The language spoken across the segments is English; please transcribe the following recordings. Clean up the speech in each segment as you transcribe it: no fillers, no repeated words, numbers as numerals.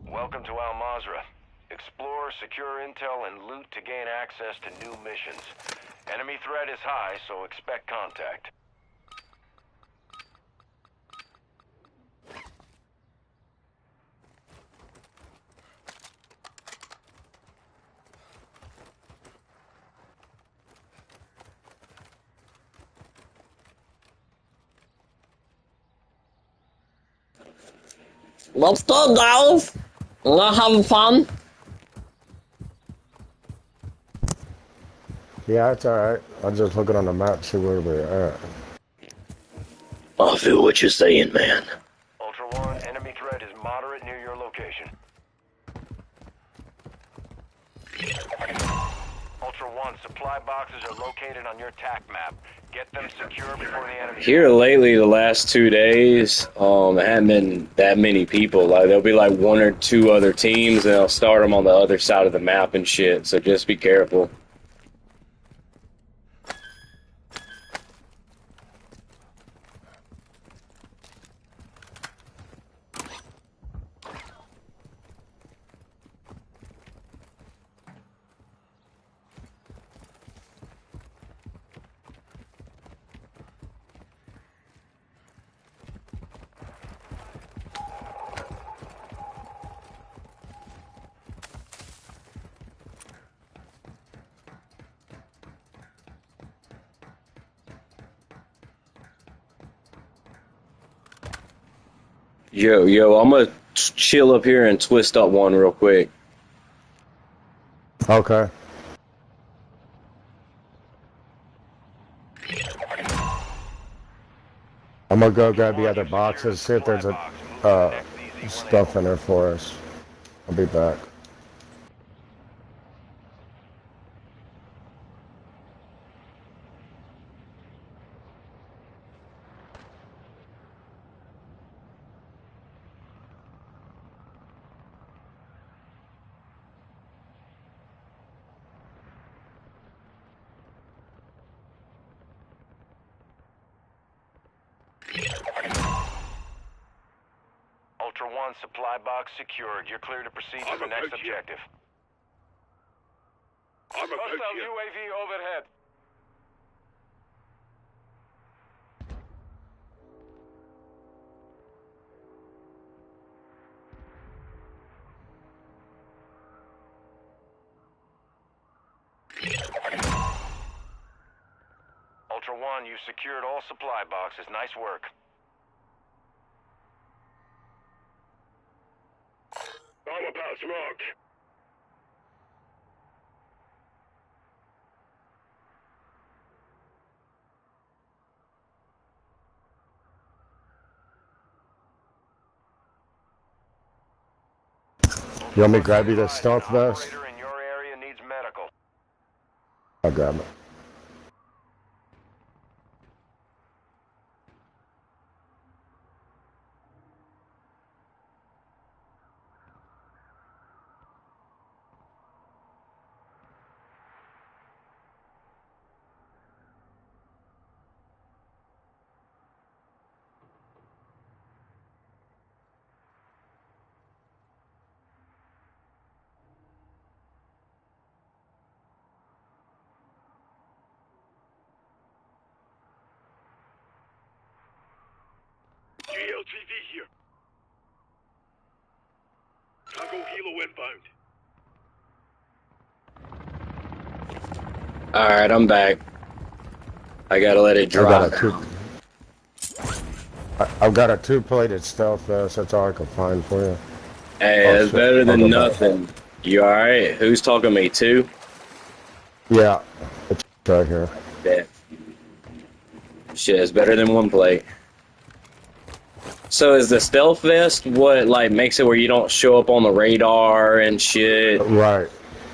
Welcome to Al Mazrah. Explore, secure intel, and loot to gain access to new missions. Enemy threat is high, so expect contact. What's up, guys? Not having fun? Yeah, it's alright. I'm just looking on the map to see where we're at. I feel what you're saying, man. Ultra One, enemy threat is moderate near your location. Ultra One, supply boxes are located on your TAC map. Get them secure before the enemy... Here lately, the last 2 days, there haven't been that many people. Like, there'll be like 1 or 2 other teams, and they'll start them on the other side of the map and shit, so just be careful. Yo, I'm gonna chill up here and twist up one real quick. Okay. I'm gonna go grab the other boxes, see if there's a stuff in there for us. I'll be back. Ultra One, supply box secured. You're clear to proceed to the next objective. Hostile UAV overhead. Ultra One, you secured all supply boxes. Nice work. I'm about smoke. You want me to grab you the stealth vest? Operator in your area needs medical. I'll grab it. LTV here. Cargo helo inbound. Alright, I'm back. I gotta let it I got dry. a two. I've got a two-plated stealth vest. That's all I can find for you. Hey, Oh that's shit! better I'll than go back. nothing. You alright? Who's talking to me, too? Yeah, it's right here. Yeah. Shit, it's better than one plate. So is the stealth vest what, like, makes it where you don't show up on the radar and shit? Right.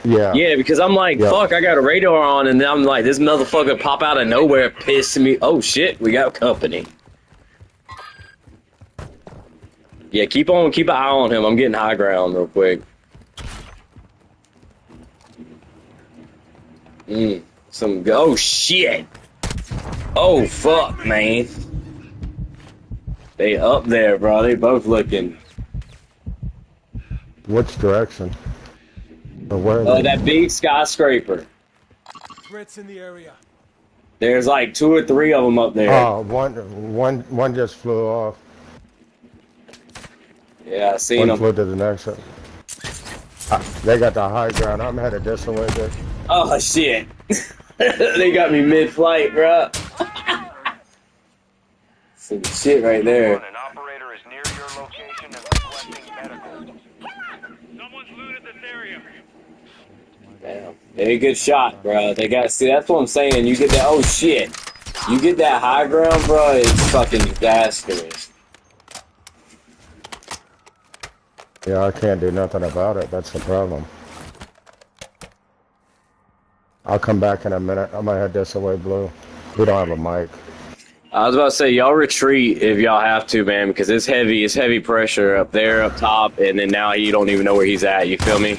Yeah. Yeah, because I'm like, Yep. fuck, I got a radar on, and then I'm like, this motherfucker pop out of nowhere, pissing me. Oh shit, we got company. Yeah, keep an eye on him. I'm getting high ground real quick. Oh shit. Oh fuck, man. They up there, bro. They both looking. Which direction? Or where are they? That big skyscraper. Threats in the area. There's like 2 or 3 of them up there. Oh, one just flew off. Yeah, I seen One them. flew to the next one. They got the high ground. I'm headed this way, dude. Oh shit. They got me mid-flight, bro. Some shit right there. An operator is near your location and requesting medical. Someone's looted this area. Damn. They a good shot, bro. They got, see, that's what I'm saying. You get that, oh shit. You get that high ground, bro, it's fucking disastrous. Yeah, I can't do nothing about it. That's the problem. I'll come back in a minute. I'm gonna head this way, Blue. We don't have a mic. I was about to say, y'all retreat if y'all have to, man, because it's heavy pressure up there, up top, and then now you don't even know where he's at, you feel me?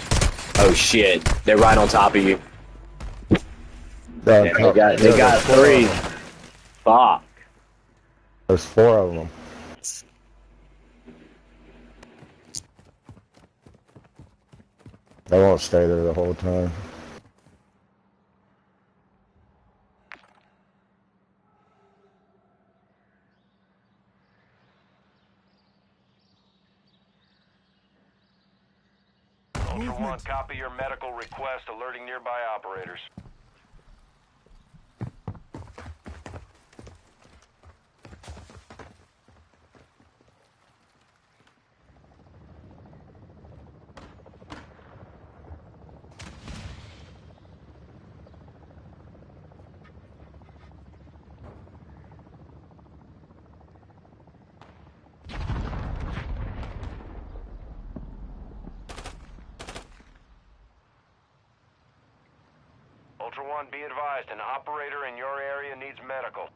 Oh shit, they're right on top of you. Yeah, they got 3. Fuck. There's 4 of them. They won't stay there the whole time. Ultra One, copy your medical request alerting nearby operators. Ultra One, be advised, an operator in your area needs medical.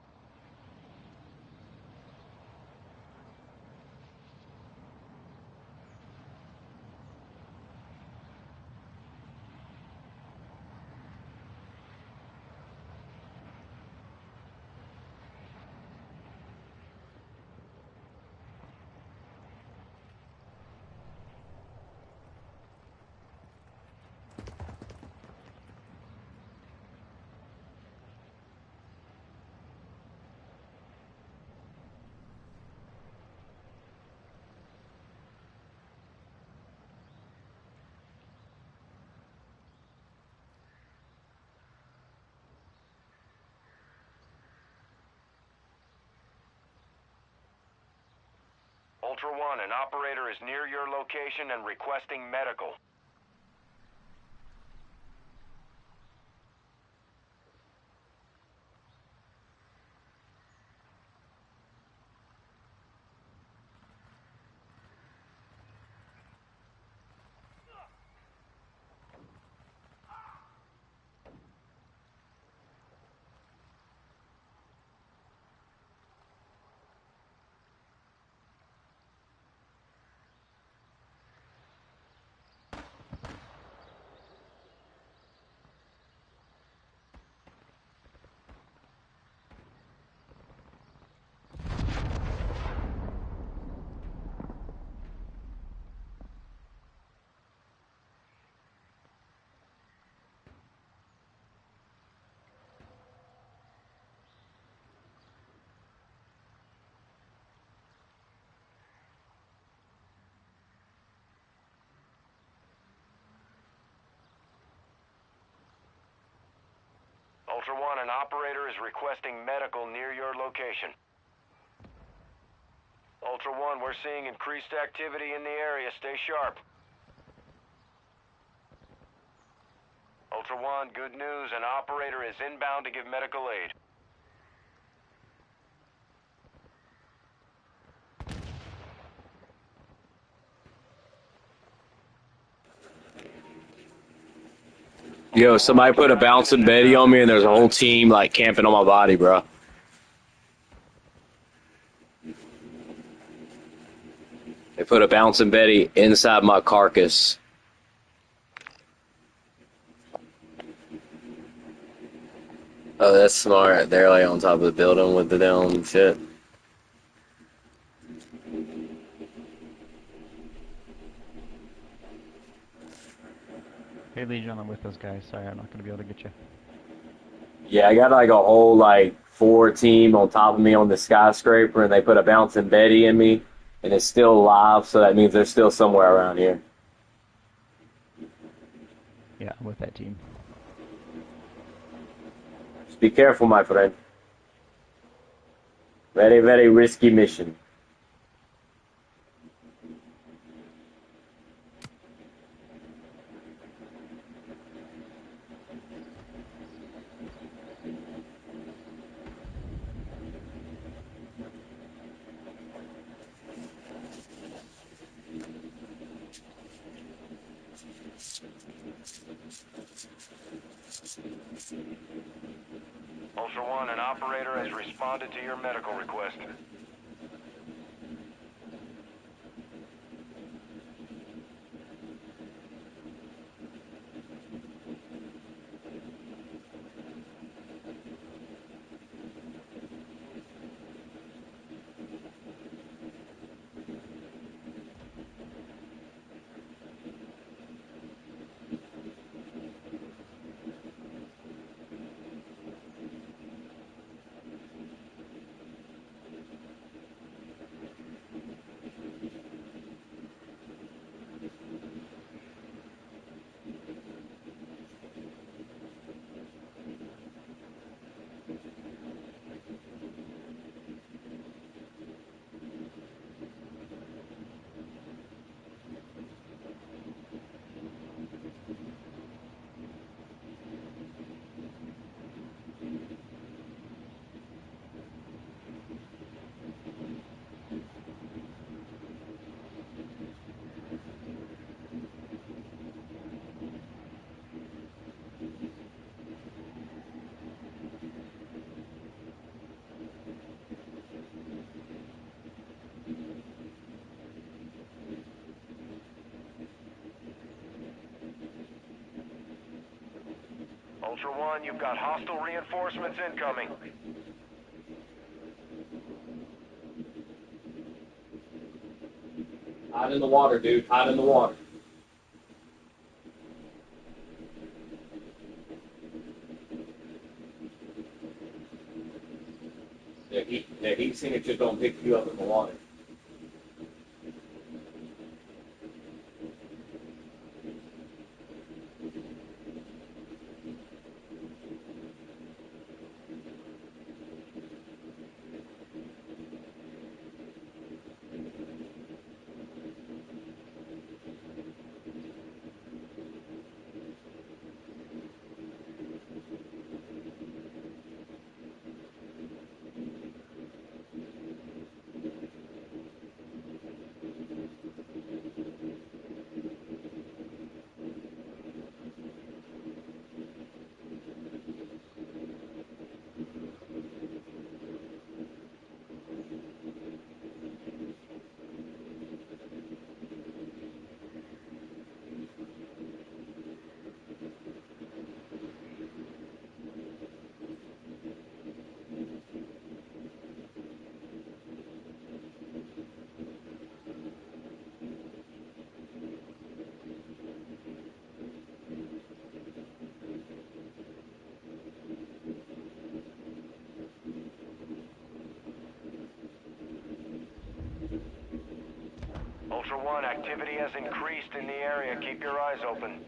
Ultra One, an operator is near your location and requesting medical. Ultra One, an operator is requesting medical near your location. Ultra One, we're seeing increased activity in the area. Stay sharp. Ultra One, good news. An operator is inbound to give medical aid. Yo, somebody put a bouncing Betty on me, and there's a whole team like camping on my body, bro. They put a bouncing Betty inside my carcass. Oh, that's smart. They're like on top of the building with the damn shit. Hey Legion, I'm with those guys. Sorry, I'm not going to be able to get you. Yeah, I got like a whole like 4 team on top of me on the skyscraper, and they put a bouncing Betty in me, and it's still alive, so that means they're still somewhere around here. Yeah, I'm with that team. Just be careful, my friend. Very, very risky mission. Ultra One, an operator has responded to your medical request. Ultra One, you've got hostile reinforcements incoming. Hide in the water, dude. Hide in the water. The heat signatures don't pick you up in the water. Ultra One, activity has increased in the area. Keep your eyes open.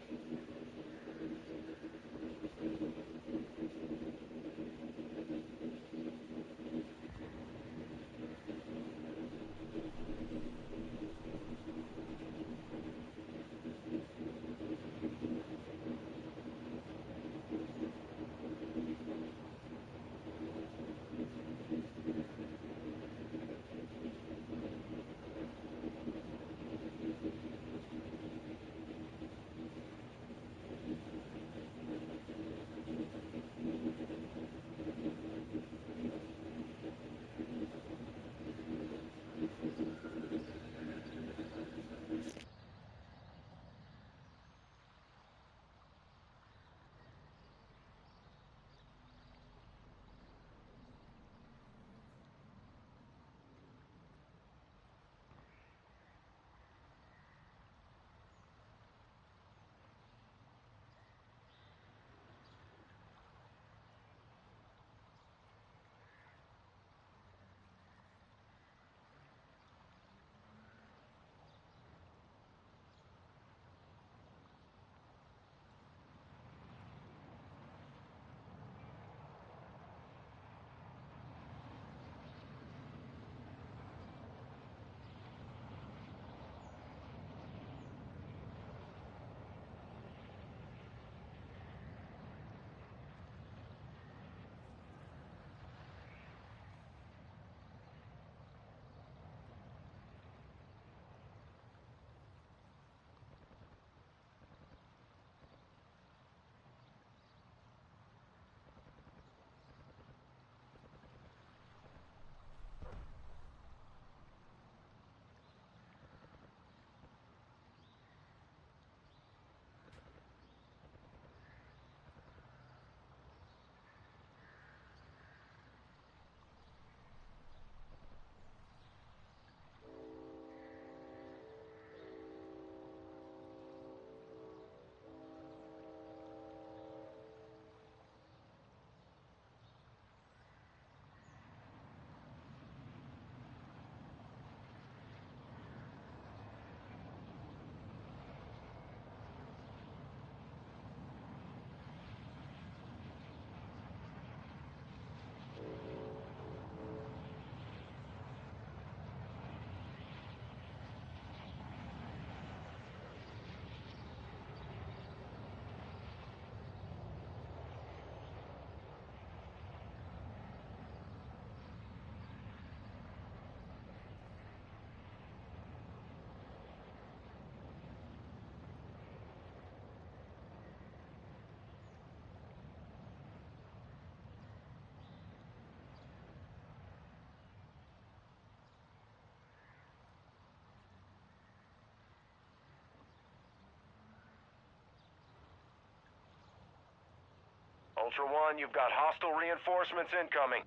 Ultra One, you've got hostile reinforcements incoming.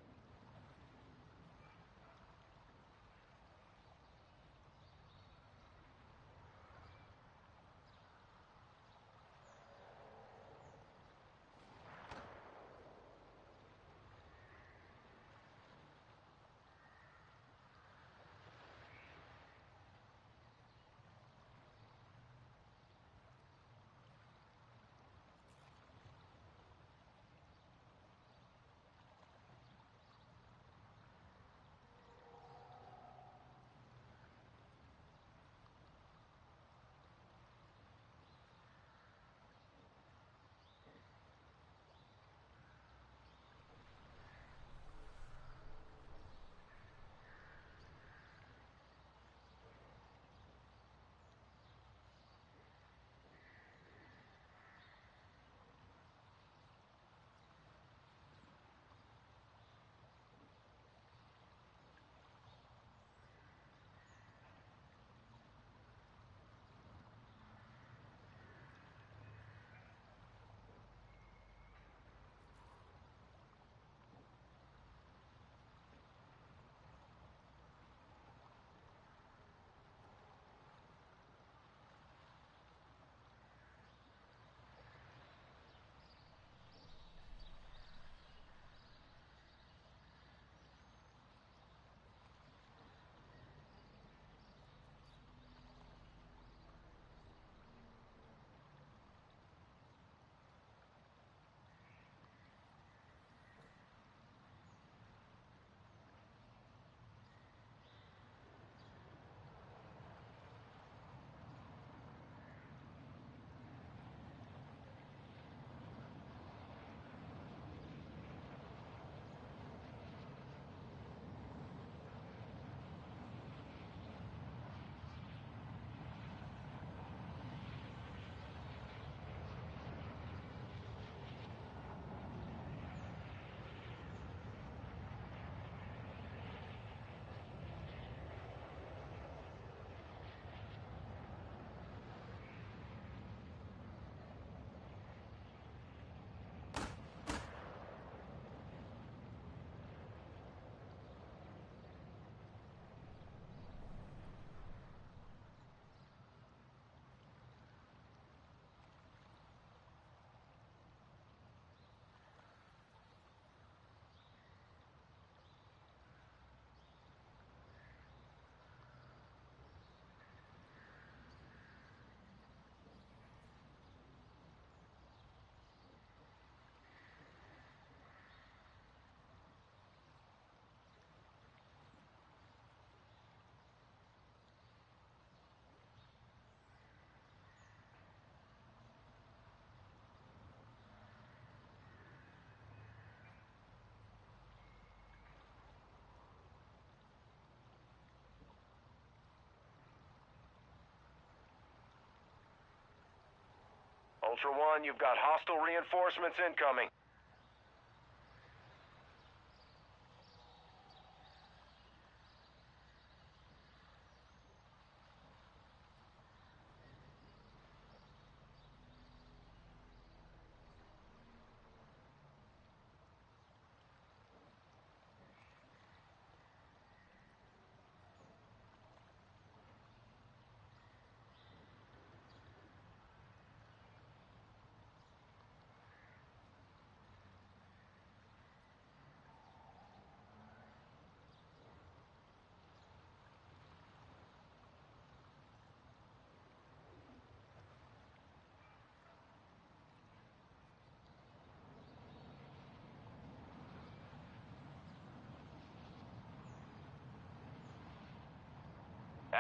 Ultra One, you've got hostile reinforcements incoming.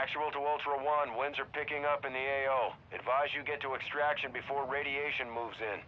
Actual to Ultra One, winds are picking up in the AO. Advise you get to extraction before radiation moves in.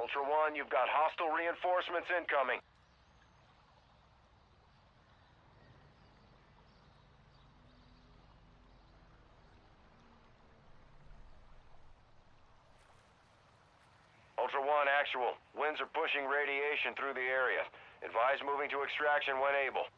Ultra One, you've got hostile reinforcements incoming. Ultra One, actual. Winds are pushing radiation through the area. Advise moving to extraction when able.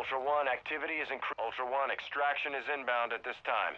Ultra One, activity is Ultra One, extraction is inbound at this time.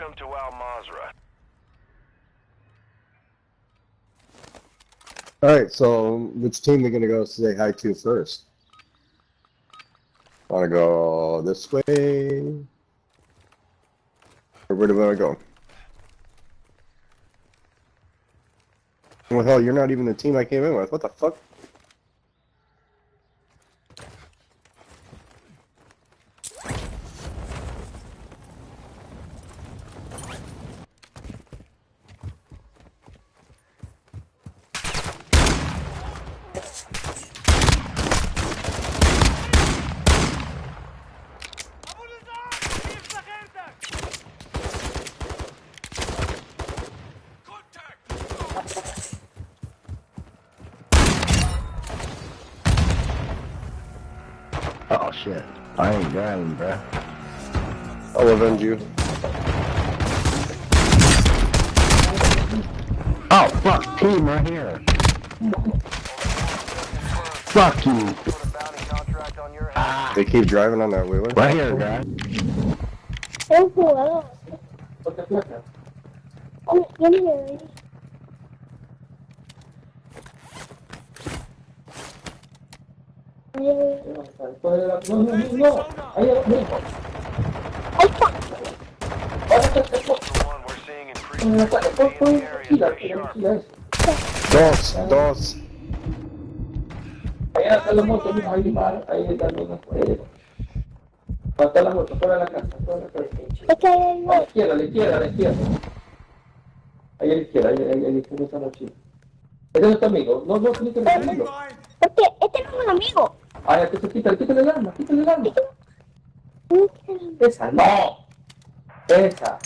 Welcome to Al Mazrah. Alright, so which team are we gonna go say hi to first? Wanna go this way? Or where do we wanna go? Well, hell, you're not even the team I came in with. What the fuck? Oh shit. I ain't driving, bruh. I'll avenge you. Oh fuck, team right here. Fuck you. Put a bounty contract on your head. They keep driving on that wheeler. Right here, guys. Un jugador. Yo ni le doy. ¡Ay, fuck! Ultra One, we're seeing increasing activity in the area. Stay sharp. Dos. Ahí está la moto, mira, ahí va, ahí está la moto. Falta la moto, fuera de la casa, fuera de la casa. Es que hay A la izquierda, a la izquierda, a la izquierda. Ahí a la izquierda, ahí como esa mochila. Ese es tu amigo, no tienes que decirlo. porque este no es un amigo. Ah, ya te quítale el arma, quítale el arma. Esa, no. Esa.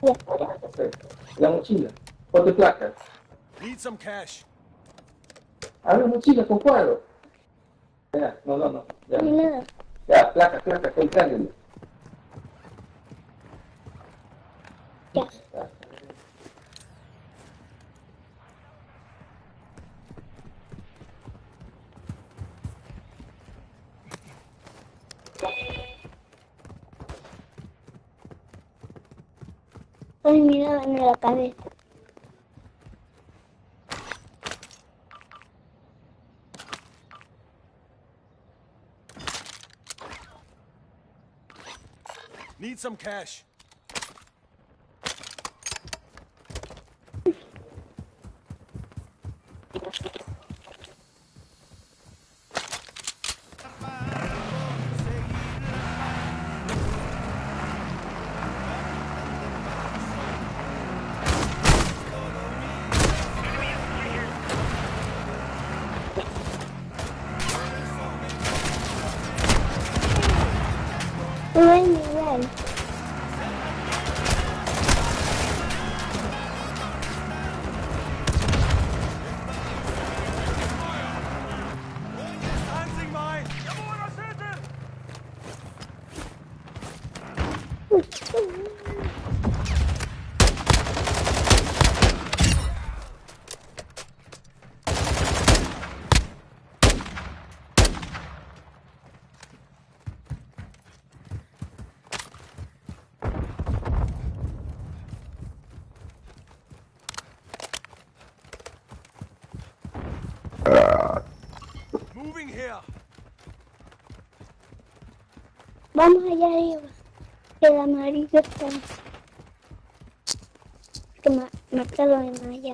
Ya. Perfecto. La mochila, ponte placas. Need some cash. Abre mochila con cuadro. Ya, no, ya. Ni nada. Ya, placa, con cángelo. Ya. Ay, mira, en la cabeza. Need some cash. No hay nivel. Lansing mine. Jawohl, das hätte. Moving here. Vamos allá arriba. El amarillo está. Que mátalo en allá.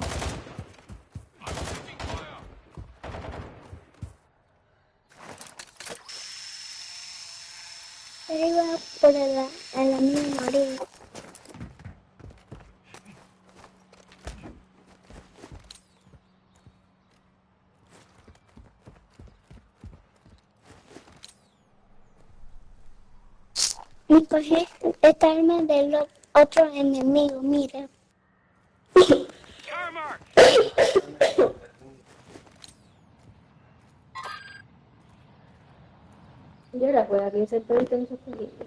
Arriba por el amigo amarillo. Me cogí esta arma del otro enemigo, mira. Car mark. Yo ahora puedo abrir ese perrito en su película.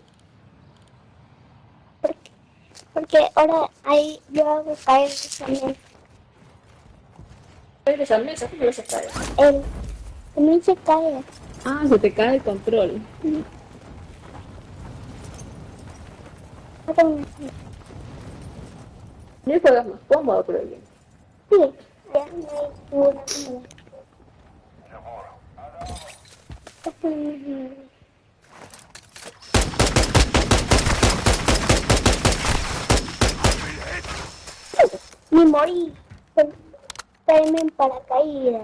Porque ahora ahí yo hago caer esa mesa. Esa mesa, ¿cómo se cae? Él también se cae. Ah, se te cae el control. No juegas más cómodo, creo yo. Sí, ya no hay ninguna como me morí. Caerme en paracaídas.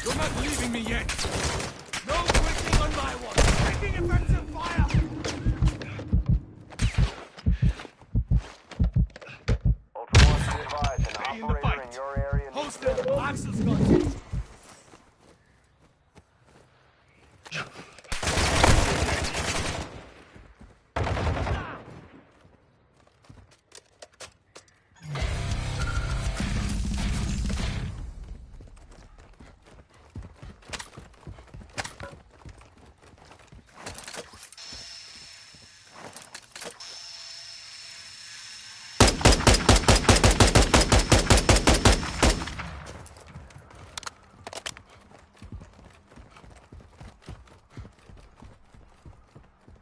You're not leaving me yet. No quitting on my one. Taking effective fire. Ultra One, be advised, an Stay in the operator fight. in your area needs Hosted. Axel's got you.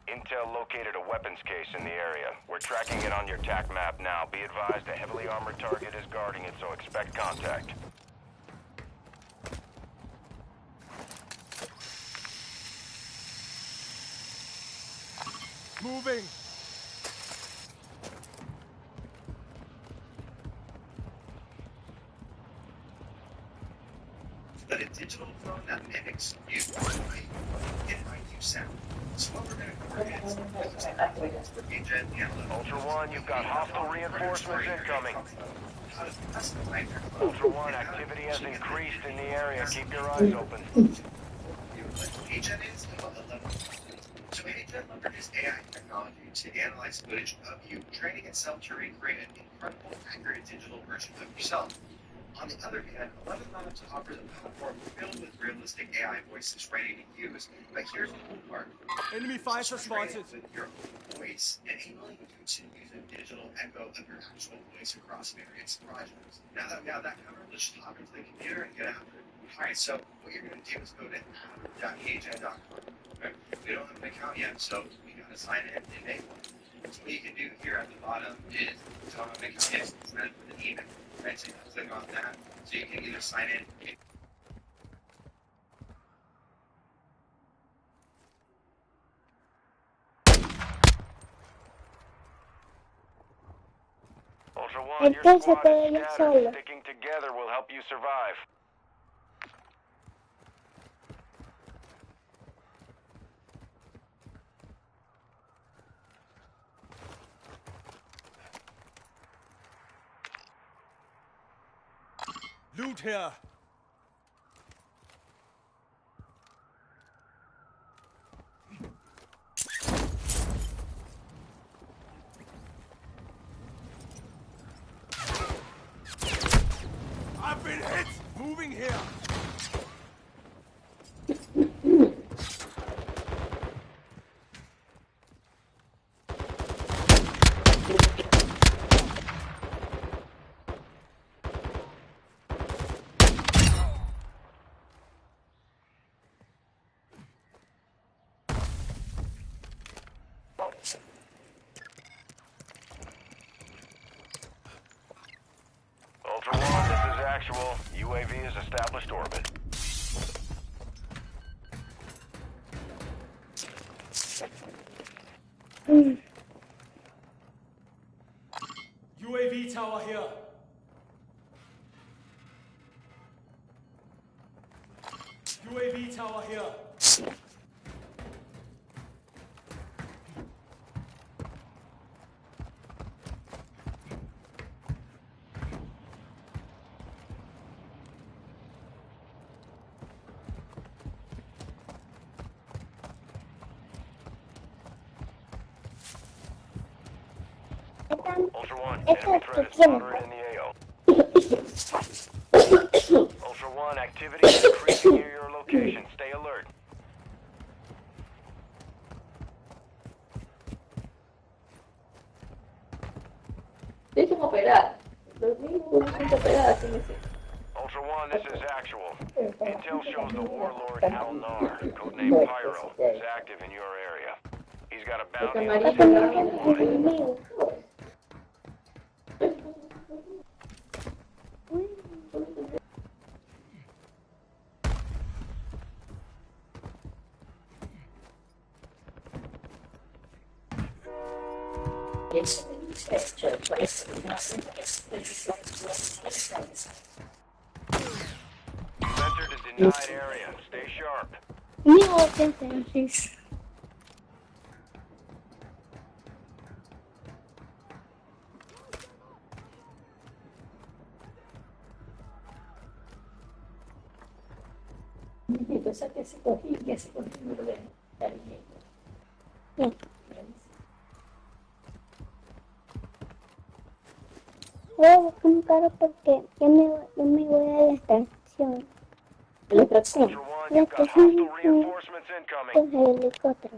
Intel located a weapons case in the area. We're tracking it on your TAC map now. Be advised, a heavily armored target is guarding it, so expect contact. Moving. But a digital phone that mimics you, NYU sound. So what we're going to create is agent analytics. Ultra One, you've got hostile reinforcements incoming. How to customize their Ultra One, activity has increased in the area. Keep your eyes open. what agent is and what the level is. So agent leverages AI technology to analyze footage of you, training itself to recreate an incredible, accurate digital version of yourself. On the other hand, 11 Labs offers a platform filled with realistic AI voices ready to use. But here's the cool part. Enemy fire spotted. With your voice, enabling you to use a digital echo of your actual voice across various projects. Now that we have that covered, let's just hop into the computer and get after it. Alright, so what you're going to do is go to app.agent.com. Okay? We don't have an account yet, so we got to sign in and make one. So what you can do here at the bottom is, so I'm going to make a case, send it with an email. Right, so you can click on that, so you can either sign in. Ultra One, your Entonces squad puedo is ir scattered. solo. Sticking together will help you survive. Loot here. I've been hit. Moving here. Ultra One, this is actual. UAV has established orbit. UAV tower here. UAV tower here. Ultra One, Esto enemy es threat tu is tiempo. moderate in the AO. Ultra One, activity is increasing near your location. Stay alert. Dejen operar. Los niños no tienen que operar, así me sé. Ultra One, this is actual. Intel shows the warlord Al Nar, codenamed Pyro, is active in your area. He's got a bounty on the city if you want it. You've entered a denied area. Stay sharp. Mira qué haces. Que se cogí, no lo ven. Bien. Voy a buscar un carro porque yo me voy a la estación. La extracción. Ultra One, La you've got estación hostile reinforcements incoming. con el helicóptero.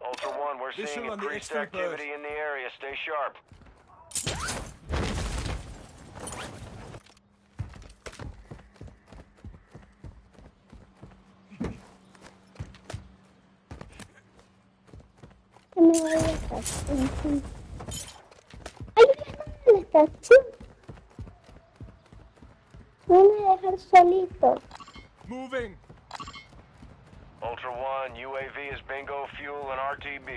Ultra One, we're seeing Visual on the increased exfil activity in the area. Stay sharp. Yo me voy a la estación. ¡Ay, a la estación! Me van a dejar solito. Moving. Ultra One, UAV is bingo fuel and RTB.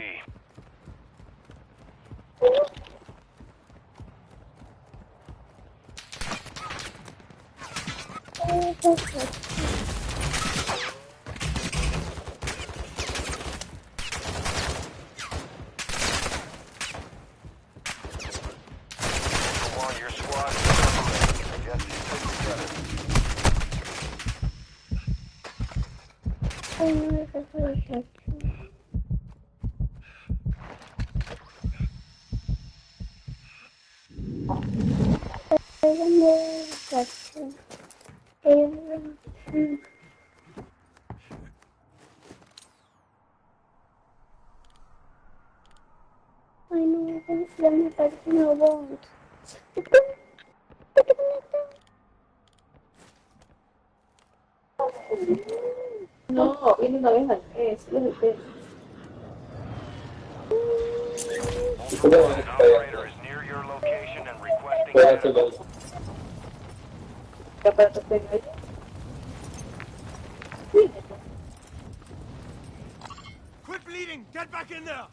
Ultra One, your squad is separated. Get these things together. Ay, no me dejo la estación. ¿Dónde voy a la estación? Ay, no, ya me parece una bomba. No, viene una vez al mes. Es el test. Ultra One, an operator is near your location and requesting medical. ¿Qué aparato tengo ahí? Quit bleeding. Get back in there.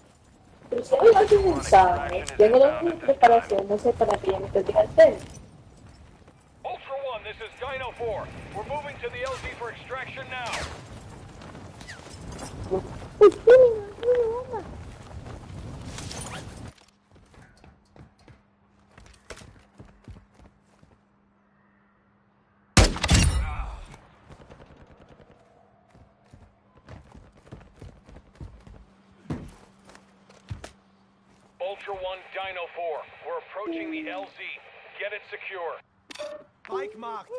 Pero si hay alguien en exámenes, tengo los días de preparación, no sé para que ya me tendría el test. Ultra One, this is Dino 4. We're moving to the LZ for extraction now. Uy, tiene una bomba. Ultra One, Dino 4. We're approaching the LZ. Get it secure. Bike marked.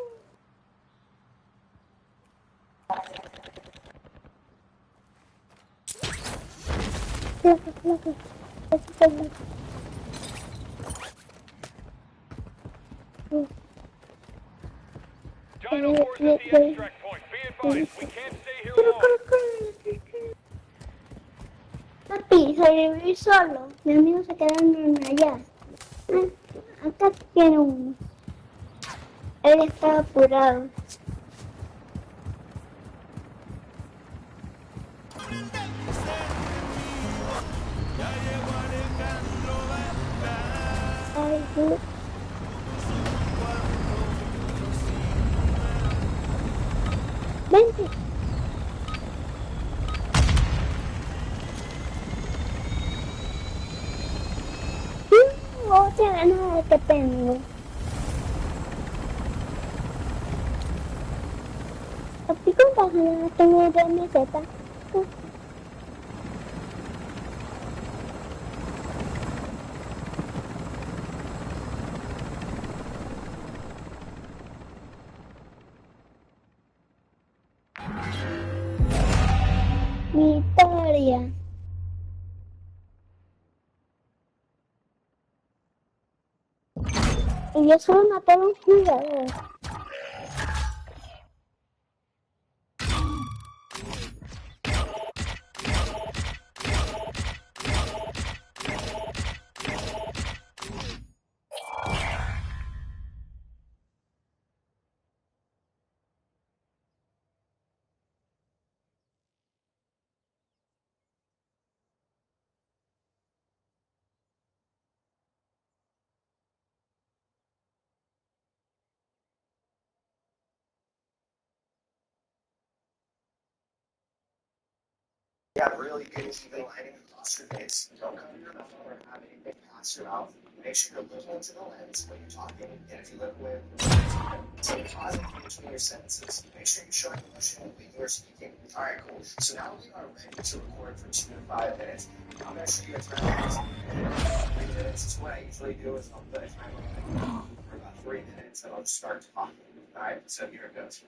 Placa, placa. Eso está bien. Dino 4's at the extract point. Be advised, we can't stay here long. Papi, sobreviví solo. Mis amigos se quedaron allá. Acá tiene uno. Él estaba apurado. Ay, Dios. Vente. Otra granada que tengo. Papi, ¿cuántas granadas tengo de meseta? Y yo solo maté a un jugador. Yeah, really good even lining across your face. Don't cover your mouth or have anything pass your mouth. Make sure you're looking into the lens when you're talking, and if you look away, so pause in between your sentences. Make sure you're showing emotion when you're speaking. All right, cool. So now we are ready to record for 2 to 5 minutes. I'm going to show you a time. 3 minutes is what I usually do. Is I'll put a timer for about 3 minutes, and I'll just start talking. All right, so here it goes.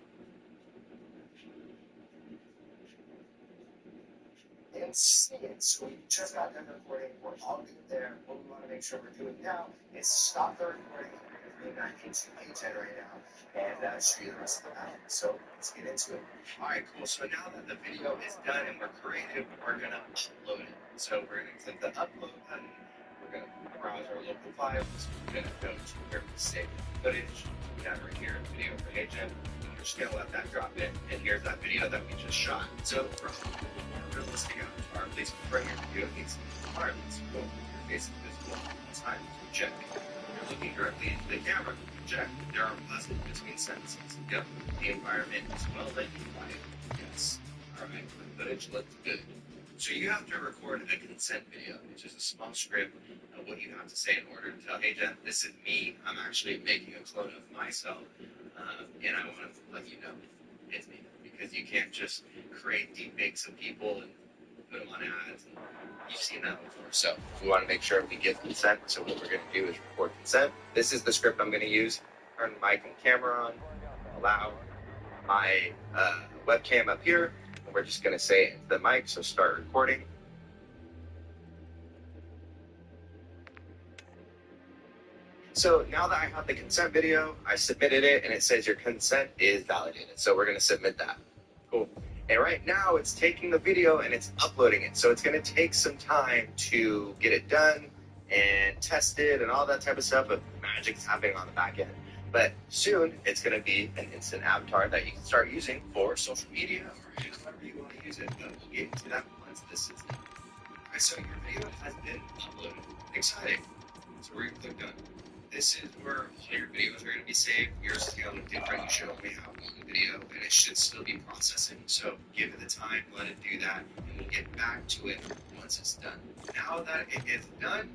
And so we just got done recording. We're all good there. What we want to make sure we're doing now is stop the recording. We're going to into Paygen right now and show you the rest of the map. So let's get into it. All right, cool. So now that the video is done and we're creative, we're going to upload it. So we're going to click the upload button. We're going to browse our local files. We're going to go to where we save footage. We have right here a video for Paygen. We're just going to let that drop in. And here's that video that we just shot. So we're realistic avatar, please confirm your video needs requirements. Your face is visible all the time to check. You're looking directly into the camera. Check. There are pauses between sentences. Yep. The environment is well lit. Yes. Alright, the footage looks good. So you have to record a consent video, which is a small script of what you have to say in order to tell, hey Jen, this is me. I'm actually making a clone of myself, and I want to let you know it's me. Because you can't just create deepfakes of people and put them on ads. And you've seen that before. So we want to make sure we get consent. So what we're going to do is record consent. This is the script I'm going to use. Turn the mic and camera on. Allow my webcam up here. And we're just going to say it into the mic. So start recording. So now that I have the consent video, I submitted it and it says your consent is validated. So we're going to submit that. Cool. And right now it's taking the video and it's uploading it. So it's going to take some time to get it done and test it and all that type of stuff. But magic is happening on the back end. But soon it's going to be an instant avatar that you can start using for social media or however you want to use it. But we'll get into that once this is done. All right, so your video has been uploaded. Exciting. So we're going to click done. This is where all your videos are going to be saved. Yours is going to look different. You should only have one video, and it should still be processing. So give it the time, let it do that, and we'll get back to it once it's done. Now that it is done,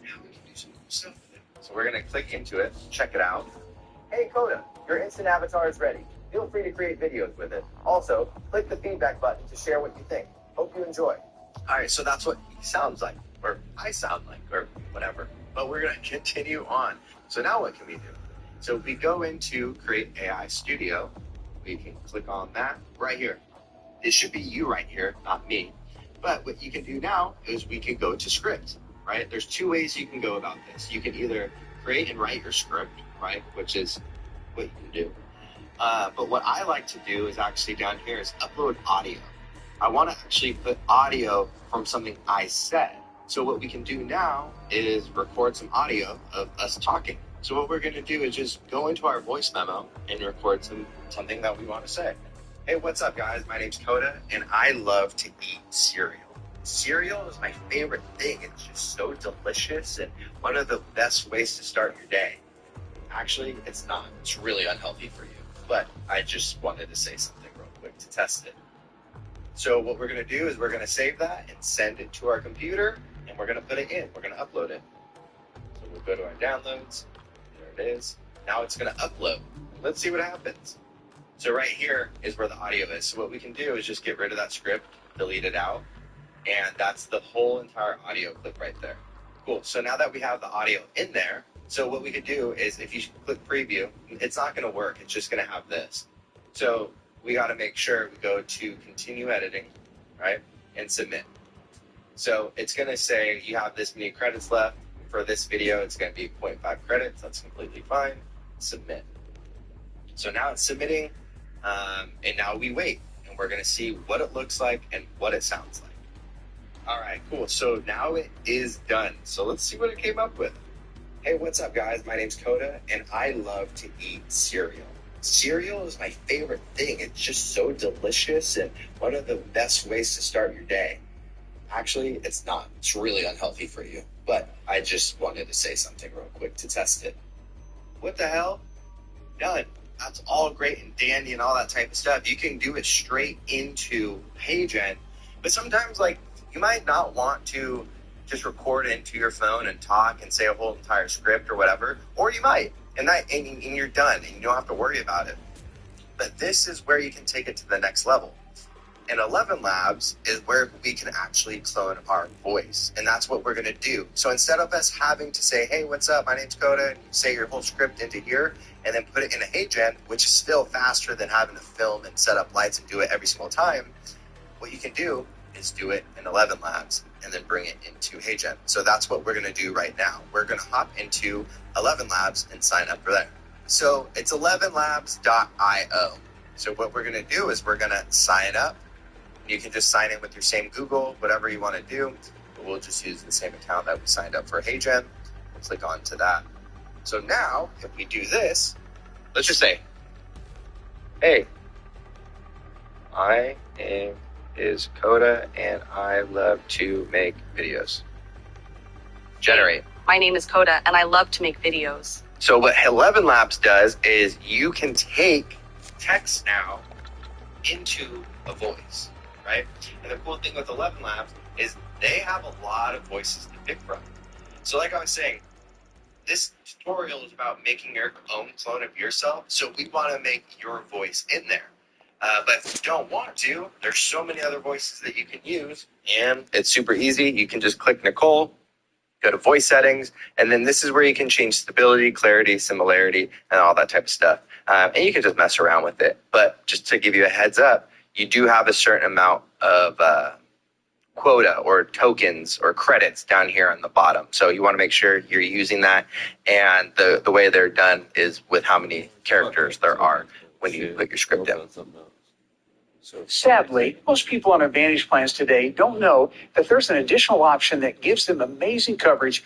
now we can do some cool stuff with it. So we're going to click into it, check it out. Hey Coda, your instant avatar is ready. Feel free to create videos with it. Also, click the feedback button to share what you think. Hope you enjoy. All right, so that's what he sounds like, or I sound like, or whatever. But we're going to continue on. So now what can we do? So if we go into Create AI Studio, we can click on that right here. This should be you right here, not me. But what you can do now is we can go to script, right? There's 2 ways you can go about this. You can either create and write your script, right? Which is what you can do. But what I like to do is actually down here is upload audio. I want to actually put audio from something I said. So what we can do now is record some audio of us talking. So what we're going to do is just go into our voice memo and record something that we want to say. Hey, what's up, guys? My name's Coda, and I love to eat cereal. Cereal is my favorite thing. It's just so delicious and one of the best ways to start your day. Actually, it's not. It's really unhealthy for you. But I just wanted to say something real quick to test it. So what we're going to do is we're going to save that and send it to our computer, and we're going to put it in. We're going to upload it. So we'll go to our downloads. There it is. Now it's going to upload. Let's see what happens. So right here is where the audio is. So what we can do is just get rid of that script, delete it out, and that's the whole entire audio clip right there. Cool. So now that we have the audio in there, so what we could do is if you click preview, it's not going to work. It's just going to have this. So we got to make sure we go to continue editing, right, and submit. So it's going to say you have this many credits left. For this video, it's going to be 0.5 credits. That's completely fine. Submit. So now it's submitting, and now we wait, and we're going to see what it looks like and what it sounds like. All right, cool. So now it is done. So let's see what it came up with. Hey, what's up, guys? My name's Coda, and I love to eat cereal. Cereal is my favorite thing. It's just so delicious and one of the best ways to start your day. Actually, it's not. It's really unhealthy for you, but I just wanted to say something real quick to test it. What the hell? Done. That's all great and dandy and all that type of stuff. You can do it straight into HeyGen, but sometimes, like, you might not want to just record it into your phone and talk and say a whole entire script or whatever, or you might, and you're done, and you don't have to worry about it. But this is where you can take it to the next level. And 11 Labs is where we can actually clone our voice, and that's what we're going to do. So instead of us having to say, hey, what's up, my name's Coda, and you say your whole script into here, and then put it in a HeyGen, which is still faster than having to film and set up lights and do it every single time, what you can do is do it in 11 Labs and then bring it into HeyGen. So that's what we're going to do right now. We're going to hop into 11 Labs and sign up for that. So it's 11labs.io. So what we're going to do is we're going to sign up. You can just sign in with your same Google, whatever you want to do. But we'll just use the same account that we signed up for HeyGen. We'll click on to that. So now, if we do this, let's just say, hey, my name is Coda, and I love to make videos. Generate. My name is Coda, and I love to make videos. So what 11 Labs does is you can take text now into a voice, right? And the cool thing with 11 Labs is they have a lot of voices to pick from. So like I was saying, this tutorial is about making your own clone of yourself. So we want to make your voice in there. But if you don't want to, there's so many other voices that you can use, and it's super easy. You can just click Nicole, go to voice settings, and then this is where you can change stability, clarity, similarity, and all that type of stuff. And you can just mess around with it. But just to give you a heads up, you do have a certain amount of quota or tokens or credits down here on the bottom. So you want to make sure you're using that. And the way they're done is with how many characters there are when you put your script in. Sadly, most people on Advantage plans today don't know that there's an additional option that gives them amazing coverage.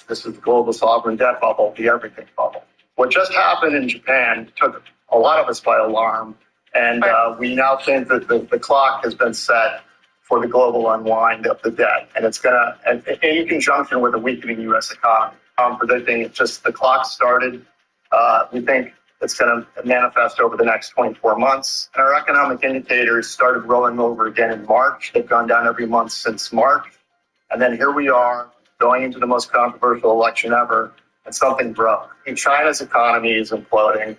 This is the global sovereign debt bubble, the everything bubble. What just happened in Japan took a lot of us by alarm, and we now think that the clock has been set for the global unwind of the debt, and it's going to, in conjunction with a weakening U.S. economy. I'm predicting it's just the clock started. We think it's going to manifest over the next 24 months. And our economic indicators started rolling over again in March. They've gone down every month since March. And then here we are going into the most controversial election ever, and something broke. And China's economy is imploding,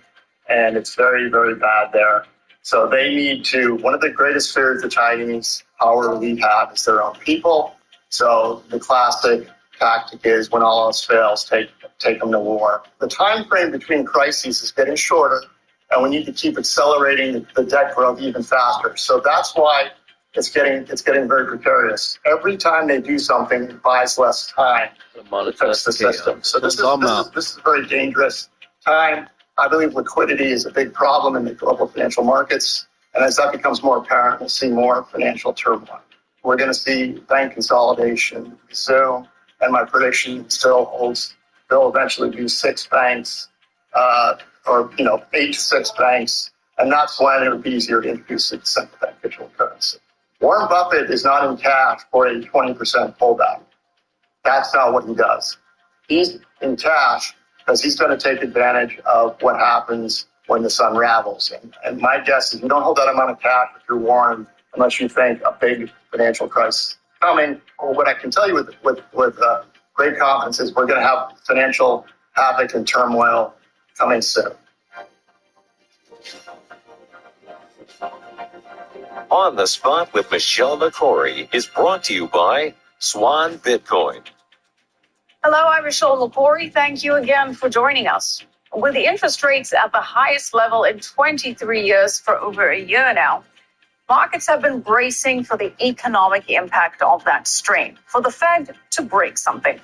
and it's very, very bad there. So they need to, one of the greatest fears the Chinese power elite have is their own people. So the classic tactic is when all else fails, take them to war. The time frame between crises is getting shorter, and we need to keep accelerating the debt growth even faster. So that's why it's getting very precarious. Every time they do something, it buys less time to fix the system. So this is a very dangerous time. I believe liquidity is a big problem in the global financial markets, and as that becomes more apparent, we'll see more financial turmoil. We're going to see bank consolidation soon. And my prediction still holds, they'll eventually do 6 banks, or 8 to 6 banks, and that's when it would be easier to introduce a central bank digital currency. Warren Buffett is not in cash for a 20% pullback. That's not what he does. He's in cash because he's going to take advantage of what happens when the sun ravels. And my guess is you don't hold that amount of cash if you're Warren unless you think a big financial crisis coming. Or what I can tell you with great confidence is we're going to have financial havoc and turmoil coming soon. On the Spot with Michelle McCory is brought to you by Swan Bitcoin. Hello, I'm Michelle McCory. Thank you again for joining us. With the interest rates at the highest level in 23 years for over a year now, markets have been bracing for the economic impact of that strain, for the Fed to break something.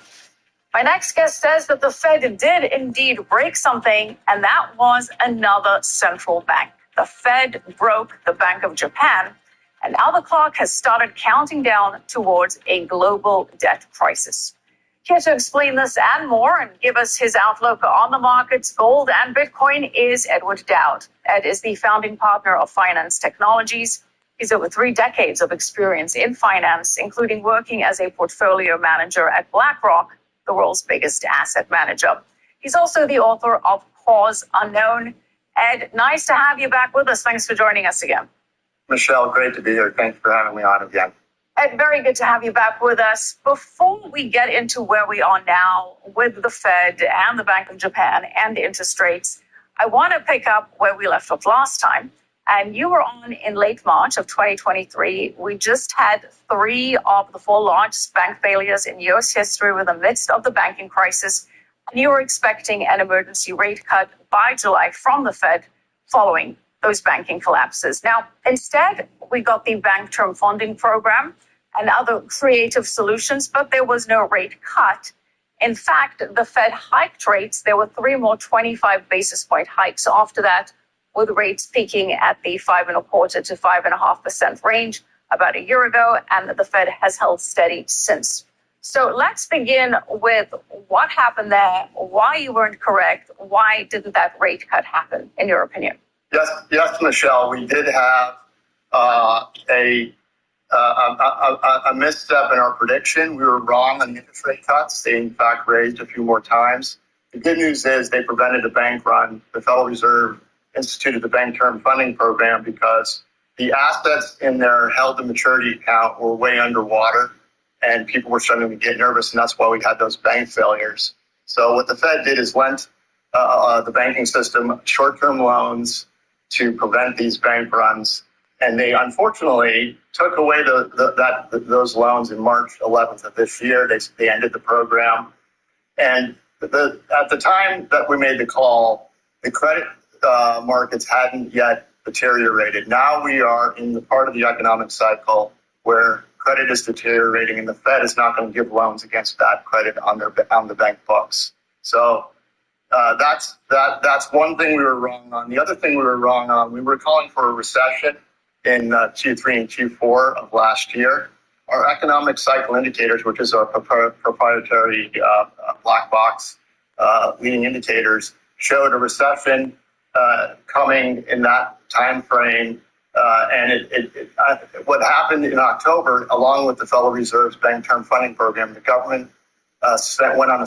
My next guest says that the Fed did indeed break something, and that was another central bank. The Fed broke the Bank of Japan, and now the clock has started counting down towards a global debt crisis. Here to explain this and more and give us his outlook on the markets, gold and Bitcoin, is Edward Dowd. Ed is the founding partner of Finance Technologies. He's over 3 decades of experience in finance, including working as a portfolio manager at BlackRock, the world's biggest asset manager. He's also the author of Cause Unknown. Ed, nice to have you back with us. Thanks for joining us again. Michelle, great to be here. Thanks for having me on again. Ed, very good to have you back with us. Before we get into where we are now with the Fed and the Bank of Japan and interest rates, I want to pick up where we left off last time. And you were on in late March of 2023. We just had 3 of the 4 largest bank failures in U.S. history were in the midst of the banking crisis. And you were expecting an emergency rate cut by July from the Fed following those banking collapses. Now, instead, we got the Bank Term Funding Program and other creative solutions, but there was no rate cut. In fact, the Fed hiked rates. There were 3 more 25 basis point hikes after that, with rates peaking at the 5.25% to 5.5% range about a year ago, and the Fed has held steady since. So let's begin with what happened there, why you weren't correct, why didn't that rate cut happen, in your opinion? Yes, Michelle, we did have a misstep in our prediction. We were wrong on the interest rate cuts. They, in fact, raised a few more times. The good news is they prevented a bank run. The Federal Reserve instituted the Bank Term Funding Program because the assets in their held-to-maturity account were way underwater, and people were starting to get nervous, and that's why we had those bank failures. So what the Fed did is lent the banking system short-term loans to prevent these bank runs, and they unfortunately took away those loans in March 11th of this year. They ended the program, and at the time that we made the call, the credit markets hadn't yet deteriorated. Now we are in the part of the economic cycle where credit is deteriorating, and the Fed is not going to give loans against that credit on the bank books. So that's one thing we were wrong on. The other thing we were wrong on, we were calling for a recession in Q3 and Q4 of last year. Our economic cycle indicators, which is our proprietary black box leading indicators, showed a recession coming in that time frame, and what happened in October, along with the Federal Reserve's Bank Term Funding Program, the government went on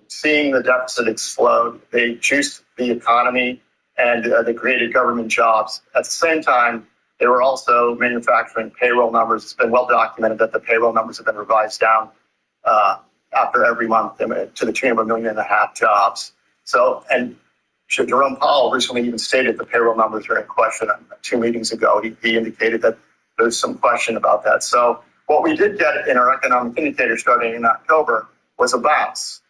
seeing the deficit explode. They juiced the economy, and they created government jobs. At the same time, they were also manufacturing payroll numbers. It's been well documented that the payroll numbers have been revised down after every month to the tune of 1.5 million jobs. So, and Jerome Powell recently even stated the payroll numbers are in question 2 meetings ago. He indicated that there's some question about that. So what we did get in our economic indicators starting in October was a bounce.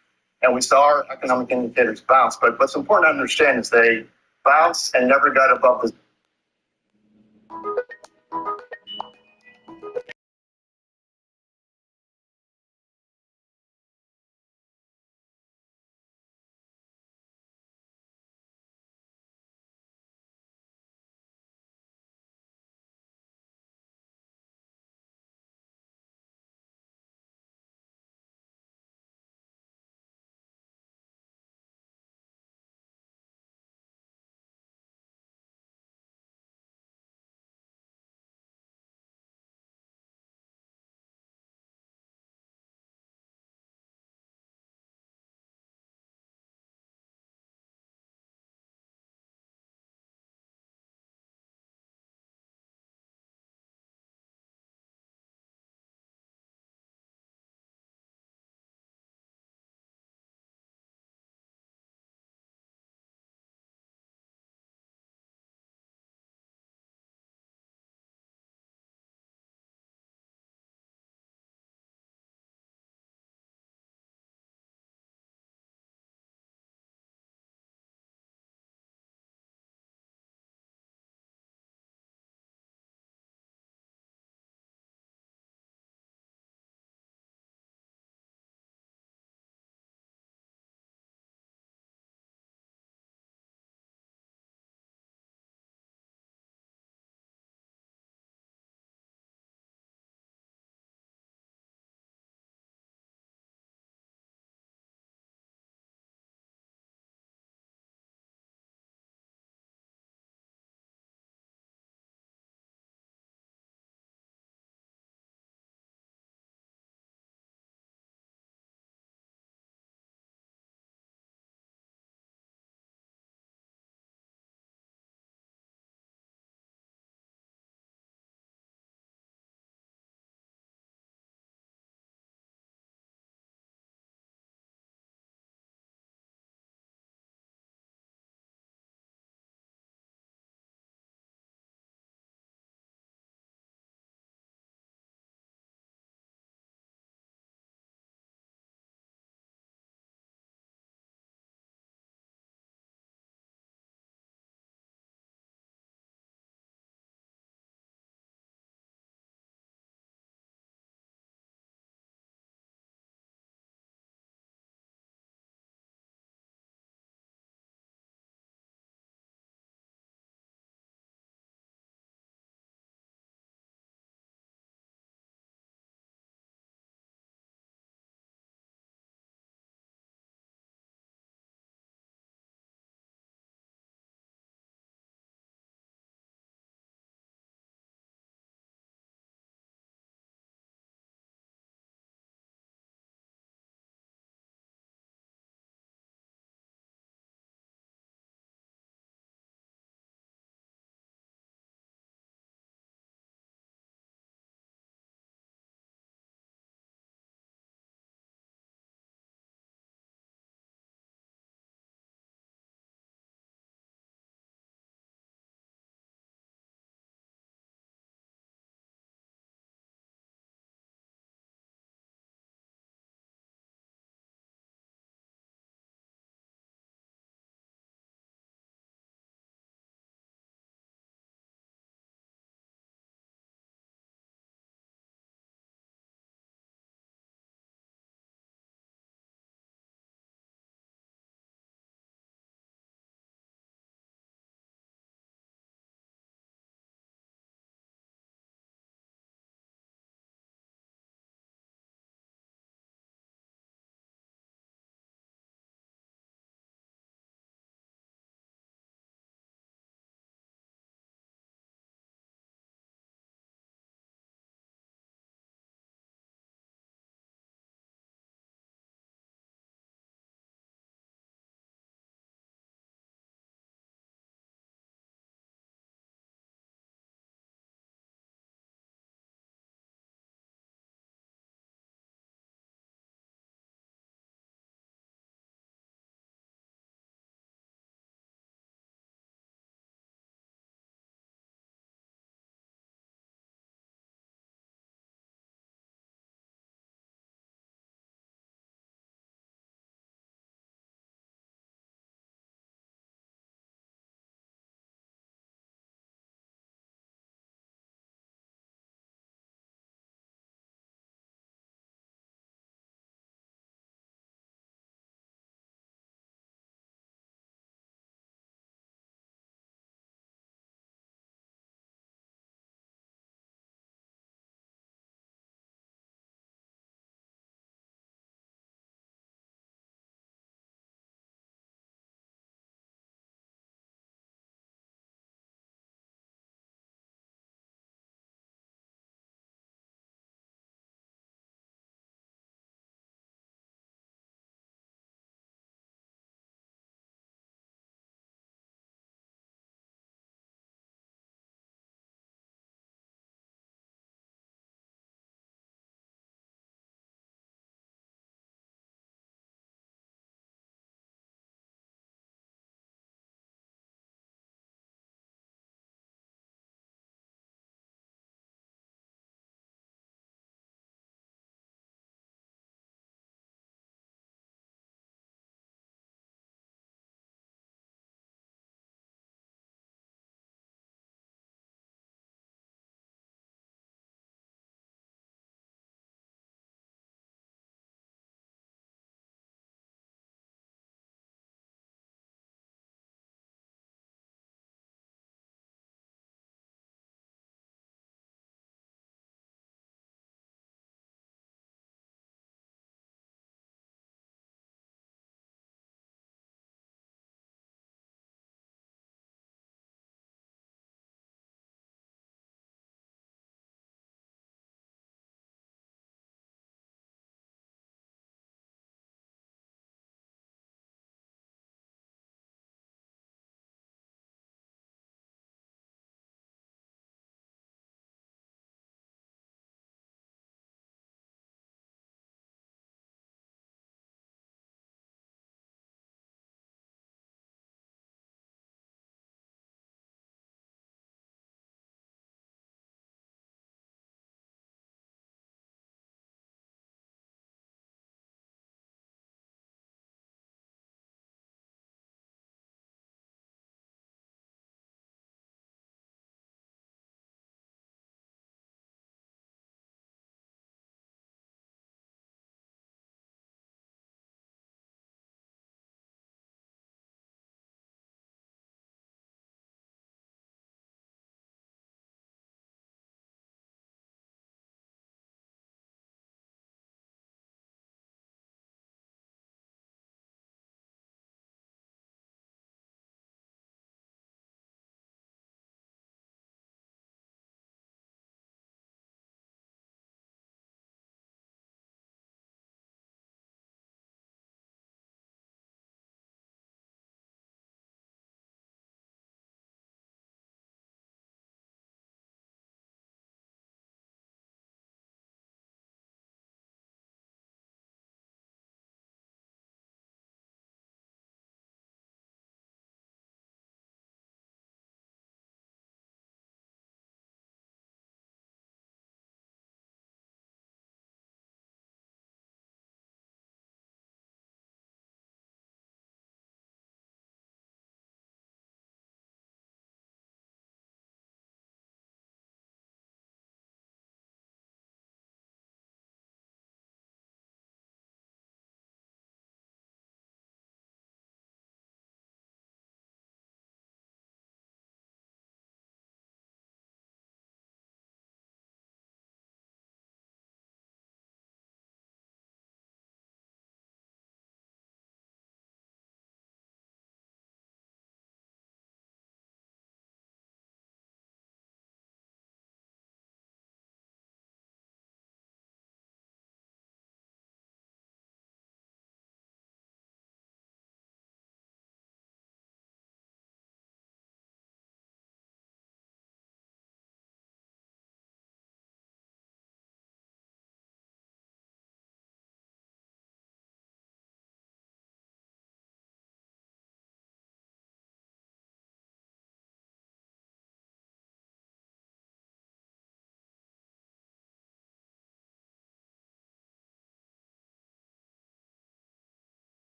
And we saw our economic indicators bounce. But what's important to understand is they bounced and never got above the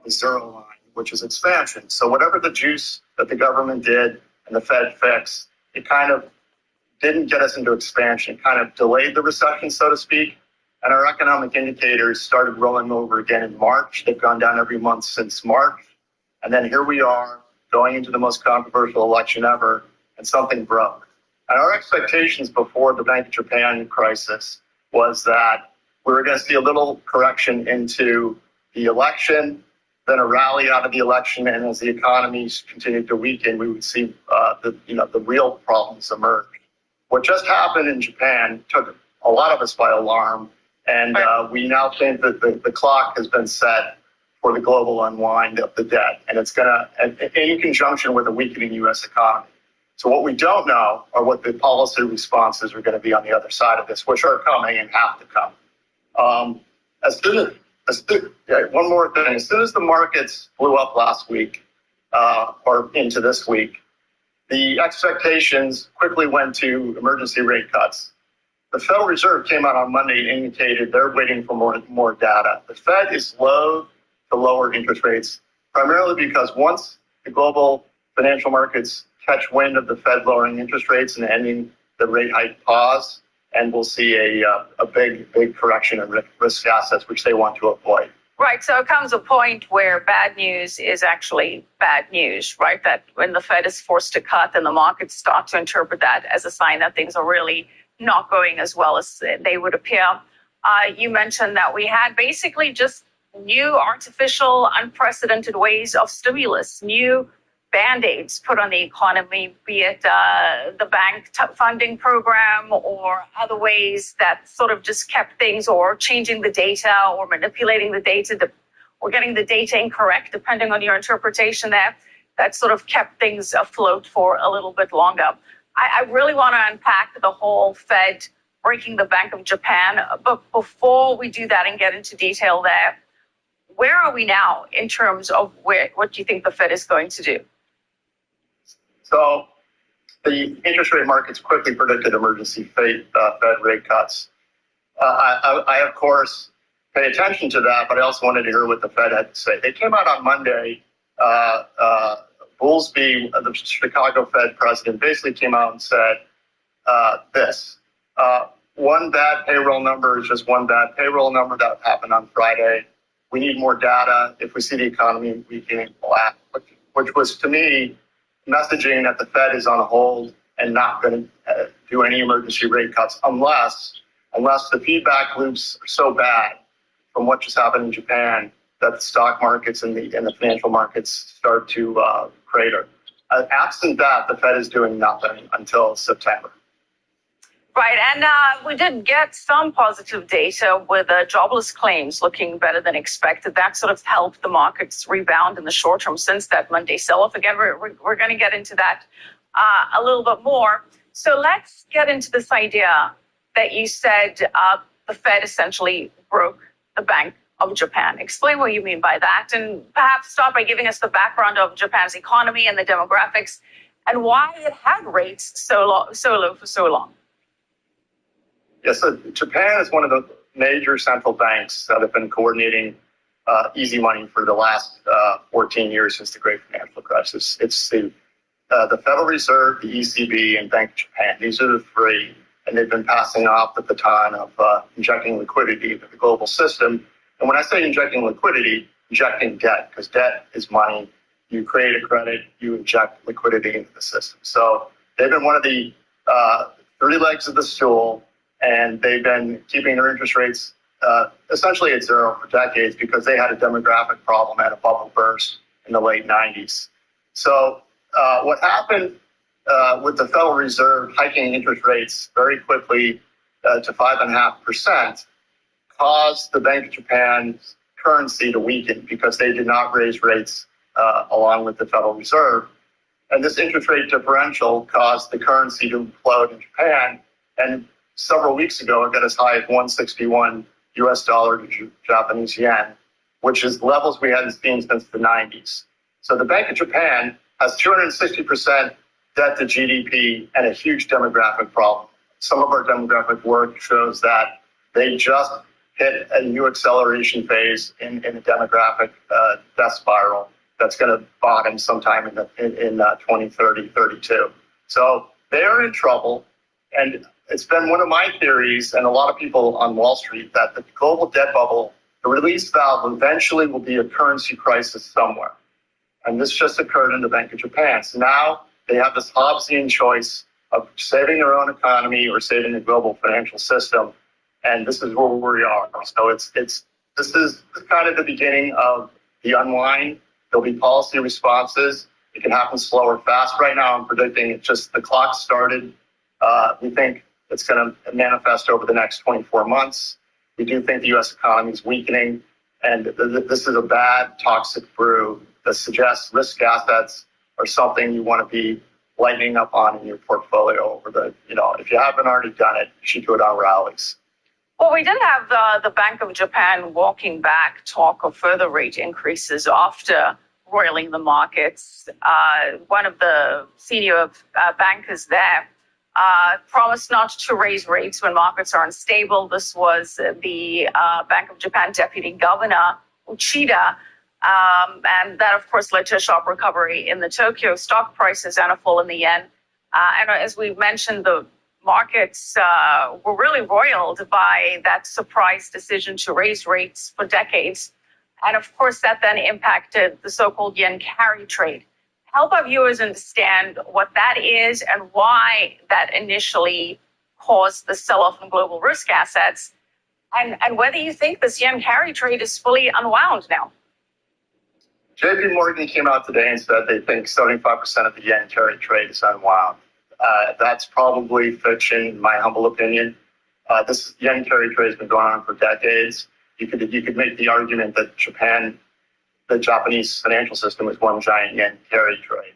the zero line, which is expansion. So whatever the juice that the government did and the Fed fixed, it kind of didn't get us into expansion. It kind of delayed the recession, so to speak. And our economic indicators started rolling over again in March. They've gone down every month since March. And then here we are going into the most controversial election ever, and something broke. And our expectations before the Bank of Japan crisis was that we were going to see a little correction into the election, then a rally out of the election, and as the economies continued to weaken, we would see the real problems emerge. What just happened in Japan took a lot of us by alarm, and we now think that the clock has been set for the global unwind of the debt, and it's going to, in conjunction with a weakening U.S. economy. So what we don't know are what the policy responses are going to be on the other side of this, which are coming and have to come. One more thing. As soon as the markets blew up last week, or into this week, the expectations quickly went to emergency rate cuts. The Federal Reserve came out on Monday and indicated they're waiting for more data. The Fed is loath to lower interest rates, primarily because once the global financial markets catch wind of the Fed lowering interest rates and ending the rate hike pause, and we'll see a big correction in risk assets, which they want to avoid. Right. So it comes a point where bad news is actually bad news, right? That when the Fed is forced to cut, then the markets start to interpret that as a sign that things are really not going as well as they would appear. You mentioned that we had basically just new artificial, unprecedented ways of stimulus, new Band-Aids put on the economy, be it the bank funding program or other ways that sort of just kept things, or changing the data or manipulating the data or getting the data incorrect, depending on your interpretation there, that sort of kept things afloat for a little bit longer. I really want to unpack the whole Fed breaking the Bank of Japan, but before we do that and get into detail there, where are we now in terms of what do you think the Fed is going to do? So the interest rate markets quickly predicted emergency Fed rate cuts. I, of course, pay attention to that, but I also wanted to hear what the Fed had to say. They came out on Monday. Goolsbee, the Chicago Fed president, basically came out and said this. One bad payroll number is just one bad payroll number. That happened on Friday. We need more data. If we see the economy weakening, we'll act, which was, to me, messaging that the Fed is on hold and not going to do any emergency rate cuts unless the feedback loops are so bad from what just happened in Japan that the stock markets and the financial markets start to crater. Absent that, the Fed is doing nothing until September. Right, and we did get some positive data with jobless claims looking better than expected. That sort of helped the markets rebound in the short term since that Monday sell-off. Again, we're going to get into that a little bit more. So let's get into this idea that you said the Fed essentially broke the Bank of Japan. Explain what you mean by that, and perhaps start by giving us the background of Japan's economy and the demographics and why it had rates so low for so long. Yes, so Japan is one of the major central banks that have been coordinating easy money for the last 14 years since the Great Financial Crisis. It's the Federal Reserve, the ECB, and Bank of Japan. These are the three, and they've been passing off the baton of injecting liquidity into the global system. And when I say injecting liquidity, injecting debt, because debt is money. You create a credit, you inject liquidity into the system. So they've been one of the three legs of the stool, and they've been keeping their interest rates essentially at zero for decades because they had a demographic problem at a bubble burst in the late 90s. So what happened with the Federal Reserve hiking interest rates very quickly to 5.5% caused the Bank of Japan's currency to weaken because they did not raise rates along with the Federal Reserve. And this interest rate differential caused the currency to implode in Japan. And several weeks ago, it got as high as 161 US dollar to Japanese yen, which is levels we hadn't seen since the 90s. So the Bank of Japan has 260% debt to GDP and a huge demographic problem. Some of our demographic work shows that they just hit a new acceleration phase in the demographic death spiral that's going to bottom sometime in 2030, 32. So they are in trouble. And it's been one of my theories, and a lot of people on Wall Street, that the global debt bubble, the release valve eventually will be a currency crisis somewhere. And this just occurred in the Bank of Japan. So now they have this Hobbesian choice of saving their own economy or saving the global financial system. And this is where we are. So this is kind of the beginning of the unwind. There'll be policy responses. It can happen slow or fast. Right now, I'm predicting it just the clock started. We think it's going to manifest over the next 24 months. We do think the U.S. economy is weakening, and this is a bad, toxic brew that suggests risk assets are something you want to be lightening up on in your portfolio. If you haven't already done it, you should do it on rallies. Well, we did have the Bank of Japan walking back talk of further rate increases after roiling the markets. One of the senior bankers there promised not to raise rates when markets are unstable. This was the Bank of Japan Deputy Governor Uchida. And that, of course, led to a sharp recovery in the Tokyo stock prices and a fall in the yen. And as we've mentioned, the markets were really roiled by that surprise decision to raise rates for decades. And of course, that then impacted the so-called yen carry trade. Help our viewers understand what that is and why that initially caused the sell-off in global risk assets, and whether you think this yen carry trade is fully unwound now. JP Morgan came out today and said they think 75% of the yen carry trade is unwound. That's probably fiction, in my humble opinion. This yen carry trade has been going on for decades. You could make the argument that the Japanese financial system is one giant yen carry trade.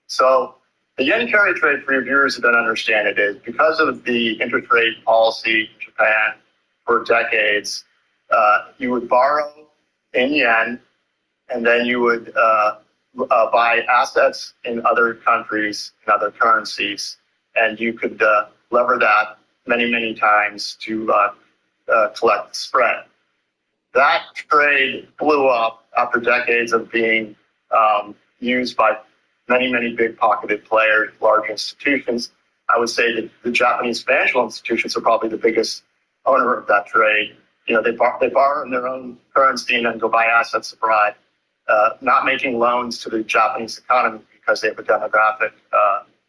So the yen carry trade, for your viewers who don't understand it, is because of the interest rate policy in Japan for decades, you would borrow in yen, and then you would buy assets in other countries, in other currencies, and you could lever that many, many times to collect the spread. That trade blew up after decades of being used by many, many big-pocketed players, large institutions. I would say that the Japanese financial institutions are probably the biggest owner of that trade. They borrow in their own currency and then go buy assets abroad, not making loans to the Japanese economy because they have a demographic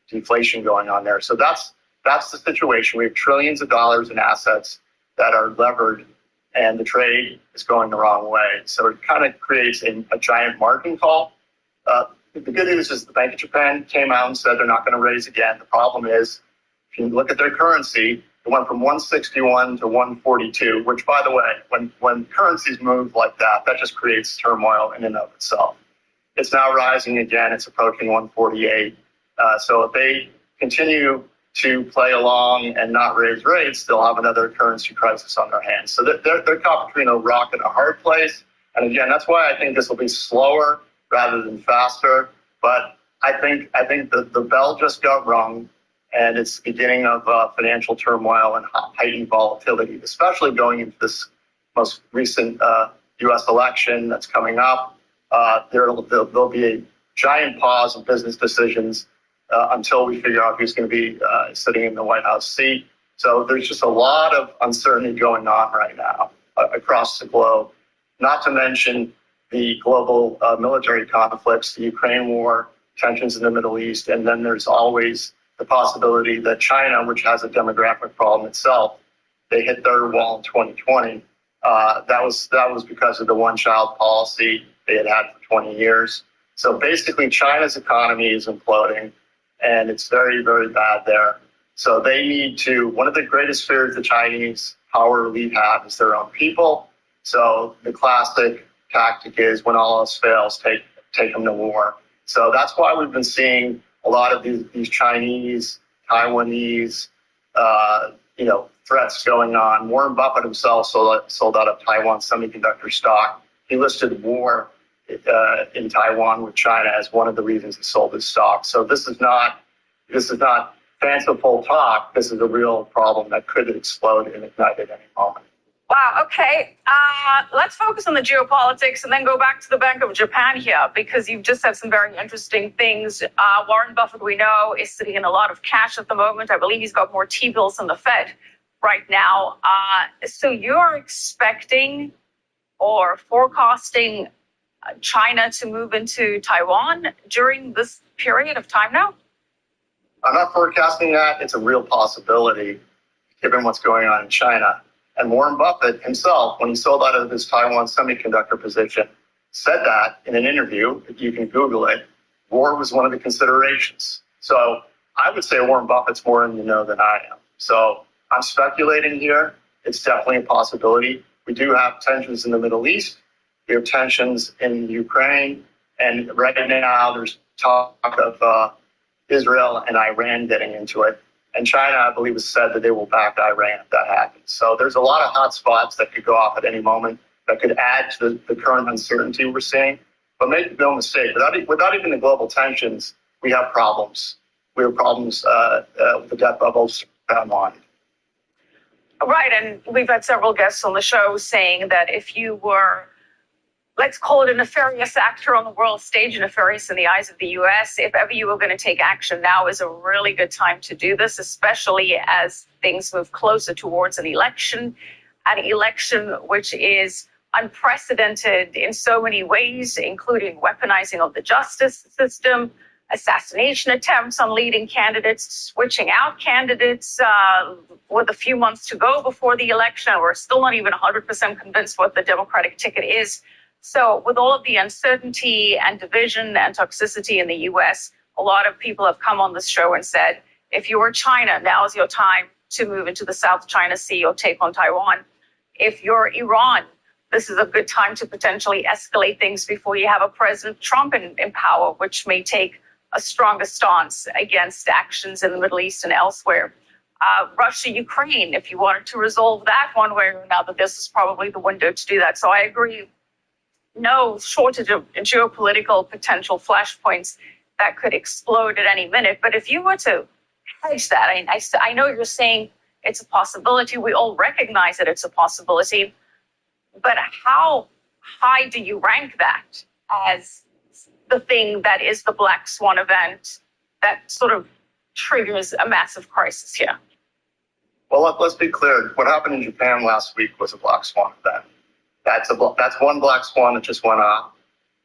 deflation going on there. So that's the situation. We have trillions of dollars in assets that are levered, and the trade is going the wrong way. So it kind of creates a giant margin call. The good news is the Bank of Japan came out and said they're not going to raise again. The problem is, if you look at their currency, it went from 161 to 142, which, by the way, when currencies move like that, that just creates turmoil in and of itself. It's now rising again. It's approaching 148. So if they continue to play along and not raise rates, they'll have another currency crisis on their hands. So they're caught between a rock and a hard place. And again, that's why I think this will be slower rather than faster. But I think the bell just got rung, and it's the beginning of financial turmoil and heightened volatility, especially going into this most recent U.S. election that's coming up. There'll be a giant pause of business decisions until we figure out who's going to be sitting in the White House seat. So there's just a lot of uncertainty going on right now across the globe, not to mention the global military conflicts, the Ukraine war, tensions in the Middle East, and then there's always the possibility that China, which has a demographic problem itself, they hit their wall in 2020. That was because of the one-child policy they had for 20 years. So basically, China's economy is imploding, and it's very, very bad there. So they need to, one of the greatest fears the Chinese power elite have is their own people. So the classic tactic is when all else fails, take them to war. So that's why we've been seeing a lot of these Chinese, Taiwanese, threats going on. Warren Buffett himself sold out of Taiwan semiconductor stock. He listed war in Taiwan with China as one of the reasons he sold his stock. So this is not fanciful talk. This is a real problem that could explode and ignite at any moment. Wow, okay. Let's focus on the geopolitics and then go back to the Bank of Japan here, because you've just said some very interesting things. Warren Buffett, we know, is sitting in a lot of cash at the moment. I believe he's got more T-bills than the Fed right now. So you're expecting or forecasting China to move into Taiwan during this period of time now? I'm not forecasting that. It's a real possibility given what's going on in China. And Warren Buffett himself, when he sold out of his Taiwan semiconductor position, said that in an interview. You can Google it. War was one of the considerations. So I would say Warren Buffett's more in the know than I am. So I'm speculating here. It's definitely a possibility. We do have tensions in the Middle East. We have tensions in Ukraine. And right now there's talk of Israel and Iran getting into it. And China, I believe, has said that they will back Iran if that happens. So there's a lot of hot spots that could go off at any moment that could add to the current uncertainty we're seeing. But make no mistake, without even the global tensions, we have problems. We have problems with the debt bubbles on. Right, and we've had several guests on the show saying that if you were, let's call it a nefarious actor on the world stage, nefarious in the eyes of the U.S., if ever you were going to take action, now is a really good time to do this, especially as things move closer towards an election which is unprecedented in so many ways, including weaponizing of the justice system, assassination attempts on leading candidates, switching out candidates with a few months to go before the election. We're still not even 100% convinced what the Democratic ticket is. So with all of the uncertainty and division and toxicity in the U.S., a lot of people have come on this show and said, if you were China, now is your time to move into the South China Sea or take on Taiwan. If you're Iran, this is a good time to potentially escalate things before you have a President Trump in power, which may take a stronger stance against actions in the Middle East and elsewhere. Russia, Ukraine, if you wanted to resolve that one way or another, this is probably the window to do that. So I agree. No shortage of geopolitical potential flashpoints that could explode at any minute. But if you were to hedge that, I know you're saying it's a possibility. We all recognize that it's a possibility. But how high do you rank that as the thing that is the black swan event that sort of triggers a massive crisis here? Well, let's be clear. What happened in Japan last week was a black swan event. That's one black swan that just went off,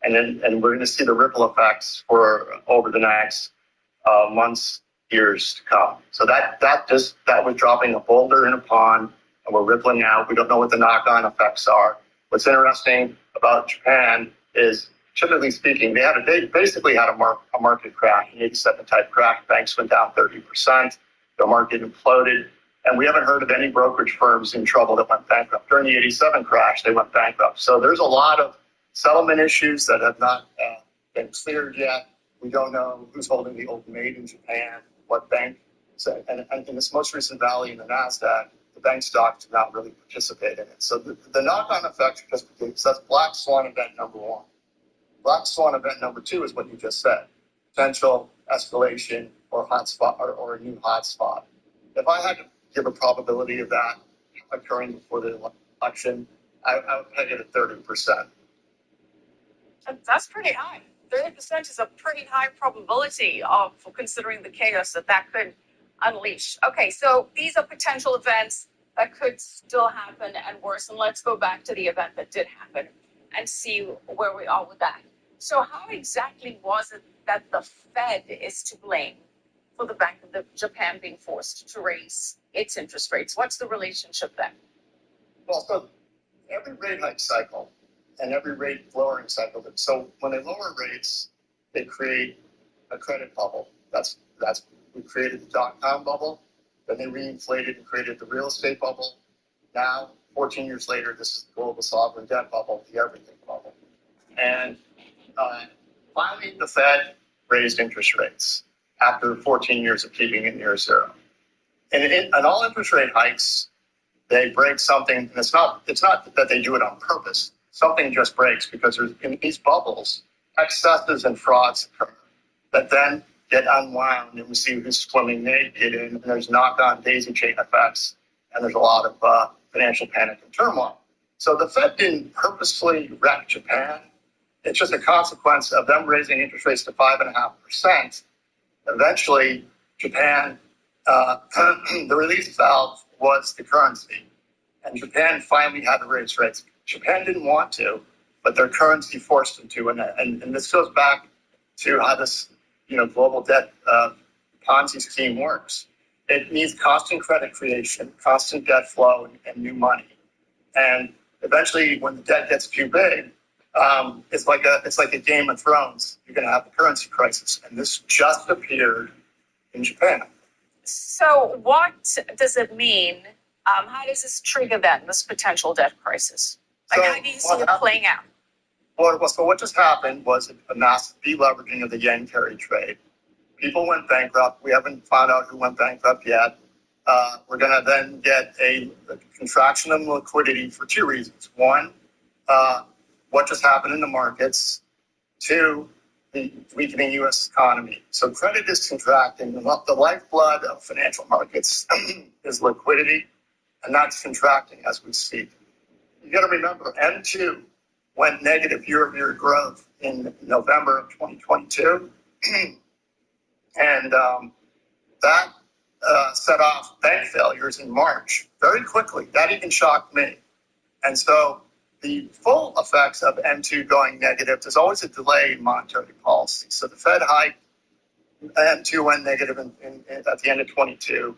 and we're going to see the ripple effects for over the next months, years to come. So that was dropping a boulder in a pond, and we're rippling out. We don't know what the knock-on effects are. What's interesting about Japan is, typically speaking, they basically had a market crash, an 87 type crash. Banks went down 30%. The market imploded. And we haven't heard of any brokerage firms in trouble that went bankrupt. During the 87 crash, they went bankrupt. So there's a lot of settlement issues that have not been cleared yet. We don't know who's holding the old maid in Japan, what bank. So, and in this most recent rally in the NASDAQ, the bank stocks did not really participate in it. So the knock-on effect, so that's black swan event number one. Black swan event number two is what you just said, potential escalation or hotspot or a new hotspot. If I had to give a probability of that occurring before the election, I would peg it at 30%. That's pretty high. 30% is a pretty high probability of considering the chaos that could unleash. Okay, so these are potential events that could still happen and worse. And let's go back to the event that did happen and see where we are with that. So how exactly was it that the Fed is to blame for the Bank of Japan being forced to raise its interest rates? What's the relationship then? Well, so every rate hike cycle and every rate lowering cycle, so when they lower rates, they create a credit bubble. We created the dot-com bubble, then they reinflated and created the real estate bubble. Now, 14 years later, this is the global sovereign debt bubble, the everything bubble. And finally, the Fed raised interest rates after 14 years of keeping it near zero. And all interest rate hikes, they break something, and it's not that they do it on purpose. Something just breaks because in these bubbles, excesses and frauds occur that then get unwound, and we see who's swimming naked, and there's knock-on daisy chain effects, and there's a lot of financial panic and turmoil. So the Fed didn't purposefully wreck Japan. It's just a consequence of them raising interest rates to 5.5%. Eventually, Japan, the release valve was the currency. And Japan finally had to raise rates. Japan didn't want to, but their currency forced them to. And this goes back to how this, global debt Ponzi scheme works. It needs constant credit creation, constant debt flow, and new money. And eventually, when the debt gets too big, it's like a Game of Thrones. You're going to have the currency crisis, and this just appeared in Japan. So, what does it mean? How does this trigger then this potential debt crisis? How do you see it playing out? So what just happened was a massive deleveraging of the yen carry trade. People went bankrupt. We haven't found out who went bankrupt yet. We're going to then get a contraction of liquidity for two reasons. One, what just happened in the markets. Two, the weakening U.S. economy. So credit is contracting. The lifeblood of financial markets is liquidity, and that's contracting as we speak. You got to remember, M2 went negative year-over-year growth in November of 2022, and that set off bank failures in March very quickly. That even shocked me. And so the full effects of M2 going negative, there's always a delay in monetary policy. So the Fed hiked, M2 went negative at the end of 22.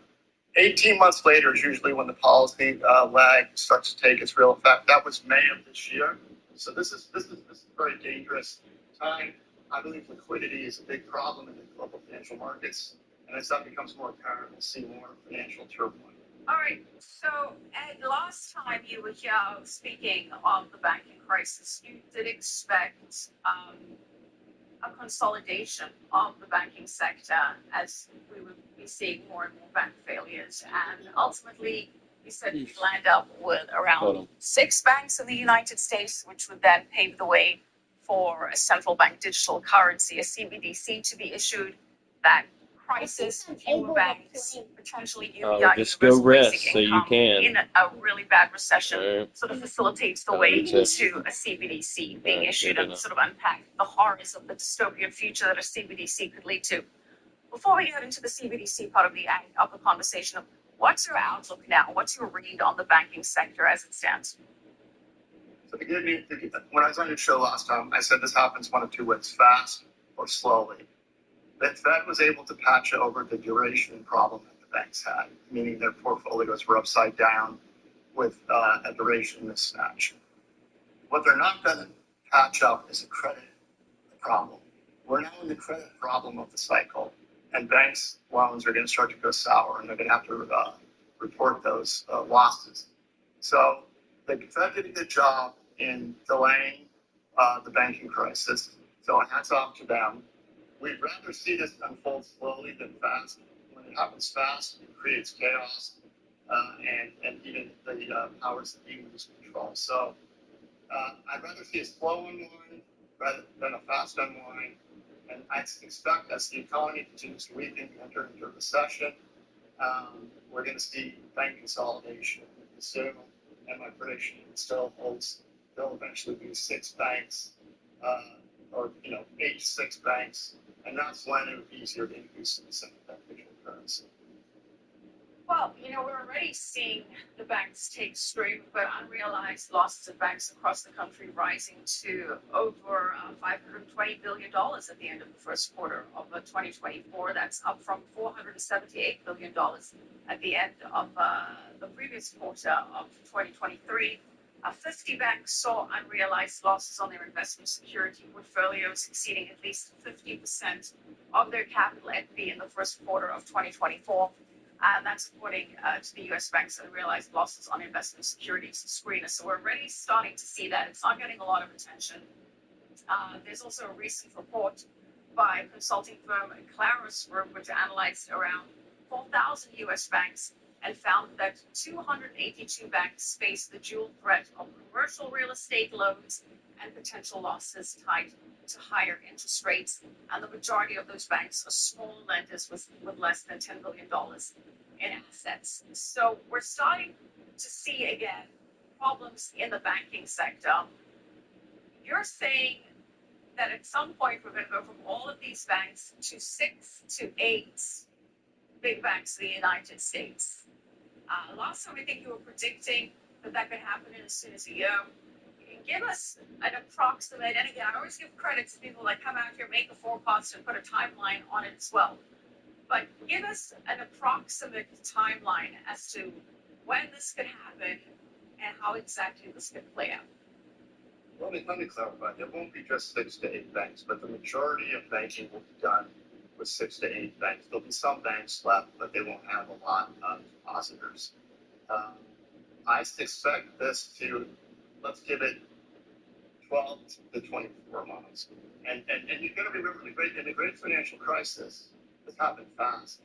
18 months later is usually when the policy lag starts to take its real effect. That was May of this year. So this is a very dangerous time. I believe liquidity is a big problem in the global financial markets. And as that becomes more apparent, we'll see more financial turmoil. All right. So, Ed, last time you were here speaking of the banking crisis, you did expect a consolidation of the banking sector as we would be seeing more and more bank failures. And ultimately, you said you'd land up with around 6 banks in the United States, which would then pave the way for a central bank digital currency, a CBDC, to be issued. That crisis, fewer banks, potentially UBI, just go rest so you can. In a really bad recession, sort of facilitates the way to a CBDC being issued and sort of unpack the horrors of the dystopian future that a CBDC could lead to. Before we get into the CBDC part of the conversation, what's your outlook now? What's your read on the banking sector as it stands? So when I was on your show last time, I said this happens one of two ways, fast or slowly. The Fed was able to patch over the duration problem that the banks had, meaning their portfolios were upside down with a duration mismatch. What they're not going to patch up is a credit problem. We're now in the credit problem of the cycle, and banks' loans are going to start to go sour, and they're going to have to report those losses. So the Fed did a good job in delaying the banking crisis, so hats off to them. We'd rather see this unfold slowly than fast. When it happens fast, it creates chaos and even the powers that be lose control. So I'd rather see a slow unwind rather than a fast unwind. And I expect as the economy continues to weaken, enter into a recession, we're going to see bank consolidation soon. And my prediction still holds there'll eventually be 6 banks, or 8 to 6 banks. And that's when it would be easier to introduce the central bank digital currency. Well, we're already seeing the banks take strain, but unrealized losses of banks across the country rising to over $520 billion at the end of the first quarter of 2024. That's up from $478 billion at the end of the previous quarter of 2023. 50 banks saw unrealized losses on their investment security portfolios exceeding at least 50% of their capital equity in the first quarter of 2024. And that's according to the U.S. Bank's unrealized losses on investment securities screener. So we're already starting to see that. It's not getting a lot of attention. There's also a recent report by consulting firm Claros Group, which analyzed around 4,000 U.S. banks and found that 282 banks face the dual threat of commercial real estate loans and potential losses tied to higher interest rates. And the majority of those banks are small lenders with less than $10 billion in assets. So we're starting to see again problems in the banking sector. You're saying that at some point we're going to go from all of these banks to 6 to 8 big banks in the United States. Last time I think you were predicting that could happen in as soon as a year. Give us an approximate, and again, I always give credit to people that come out here, make a forecast, and put a timeline on it as well. But give us an approximate timeline as to when this could happen and how exactly this could play out. Let me clarify. There won't be just 6 to 8 banks, but the majority of banking will be done with 6 to 8 banks. There'll be some banks left, but they won't have a lot of depositors. I expect this to, let's give it 12 to 24 months. And you've got to remember, in the great financial crisis, this happened fast.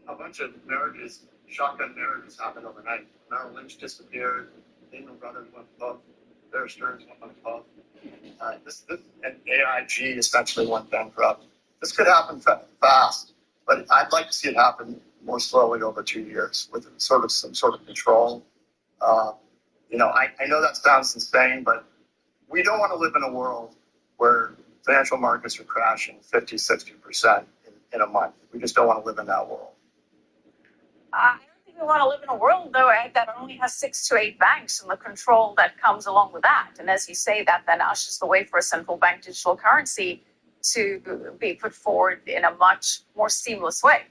A bunch of marriages, shotgun marriages happened overnight. Merrill Lynch disappeared. Lehman Brothers went bust. Bear Stearns went bust. And AIG essentially went bankrupt. This could happen fast, but I'd like to see it happen more slowly over 2 years with some sort of control. I know that sounds insane, but we don't want to live in a world where financial markets are crashing 50, 60% in a month. We just don't want to live in that world. I don't think we want to live in a world, though, that only has 6 to 8 banks and the control that comes along with that. And as you say, that then ushers the way for a central bank digital currency to be put forward in a much more seamless way.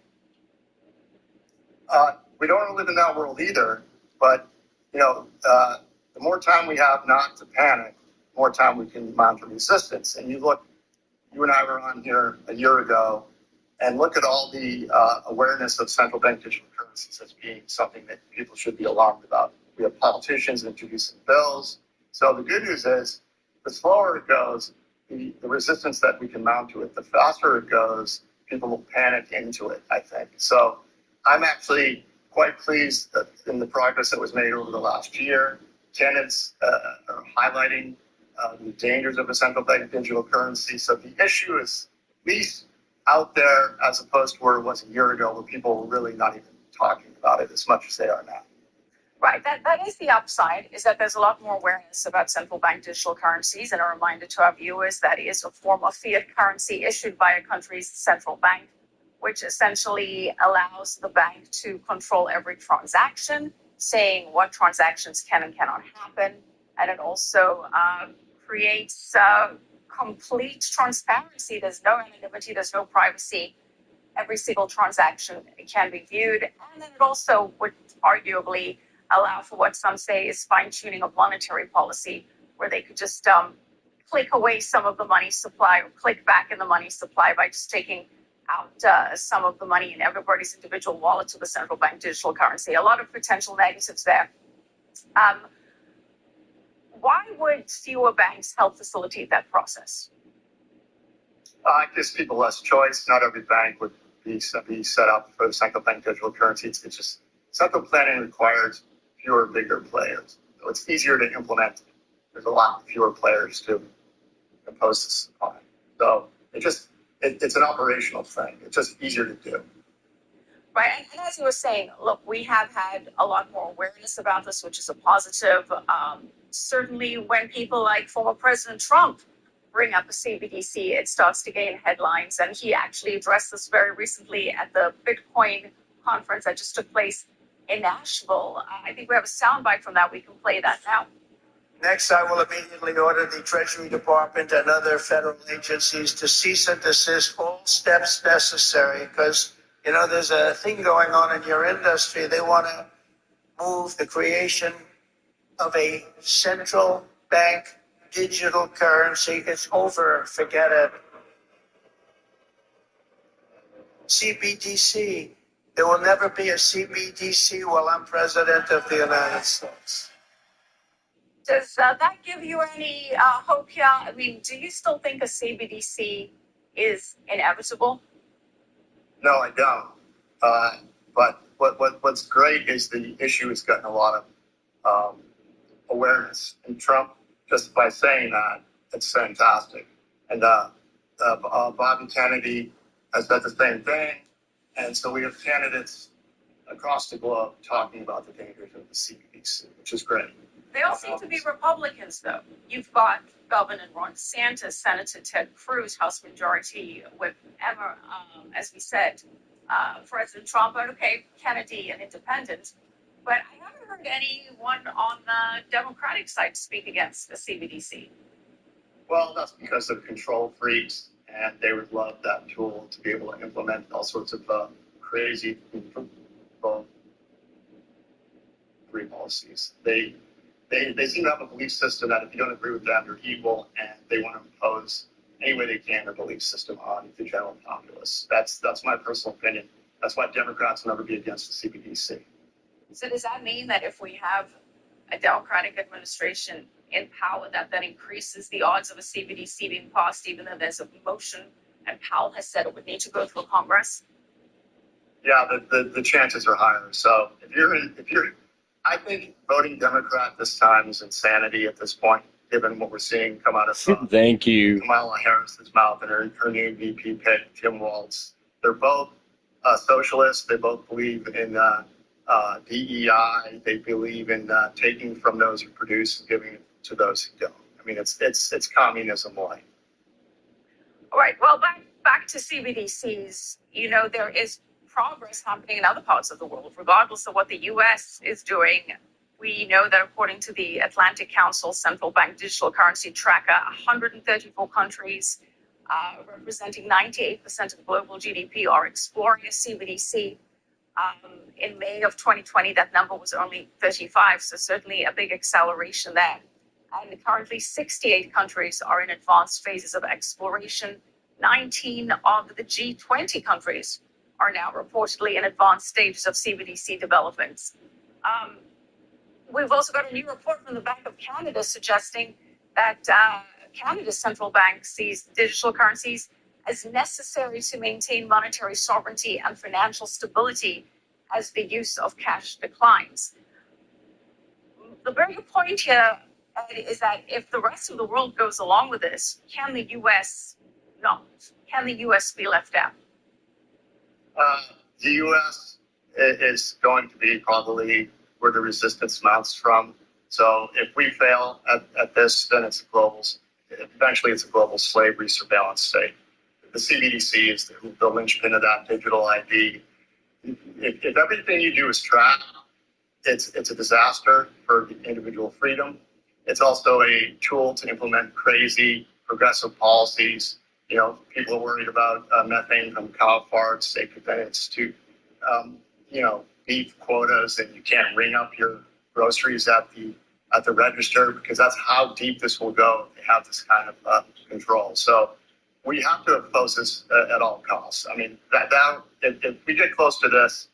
We don't want to live in that world either, but, the more time we have not to panic, the more time we can mount a resistance. And you and I were on here a year ago, and look at all the awareness of central bank digital currencies as being something that people should be alarmed about. We have politicians introducing bills. So the good news is, the slower it goes, the resistance that we can mount to it, the faster it goes, people will panic into it, I think. So I'm actually quite pleased in the progress that was made over the last year. Tenants are highlighting the dangers of a central bank digital currency. So the issue is at least out there as opposed to where it was a year ago, where people were really not even talking about it as much as they are now. Right, that is the upside, is that there's a lot more awareness about central bank digital currencies, and a reminder to our viewers that is a form of fiat currency issued by a country's central bank, which essentially allows the bank to control every transaction, saying what transactions can and cannot happen, and it also creates complete transparency. There's no anonymity, there's no privacy. Every single transaction can be viewed, and then it also would arguably allow for what some say is fine-tuning of monetary policy, where they could just click away some of the money supply or click back in the money supply by just taking out some of the money in everybody's individual wallets of the central bank digital currency. A lot of potential negatives there. Why would fewer banks help facilitate that process? It gives people less choice. Not every bank would be set up for the central bank digital currency. It's just central planning requires fewer, bigger players. So it's easier to implement. There's a lot fewer players to impose this on. So it's an operational thing. It's just easier to do. Right, and as you were saying, look, we have had a lot more awareness about this, which is a positive. Certainly when people like former President Trump bring up a CBDC, it starts to gain headlines. And he actually addressed this very recently at the Bitcoin conference that just took place in Nashville. I think we have a soundbite from that. We can play that now. Next, I will immediately order the Treasury Department and other federal agencies to cease and desist all steps necessary, because, there's a thing going on in your industry. They want to move the creation of a central bank digital currency. It's over. Forget it. CBDC. There will never be a CBDC while I'm president of the United States. Does that give you any hope here? I mean, do you still think a CBDC is inevitable? No, I don't. But what's great is the issue has gotten a lot of awareness. And Trump, just by saying that, it's fantastic. And Bobby Kennedy has said the same thing. And so we have candidates across the globe talking about the dangers of the CBDC, which is great. They all seem to be Republicans, though. You've got Governor Ron DeSantis, Senator Ted Cruz, House Majority Whip Emma, as we said, President Trump, okay, Kennedy, an independent. But I haven't heard anyone on the Democratic side speak against the CBDC. Well, that's because they're control freaks, and they would love that tool to be able to implement all sorts of crazy free policies. They seem to have a belief system that if you don't agree with them, you're evil, and they want to impose any way they can their belief system on the general populace. That's my personal opinion. That's why Democrats will never be against the CBDC. So does that mean that if we have a Democratic administration in power, that increases the odds of a CBDC being passed, even though there's a motion and Powell has said it would need to go through Congress? Yeah, the chances are higher. So I think voting Democrat this time is insanity at this point, given what we're seeing come out of Thank you. Kamala Harris's mouth and her new VP pick, Tim Walz. They're both socialists. They both believe in DEI. They believe in taking from those who produce and giving it to those who don't. I mean, it's communism like. All right. Well, back to CBDCs. You know, there is progress happening in other parts of the world, regardless of what the U.S. is doing. We know that according to the Atlantic Council Central Bank Digital Currency Tracker, 134 countries representing 98% of global GDP are exploring a CBDC. In May of 2020, that number was only 35, so certainly a big acceleration there. And currently 68 countries are in advanced phases of exploration. 19 of the G20 countries are now reportedly in advanced stages of CBDC developments. We've also got a new report from the Bank of Canada suggesting that Canada's central bank sees digital currencies as necessary to maintain monetary sovereignty and financial stability as the use of cash declines. The bigger point here is that if the rest of the world goes along with this, can the U.S. not? Can the U.S. be left out? The U.S. is going to be probably where the resistance mounts from. So if we fail at this, then eventually it's a global slavery surveillance state. The CBDC is the linchpin of that digital ID. If everything you do is tracked, it's a disaster for individual freedom. It's also a tool to implement crazy progressive policies. You know, people are worried about methane from cow farts. They could then institute, beef quotas, and you can't ring up your groceries at the register, because that's how deep this will go if they have this kind of control. So we have to oppose this at all costs. I mean, if we get close to this,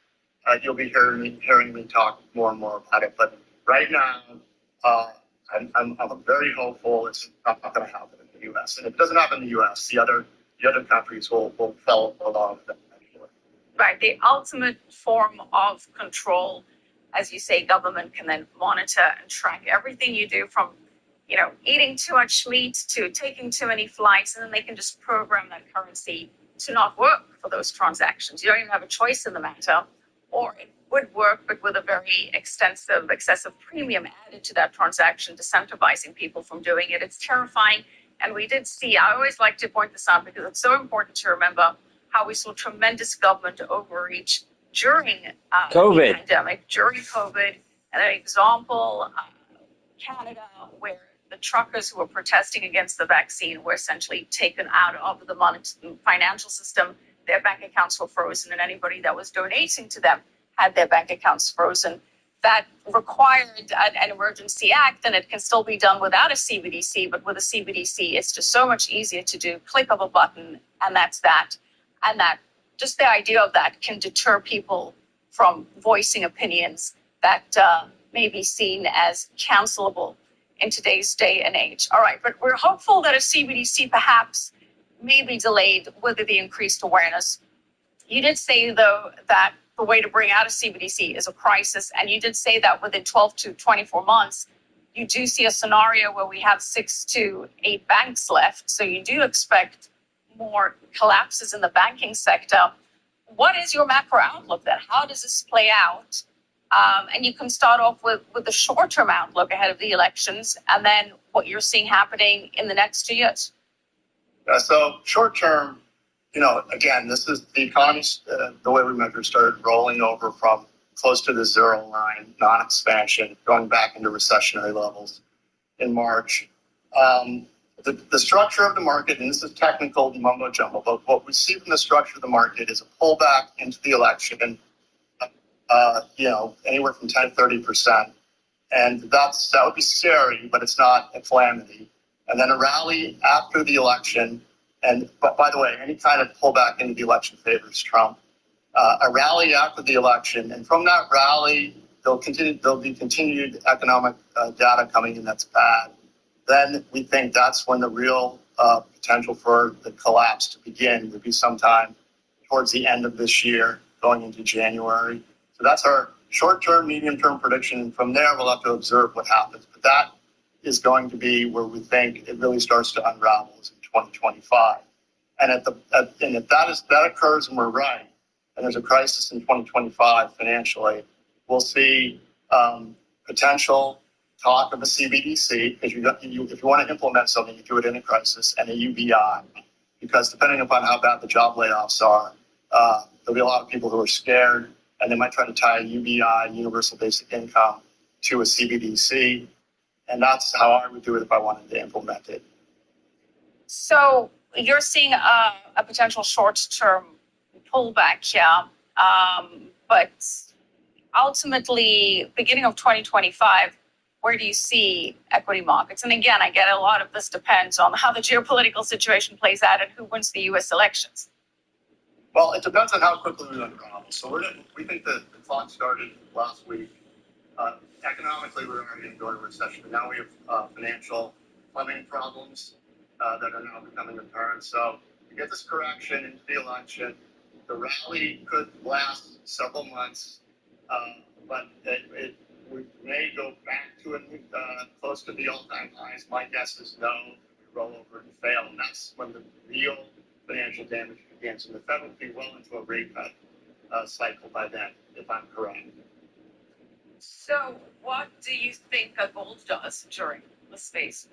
you'll be hearing me talk more and more about it. But right now, I'm very hopeful it's not going to happen in the U.S. And if it doesn't happen in the U.S., the other countries will follow along with it. Right. The ultimate form of control, as you say, government can then monitor and track everything you do, from, eating too much meat to taking too many flights, and then they can just program that currency to not work for those transactions. You don't even have a choice in the matter, or it would work, but with a very excessive premium added to that transaction, disincentivizing people from doing it. It's terrifying. And we did see, I always like to point this out because it's so important to remember how we saw tremendous government overreach during COVID. The pandemic, during COVID. And an example, Canada, where the truckers who were protesting against the vaccine were essentially taken out of the financial system. Their bank accounts were frozen, and anybody that was donating to them had their bank accounts frozen. That required an emergency act, and it can still be done without a CBDC, but with a CBDC, it's just so much easier to do. Click of a button, and that's that. And that, just the idea of that can deter people from voicing opinions that may be seen as cancelable in today's day and age. All right, but we're hopeful that a CBDC perhaps may be delayed with the increased awareness. You did say, though, that the way to bring out a CBDC is a crisis, and you did say that within 12 to 24 months, you do see a scenario where we have 6 to 8 banks left, so you do expect more collapses in the banking sector. what is your macro outlook then? How does this play out? And you can start off with the short-term outlook ahead of the elections, and then what you're seeing happening in the next 2 years. Yeah, so short-term, again, this is the economy, the way we measure, started rolling over from close to the zero line, non-expansion, going back into recessionary levels in March. The structure of the market, and this is technical mumbo jumbo, but what we see from the structure of the market is a pullback into the election, anywhere from 10 to 30%. And that would be scary, but it's not a calamity. And then a rally after the election. But by the way, any kind of pullback into the election favors Trump. A rally after the election, and from that rally, there'll be continued economic data coming in that's bad. Then we think that's when the real potential for the collapse to begin would be sometime towards the end of this year, going into January. So that's our short-term, medium-term prediction. From there, we'll have to observe what happens. But that is going to be where we think it really starts to unravel is in 2025. And if that occurs and we're right, and there's a crisis in 2025 financially, we'll see potential talk of a CBDC, because if you want to implement something, you do it in a crisis, and a UBI, because depending upon how bad the job layoffs are, there'll be a lot of people who are scared, and they might try to tie a UBI, universal basic income, to a CBDC, and that's how I would do it if I wanted to implement it. So you're seeing a potential short-term pullback here, but ultimately, beginning of 2025, where do you see equity markets? And again, I get a lot of this depends on how the geopolitical situation plays out and who wins the U.S. elections. Well, it depends on how quickly we unravel. So we think that the clock started last week. Economically, we're already going to go into recession. But now we have financial plumbing problems that are now becoming apparent. So we get this correction into the election. The rally could last several months, but we may go back to close to the all-time highs. My guess is no, we roll over and fail, and that's when the real financial damage begins. And the Fed will be well into a rate cut cycle by then, if I'm correct. So what do you think gold does during this phase?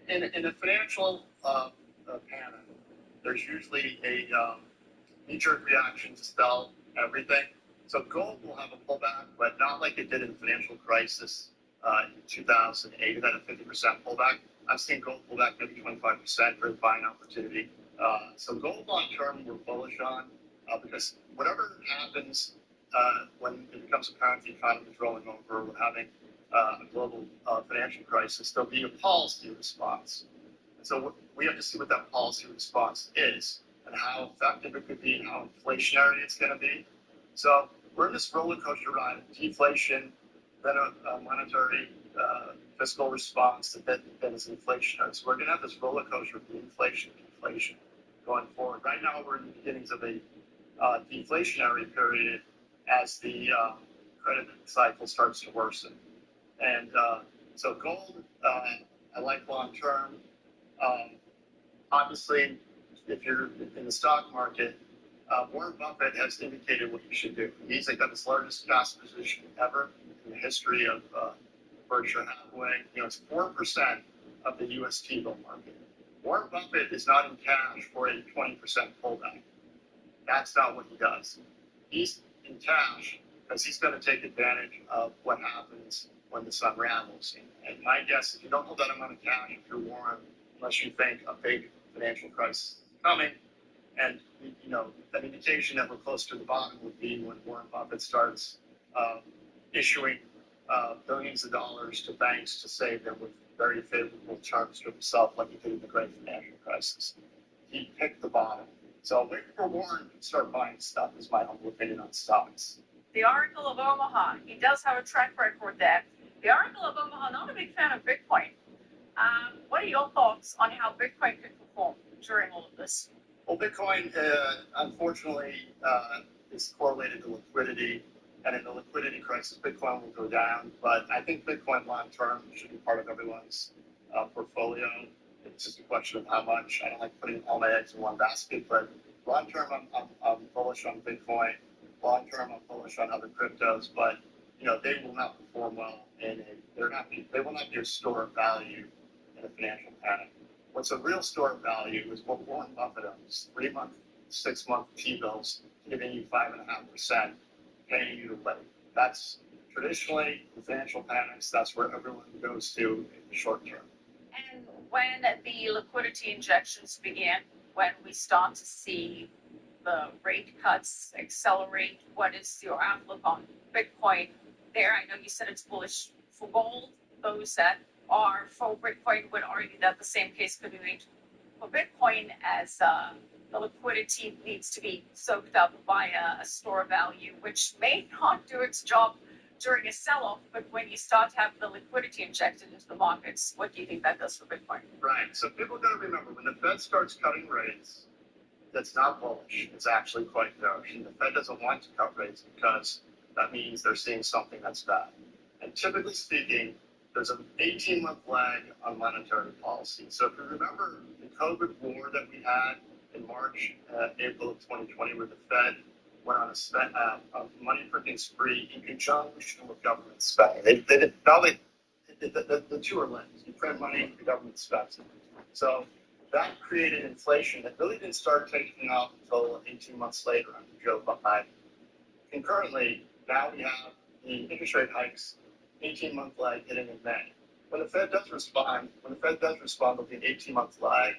In a financial panic, there's usually a knee-jerk reaction to sell everything. So gold will have a pullback, but not like it did in the financial crisis in 2008. It had a 50% pullback. I've seen gold pull back maybe 25% for a buying opportunity. So gold long-term we're bullish on because whatever happens when it becomes apparent the economy is rolling over, we're having a global financial crisis, there'll be a policy response. And so we have to see what that policy response is and how effective it could be and how inflationary it's going to be. So we're in this roller coaster ride of deflation, then a monetary fiscal response that is inflationary. So we're going to have this roller coaster of inflation going forward. Right now we're in the beginnings of a deflationary period as the credit cycle starts to worsen. And so gold, I like long term. Obviously, if you're in the stock market, Warren Buffett has indicated what you should do. He's got his largest cash position ever in the history of Berkshire Hathaway. It's 4% of the U.S. T-bill market. Warren Buffett is not in cash for a 20% pullback. That's not what he does. He's in cash because he's going to take advantage of what happens when this unravels. And my guess is you don't hold that amount of cash if you're Warren unless you think a big financial crisis is coming. And, an indication that we're close to the bottom would be when Warren Buffett starts issuing billions of dollars to banks to save them with very favorable terms to himself, like he did in the Great Financial Crisis. He picked the bottom. So wait for Warren to start buying stuff is my humble opinion on stocks. The Oracle of Omaha, he does have a track record there. The Oracle of Omaha, not a big fan of Bitcoin. What are your thoughts on how Bitcoin could perform during all of this? Well, Bitcoin, unfortunately, is correlated to liquidity. And in the liquidity crisis, Bitcoin will go down. But I think Bitcoin long-term should be part of everyone's portfolio. It's just a question of how much. I don't like putting all my eggs in one basket. But long-term, I'm bullish bullish on Bitcoin. Long term, I'm bullish on other cryptos, but they will not perform well they will not be a store of value in a financial panic. What's a real store of value is what Warren Buffett owns: 3-month, 6-month T-bills giving you 5.5%, paying you to wait. That's traditionally in financial panics. That's where everyone goes to in the short term. And when the liquidity injections begin, when we start to see the rate cuts accelerate, what is your outlook on Bitcoin there? I know you said it's bullish for gold. Those that are for Bitcoin would argue that the same case could be made for Bitcoin, as the liquidity needs to be soaked up by a store of value, which may not do its job during a sell-off, but when you start to have the liquidity injected into the markets, what do you think that does for Bitcoin? Right. So people got to remember, when the Fed starts cutting rates, that's not bullish. It's actually quite bearish. And the Fed doesn't want to cut rates because that means they're seeing something that's bad. And typically speaking, there's an 18-month lag on monetary policy. So if you remember the COVID war that we had in March, April of 2020, where the Fed went on a money printing spree in conjunction with government spending. They did the two are linked. You print money, the government spends. So that created inflation that really didn't start taking off until 18 months later under Joe Biden. Concurrently, now we have the interest rate hikes, 18-month lag hitting in May. When the Fed does respond with an 18-month lag,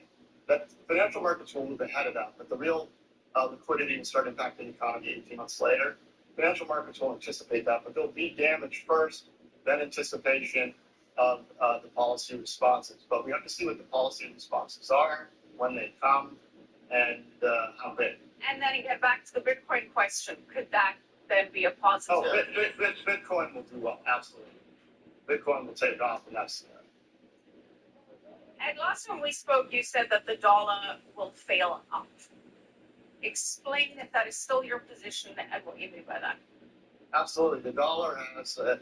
that financial markets will move ahead of that. But the real liquidity will start impacting the economy 18 months later. Financial markets will anticipate that, but they'll be damaged first, then anticipation of the policy responses. But we have to see what the policy responses are, when they come, and how big. And then you get back to the Bitcoin question. Could that then be a positive? Oh, Bitcoin will do well, absolutely. Bitcoin will take off in that scenario. And last time we spoke, you said that the dollar will fail up. Explain if that is still your position and what you mean by that. Absolutely. The dollar has a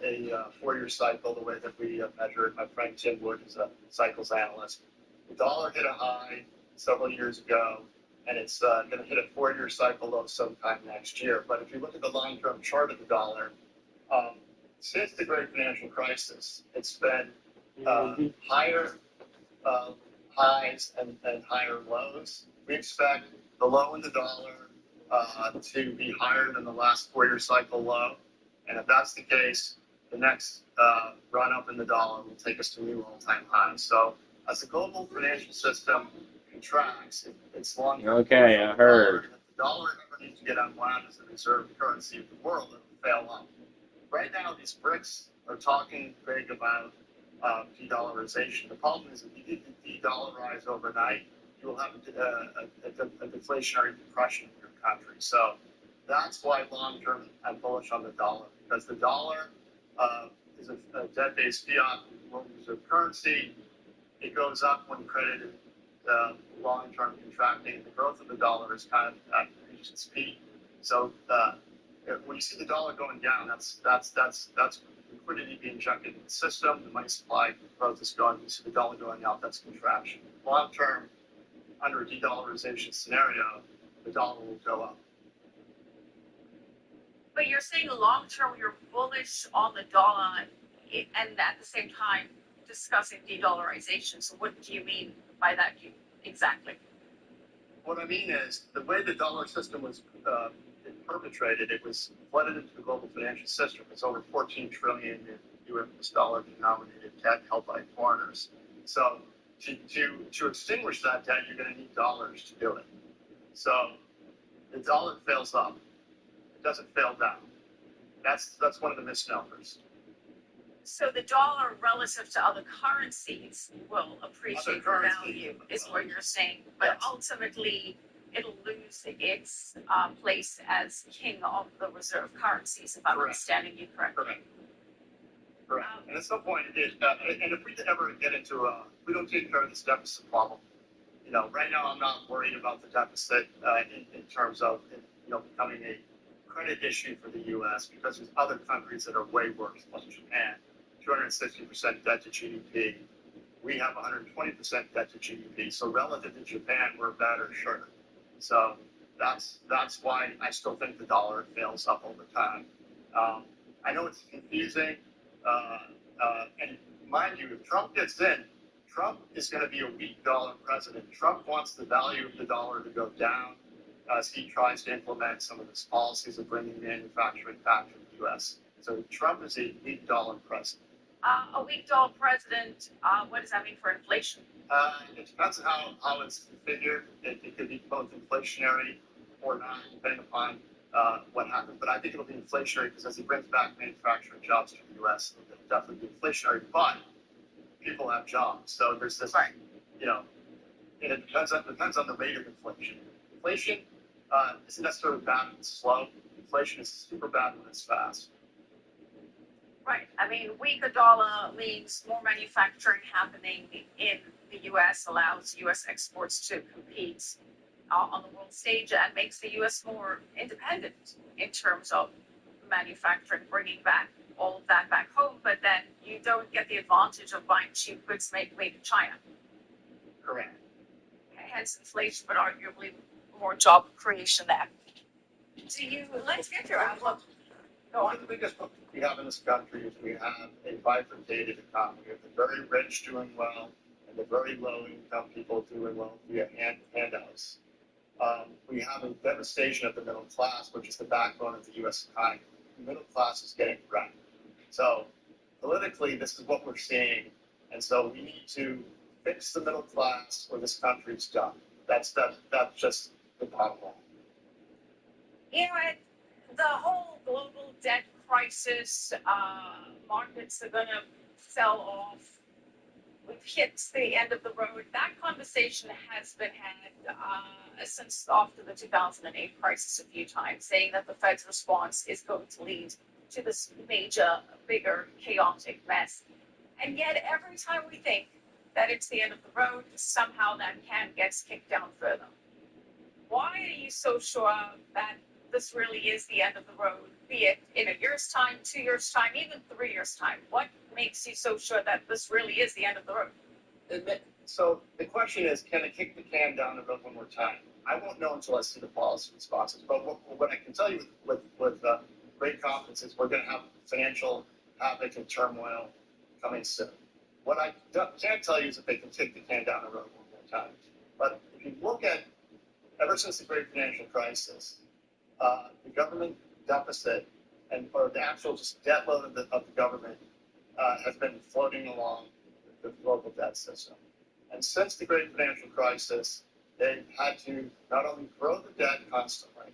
4-year cycle, the way that we measure it. My friend Tim Wood is a cycles analyst. The dollar hit a high several years ago, and it's going to hit a 4-year cycle low sometime next year. But if you look at the long-term chart of the dollar, since the great financial crisis, it's been higher highs and higher lows. We expect the low in the dollar to be higher than the last 4-year cycle low. And if that's the case, the next run up in the dollar will take us to new all-time highs. So as the global financial system contracts, it's long. Okay, I heard. If the dollar ever needs to get unwound as the reserve currency of the world, it will fail off. Right now, these BRICS are talking big about de-dollarization. The problem is if you need to de-dollarize overnight, you will have a deflationary depression in your country. So that's why long-term I'm bullish on the dollar, because the dollar is a debt-based fiat world reserve currency. It goes up when credit is long-term contracting. The growth of the dollar is kind of at its peak. So when you see the dollar going down, that's liquidity being injected in the system. The money supply growth is going. You see the dollar going out, that's contraction. Long-term, under a de-dollarization scenario, the dollar will go up. But you're saying long-term you're bullish on the dollar, and at the same time discussing de-dollarization. So what do you mean by that exactly? What I mean is the way the dollar system was perpetrated, it was flooded into the global financial system. It's over $14 trillion in U.S. dollar denominated debt held by foreigners. So to extinguish that debt, you're going to need dollars to do it. So the dollar fails up. It doesn't fail down. That's one of the misnomers. So the dollar relative to other currencies will appreciate the value, is what you're saying. But ultimately, it'll lose its place as king of the reserve currencies, if I'm understanding you correctly. Correct. And at some point, and if we ever get into we don't take care of this deficit problem. Right now I'm not worried about the deficit in terms of becoming a credit issue for the U.S. because there's other countries that are way worse, like Japan, 260% debt to GDP. We have 120% debt to GDP. So relative to Japan, we're better, sure. So That's why I still think the dollar fails up over time. I know it's confusing, and mind you, if Trump gets in, Trump is going to be a weak dollar president. Trump wants the value of the dollar to go down as he tries to implement some of his policies of bringing manufacturing back to the U.S. So Trump is a weak dollar president. A weak dollar president, what does that mean for inflation? It depends on how it's configured. It could be both inflationary or not, depending upon what happens. But I think it'll be inflationary because as he brings back manufacturing jobs to the U.S., it'll definitely be inflationary. But people have jobs, so there's this, you know, and it depends on the rate of inflation. Inflation isn't necessarily bad when it's slow. Inflation is super bad when it's fast. Right. I mean, weaker dollar means more manufacturing happening in the U.S., allows U.S. exports to compete on the world stage, and makes the U.S. more independent in terms of manufacturing, bringing back all of that back home, but then you don't get the advantage of buying cheap goods made in China. Correct. Hence inflation, but arguably more job creation there. Let's get your outlook. Go on. The biggest problem we have in this country is we have a bifurcated economy. We have the very rich doing well and the very low income people doing well via handouts. We have a devastation of the middle class, which is the backbone of the U.S. economy. The middle class is getting wrecked. So politically, this is what we're seeing. And so we need to fix the middle class or this country's done. That's just the bottom line. You know, the whole global debt crisis, markets are going to sell off. We've hit the end of the road. That conversation has been had since after the 2008 crisis a few times, saying that the Fed's response is going to lead to this major, bigger, chaotic mess. And yet, every time we think that it's the end of the road, somehow that can gets kicked down further. Why are you so sure that this really is the end of the road, be it in a year's time, 2 years' time, even 3 years' time? What makes you so sure that this really is the end of the road? So the question is, can I kick the can down the road one more time? I won't know until I see the policy responses. But what I can tell you with great confidence is we're going to have financial havoc and turmoil coming soon. What I can't tell you is if they can kick the can down the road one more time. But if you look at, ever since the great financial crisis, the government deficit or the actual just debt load of the government has been floating along the global debt system. And since the great financial crisis, they've had to not only grow the debt constantly,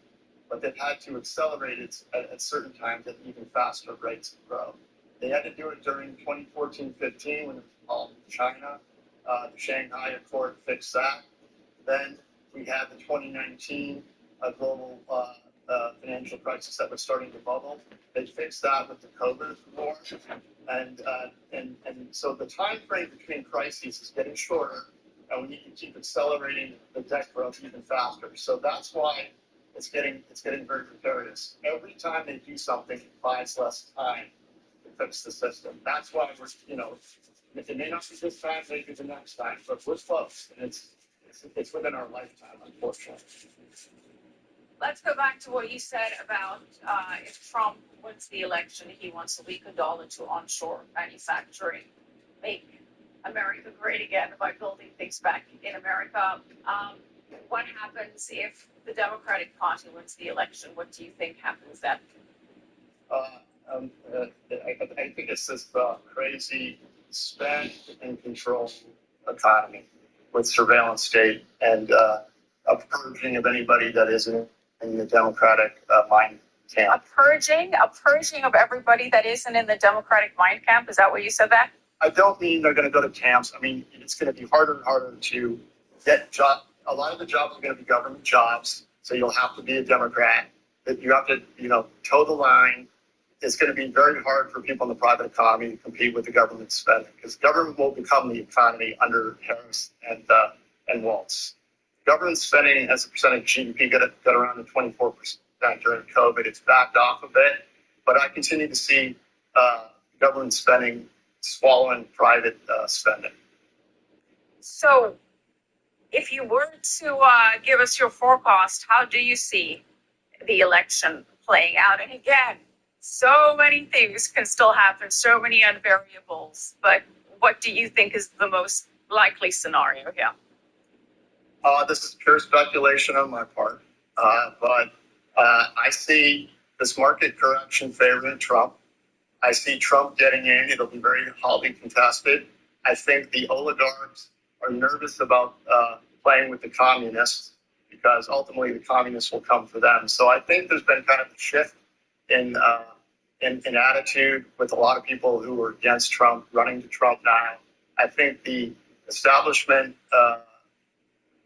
but they've had to accelerate it at certain times at even faster rates of growth. They had to do it during 2014-15 when it was called China. The Shanghai Accord fixed that. Then we had the 2019 global financial crisis that was starting to bubble. They fixed that with the COVID war. And so the time frame between crises is getting shorter, and we need to keep accelerating the debt growth even faster. So that's why it's getting very precarious. Every time they do something, it buys less time to fix the system. That's why it may not be this time, maybe the next time, but we're close, and it's within our lifetime, unfortunately. Let's go back to what you said about if Trump wins the election, he wants a weaker dollar to onshore manufacturing, make America great again by building things back in America. What happens if the Democratic Party wins the election? What do you think happens then? I think it's this crazy spend and control economy with surveillance state and a purging of anybody that isn't in the Democratic mind camp. A purging of everybody that isn't in the Democratic mind camp? Is that what you said that? I don't mean they're going to go to camps. I mean, it's going to be harder and harder to get jobs. A lot of the jobs are going to be government jobs, so you'll have to be a Democrat. You have to, toe the line. It's going to be very hard for people in the private economy to compete with the government spending because government will become the economy under Harris and Waltz. Government spending as a percentage of GDP got around to 24% during COVID. It's backed off a bit, but I continue to see government spending swallowing private spending. So if you were to give us your forecast, how do you see the election playing out? And again, so many things can still happen, so many unvariables. But what do you think is the most likely scenario here? This is pure speculation on my part, but I see this market correction favoring Trump. I see Trump getting in. It'll be very hotly contested. I think the oligarchs are nervous about playing with the communists because ultimately the communists will come for them. So I think there's been kind of a shift in attitude with a lot of people who are against Trump running to Trump now. I think the establishment,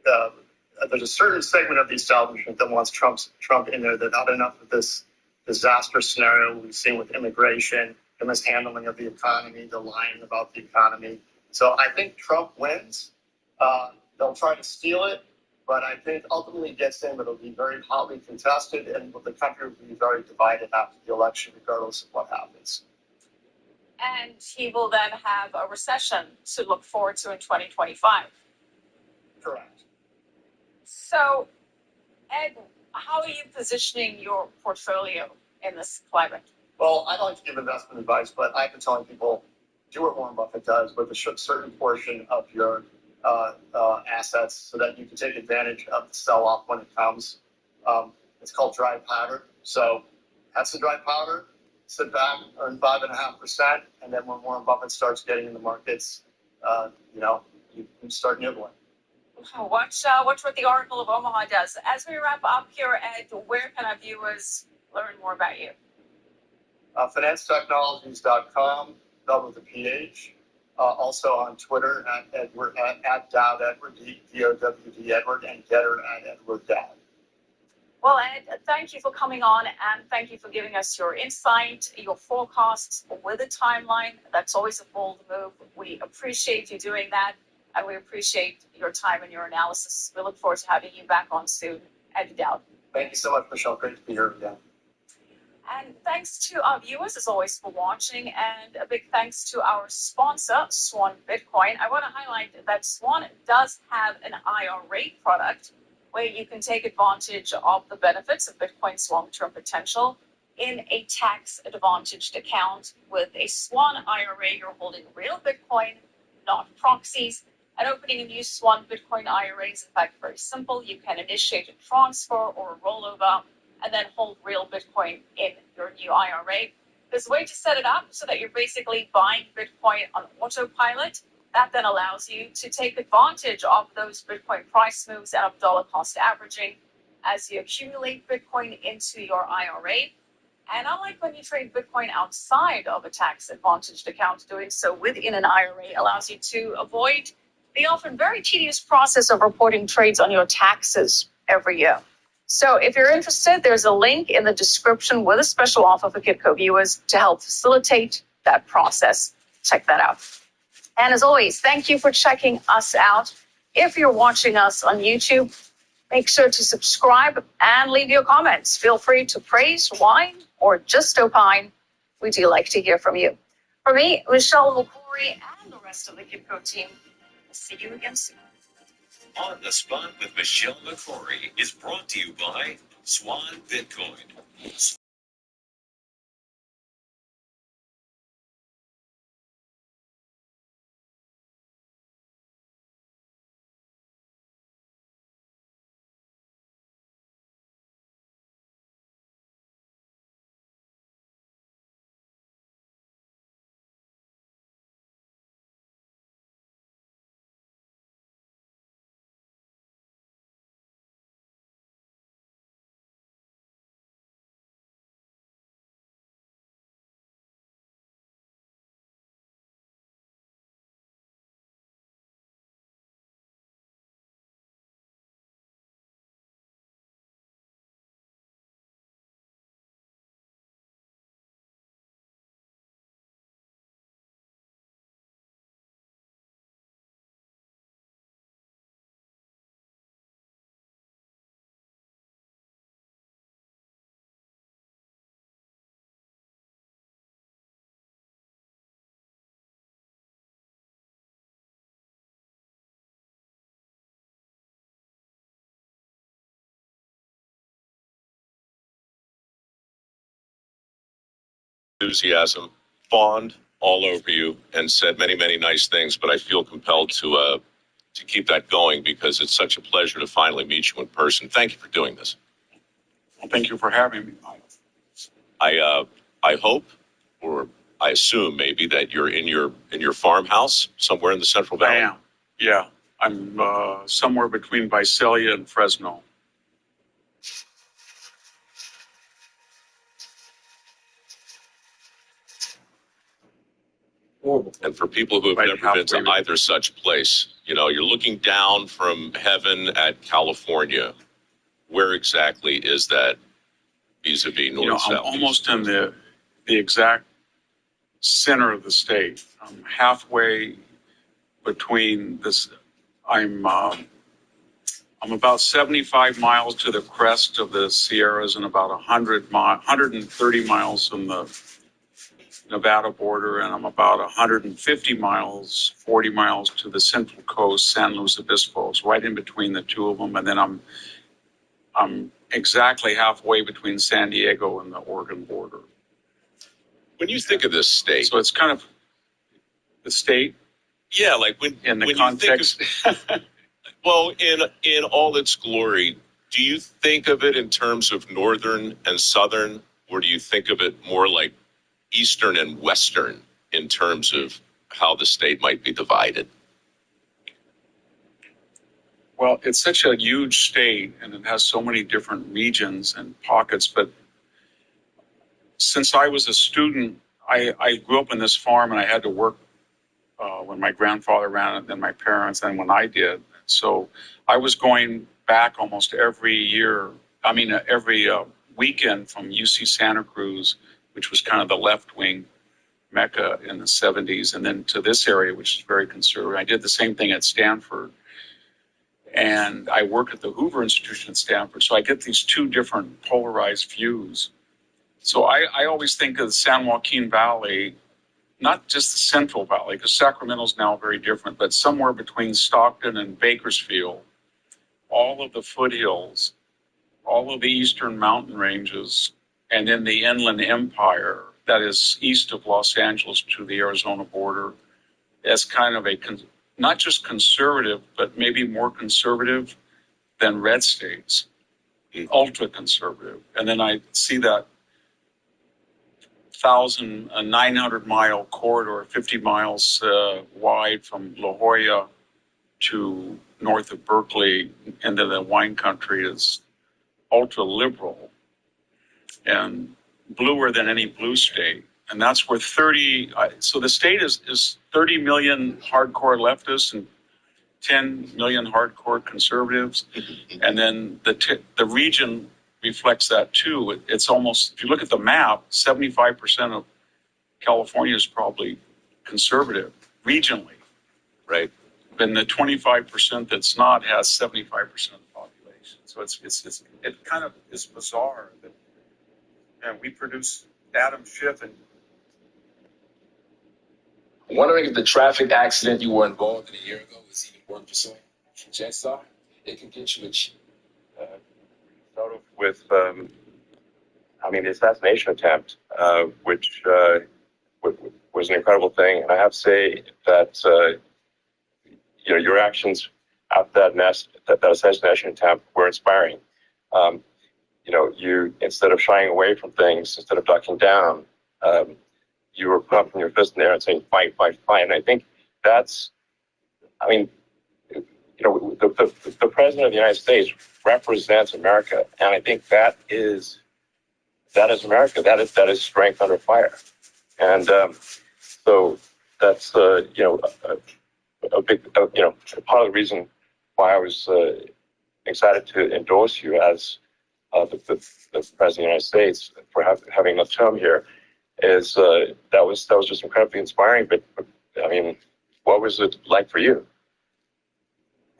there's a certain segment of the establishment that wants Trump in there. They're not enough of this disaster scenario we've seen with immigration, the mishandling of the economy, the lying about the economy. So I think Trump wins. They'll try to steal it, but I think ultimately he gets in, but it'll be very hotly contested, and the country will be very divided after the election, regardless of what happens. And he will then have a recession to look forward to in 2025. Correct. So, Ed, how are you positioning your portfolio in this climate? Well, I don't like to give investment advice, but I've been telling people do what Warren Buffett does with a certain portion of your assets so that you can take advantage of the sell-off when it comes. It's called dry powder. So have some dry powder, sit back, earn 5.5%, and then when Warren Buffett starts getting in the markets, you can start nibbling. Watch what the Oracle of Omaha does. As we wrap up here, Ed, where can our viewers learn more about you? FinanceTechnologies.com, spelled with a PH. Also on Twitter at Dowd Edward, D-O-W-D Edward, and Getter at Edward Dowd. Well, Ed, thank you for coming on, and thank you for giving us your insight, your forecasts with a timeline. That's always a bold move. We appreciate you doing that, and we appreciate your time and your analysis. We look forward to having you back on soon. Ed Dowd. Thank you so much, Michelle. Great to be here again. And thanks to our viewers, as always, for watching. And a big thanks to our sponsor, Swan Bitcoin. I want to highlight that Swan does have an IRA product where you can take advantage of the benefits of Bitcoin's long-term potential in a tax-advantaged account. With a Swan IRA, you're holding real Bitcoin, not proxies. And opening a new Swan Bitcoin IRA is, in fact, very simple. You can initiate a transfer or a rollover and then hold real Bitcoin in your new IRA. There's a way to set it up so that you're basically buying Bitcoin on autopilot. That then allows you to take advantage of those Bitcoin price moves and of dollar cost averaging as you accumulate Bitcoin into your IRA. And unlike when you trade Bitcoin outside of a tax-advantaged account, doing so within an IRA allows you to avoid the often very tedious process of reporting trades on your taxes every year. So if you're interested, there's a link in the description with a special offer for Kitco viewers to help facilitate that process. Check that out. And as always, thank you for checking us out. If you're watching us on YouTube, make sure to subscribe and leave your comments. Feel free to praise, whine, or just opine. We do like to hear from you. For me, Michelle LaCoury, and the rest of the Kitco team, we'll see you again soon. On the Spot with Michelle LaCoury is brought to you by Swan Bitcoin. enthusiasm fawned all over you and said many, many nice things, but I feel compelled to keep that going because it's such a pleasure to finally meet you in person. Thank you for doing this. Well, thank you for having me. I hope, or I assume maybe, that you're in your farmhouse somewhere in the Central Valley. I am. Yeah, I'm somewhere between Visalia and Fresno. And for people who have never been to either such place, you're looking down from heaven at California. Where exactly is that vis-a-vis north south? I'm almost in the exact center of the state. I'm halfway between this. I'm about 75 miles to the crest of the Sierras and about 130 miles from the Nevada border, and I'm about 150 miles, 40 miles to the central coast, San Luis Obispo. It's right in between the two of them, and then I'm exactly halfway between San Diego and the Oregon border. When you think of this state, so it's kind of the state. Yeah, like when context. You think of, well, in all its glory, do you think of it in terms of northern and southern, or do you think of it more like eastern and western in terms of how the state might be divided? Well, it's such a huge state and it has so many different regions and pockets. But since I was a student, I grew up in this farm and I had to work when my grandfather ran it, then my parents, and when I did. So I was going back almost every year. Every weekend from UC Santa Cruz, which was kind of the left-wing Mecca in the 70s, and then to this area, which is very conservative. I did the same thing at Stanford. And I work at the Hoover Institution at Stanford, so I get these two different polarized views. So I always think of the San Joaquin Valley, not just the Central Valley, because Sacramento's now very different, but somewhere between Stockton and Bakersfield, all of the foothills, all of the eastern mountain ranges, and then the Inland Empire that is east of Los Angeles to the Arizona border as kind of a not just conservative, but maybe more conservative than red states, ultra conservative. And then I see that 1,900 mile corridor, 50 miles wide from La Jolla to north of Berkeley into the wine country is ultra liberal and bluer than any blue state. And that's where so the state is 30 million hardcore leftists and 10 million hardcore conservatives. And then the region reflects that too. It's almost, if you look at the map, 75% of California is probably conservative regionally. Right. And the 25% that's not has 75% of the population. So it kind of is bizarre that we produce Adam Schiff and I'm wondering if the traffic accident you were involved in a year ago was even worth pursuing. Chances are, it can get you a cheap. Started with, the assassination attempt, which was an incredible thing. And I have to say that, your actions after that assassination attempt were inspiring. You, instead of shying away from things, instead of ducking down, you were pumping your fist in the air and saying, fight, fight, fight. And I think that's, the president of the United States represents America. And I think that is America. That is strength under fire. And so that's, a big, part of the reason why I was excited to endorse you as the president of the United States for having enough time here. Is that was just incredibly inspiring. But what was it like for you?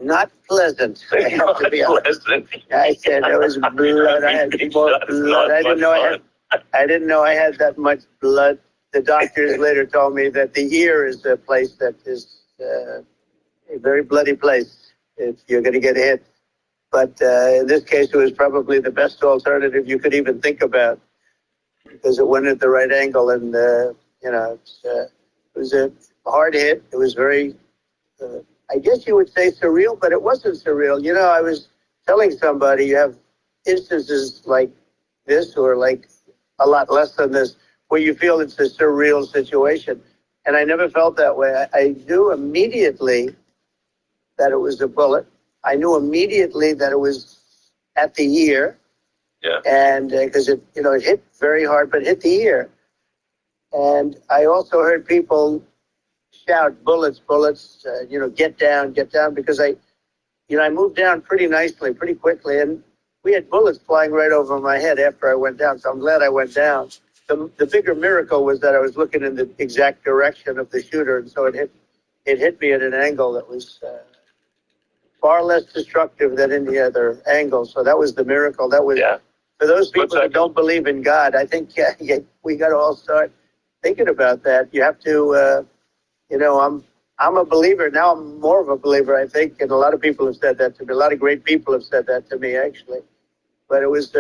Not pleasant. I have to be honest. I said there was blood. I had more blood. I didn't know I had that much blood. The doctors later told me that the ear is a place that is a very bloody place if you're going to get hit. But in this case, it was probably the best alternative you could even think about. because it went at the right angle, and it was a hard hit. It was very, I guess you would say surreal, but it wasn't surreal. I was telling somebody you have instances like this, or like a lot less than this, where you feel it's a surreal situation. And I never felt that way. I knew immediately that it was a bullet. I knew immediately that it was at the ear. Yeah. And because it hit very hard, but hit the ear. And I also heard people shout, bullets, bullets, get down, because I moved down pretty nicely, pretty quickly. And we had bullets flying right over my head after I went down. So I'm glad I went down. The bigger miracle was that I was looking in the exact direction of the shooter. And so it hit me at an angle that was far less destructive than any other angle. So that was the miracle. That was, for those people that don't believe in God, I think we got to all start thinking about that. You have to, I'm a believer. Now I'm more of a believer, I think, and a lot of people have said that to me. A lot of great people have said that to me, actually. But it was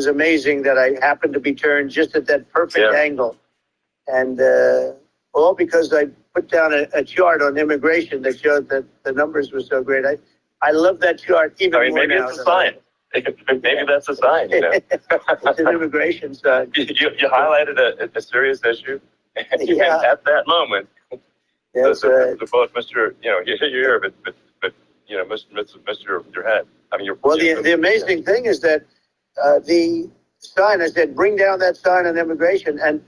amazing that I happened to be turned just at that perfect angle. And all because I put down a chart on immigration that showed that the numbers were so great. I love that chart even more maybe now. It's a sign. Maybe that's a sign. It's an immigration sign. You highlighted a serious issue, and at that moment, the bullet missed your ear, but missed your head. I mean, the amazing thing is that the sign, I said, bring down that sign on immigration, and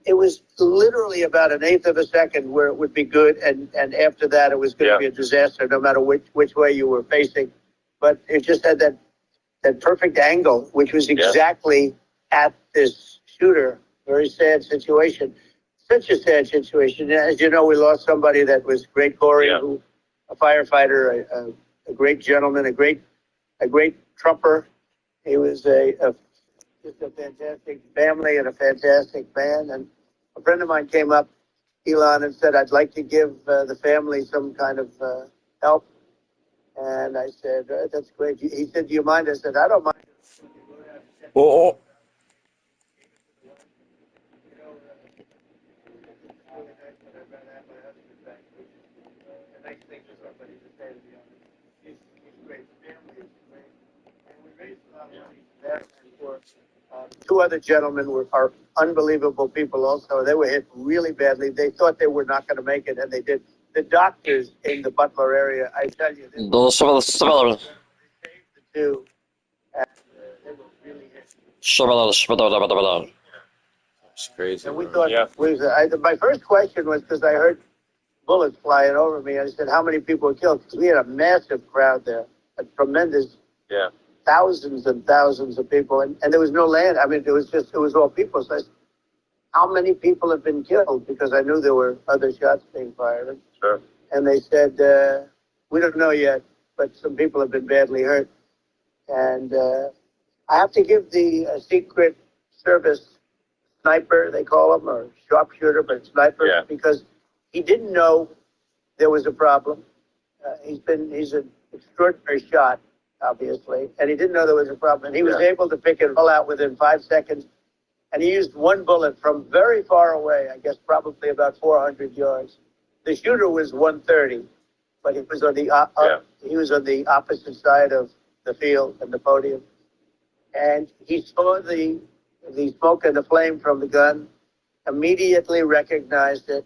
it was literally about an eighth of a second where it would be good, and after that it was going to be a disaster, no matter which way you were facing. But it just had that perfect angle, which was exactly at this shooter. Very sad situation. Such a sad situation. As you know, we lost somebody that was great, Corey, a firefighter, a great gentleman, a great trumper. He was just a fantastic family and a fantastic man. And a friend of mine came up, Elon, and said, I'd like to give the family some kind of help. And I said, that's great. He said, do you mind? I said, I don't mind. Oh. Two other gentlemen are unbelievable people also. They were hit really badly. They thought they were not going to make it, and they did. The doctors in the Butler area, I tell you, they saved the two, and they were really hit. It's crazy. And we thought, my first question was, because I heard bullets flying over me, I said, how many people were killed? Because we had a massive crowd there, a tremendous thousands and thousands of people, and there was no land. I mean, it was all people. So I said, how many people have been killed? Because I knew there were other shots being fired. Sure. And they said, we don't know yet, but some people have been badly hurt. And I have to give the Secret Service sniper, they call him, or sharpshooter, but sniper, because he didn't know there was a problem. He's an extraordinary shot, obviously, and he didn't know there was a problem. And he was able to pick it all out within 5 seconds. And he used one bullet from very far away, I guess probably about 400 yards. The shooter was 130, but he was on the opposite side of the field and the podium. And he saw the smoke and the flame from the gun, immediately recognized it,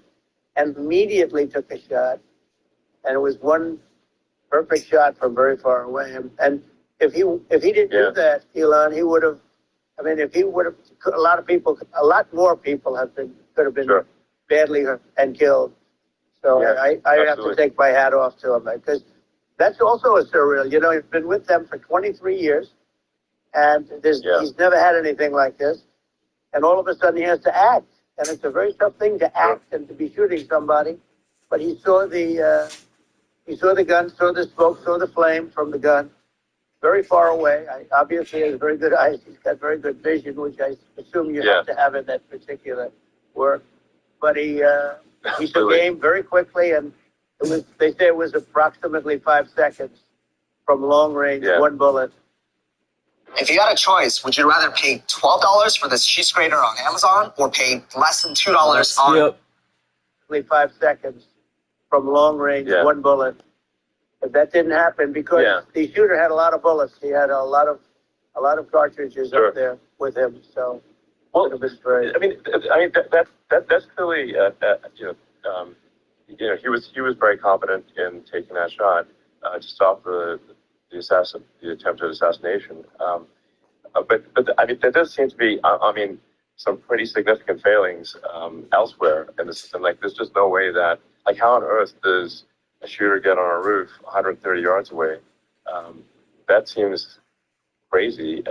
and immediately took a shot. And it was one perfect shot from very far away. And if he didn't do that, Elon, he would have. I mean, if he would have, a lot more people could have been badly hurt and killed. So I have to take my hat off to him, because that's also a surreal. You know, he's been with them for 23 years, and he's never had anything like this. And all of a sudden he has to act. And it's a very tough thing to act and to be shooting somebody. But he saw the gun, saw the smoke, saw the flame from the gun, very far away. Obviously, he has very good eyes. He's got very good vision, which I assume you have to have in that particular work. But he took aim very quickly, and they say it was approximately 5 seconds from long range, one bullet. If you had a choice, would you rather pay $12 for this cheese grater on Amazon or pay less than $2 on? Yep. Only 5 seconds from long range, one bullet. But that didn't happen because the shooter had a lot of bullets. He had a lot of cartridges up there with him. So, well, that's clearly, he was very confident in taking that shot to stop the attempted assassination. But I mean, there does seem to be, some pretty significant failings elsewhere in the system. Like, there's just no way that, like, how on earth does a shooter get on a roof 130 yards away? That seems crazy.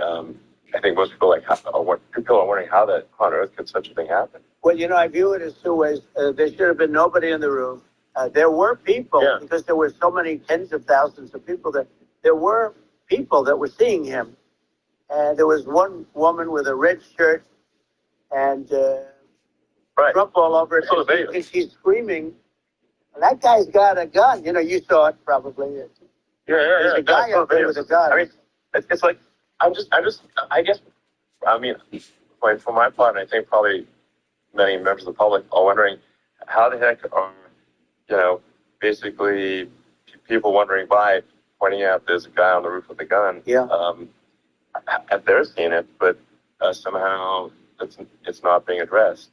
I think most people are wondering how on earth could such a thing happen. Well, I view it as two ways. There should have been nobody in the room. There were people, because there were so many tens of thousands of people there. There were people that were seeing him. And there was one woman with a red shirt and Trump all over it. And she's screaming, that guy's got a gun. You saw it probably. There's a guy up there with a gun. I mean, it's like, for my part, and I think probably many members of the public are wondering, how the heck are, basically people wondering by pointing out there's a guy on the roof with a gun. And they're seeing it, but somehow it's not being addressed.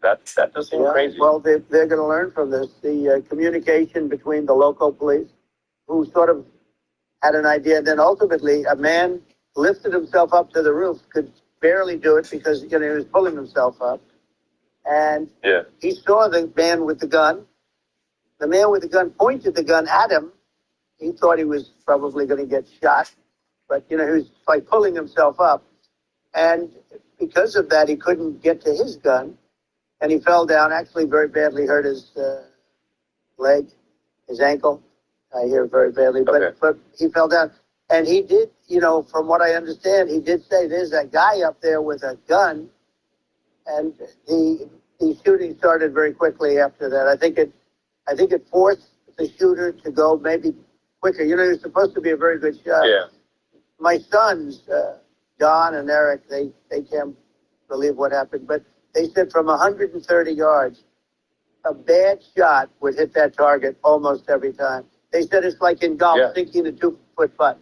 That does seem crazy. Well, they're going to learn from this. The communication between the local police, who sort of had an idea, and then ultimately a man lifted himself up to the roof, could barely do it because he was pulling himself up, and he saw the man with the gun. The man with the gun pointed the gun at him. He thought he was probably going to get shot, but he was like pulling himself up, and because of that, he couldn't get to his gun, and he fell down. Actually, very badly hurt his leg, his ankle. I hear very badly, but he fell down, and he did. From what I understand, he did say there's a guy up there with a gun, and the shooting started very quickly after that. I think it forced the shooter to go maybe quicker. He was supposed to be a very good shot. My sons, Don and Eric, they can't believe what happened, but they said from 130 yards, a bad shot would hit that target almost every time. They said it's like in golf, sinking a 2-foot putt.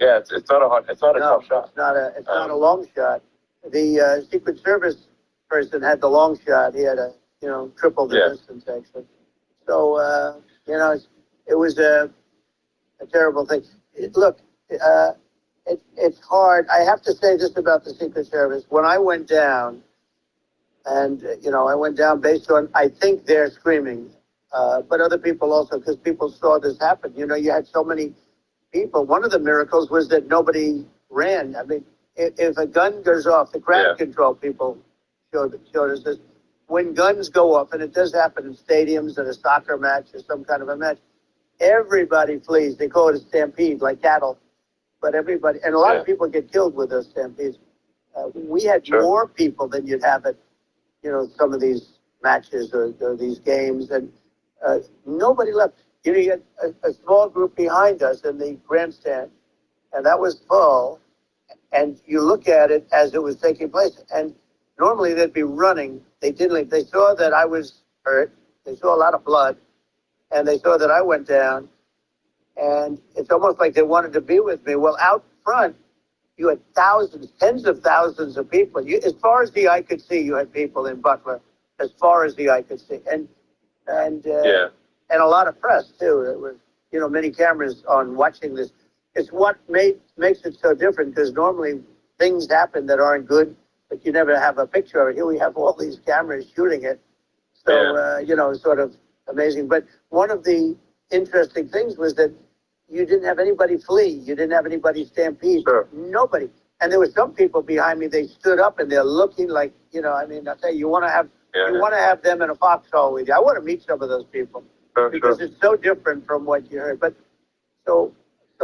Yeah, it's not a tough shot. It's not a long shot. The Secret Service person had the long shot. He had triple the distance actually. So it was a terrible thing. It's hard. I have to say this about the Secret Service. When I went down, and I went down based on, I think, their screaming, but other people also, because people saw this happen. You had so many people. One of the miracles was that nobody ran. I mean, if a gun goes off, the crowd control people showed us this. When guns go off, and it does happen in stadiums, at a soccer match or some kind of a match, everybody flees. They call it a stampede, like cattle. But everybody, and a lot of people get killed with those stampedes. We had more people than you'd have at, some of these matches or these games, and nobody left. You had a small group behind us in the grandstand, and that was full. And you look at it as it was taking place, and normally they'd be running. They didn't leave. They saw that I was hurt. They saw a lot of blood, and they saw that I went down. And it's almost like they wanted to be with me. Well, out front, you had thousands, tens of thousands of people. As far as the eye could see, you had people in Butler, as far as the eye could see. And a lot of press, too. There was, many cameras on watching this. It's what makes it so different, because normally things happen that aren't good, but you never have a picture of it. Here we have all these cameras shooting it. So, sort of amazing. But one of the interesting things was that you didn't have anybody flee. You didn't have anybody stampede. Nobody. And there were some people behind me. They stood up and they're looking like, I'll tell you, you want to have them in a foxhole with you. I want to meet some of those people because it's so different from what you heard. But so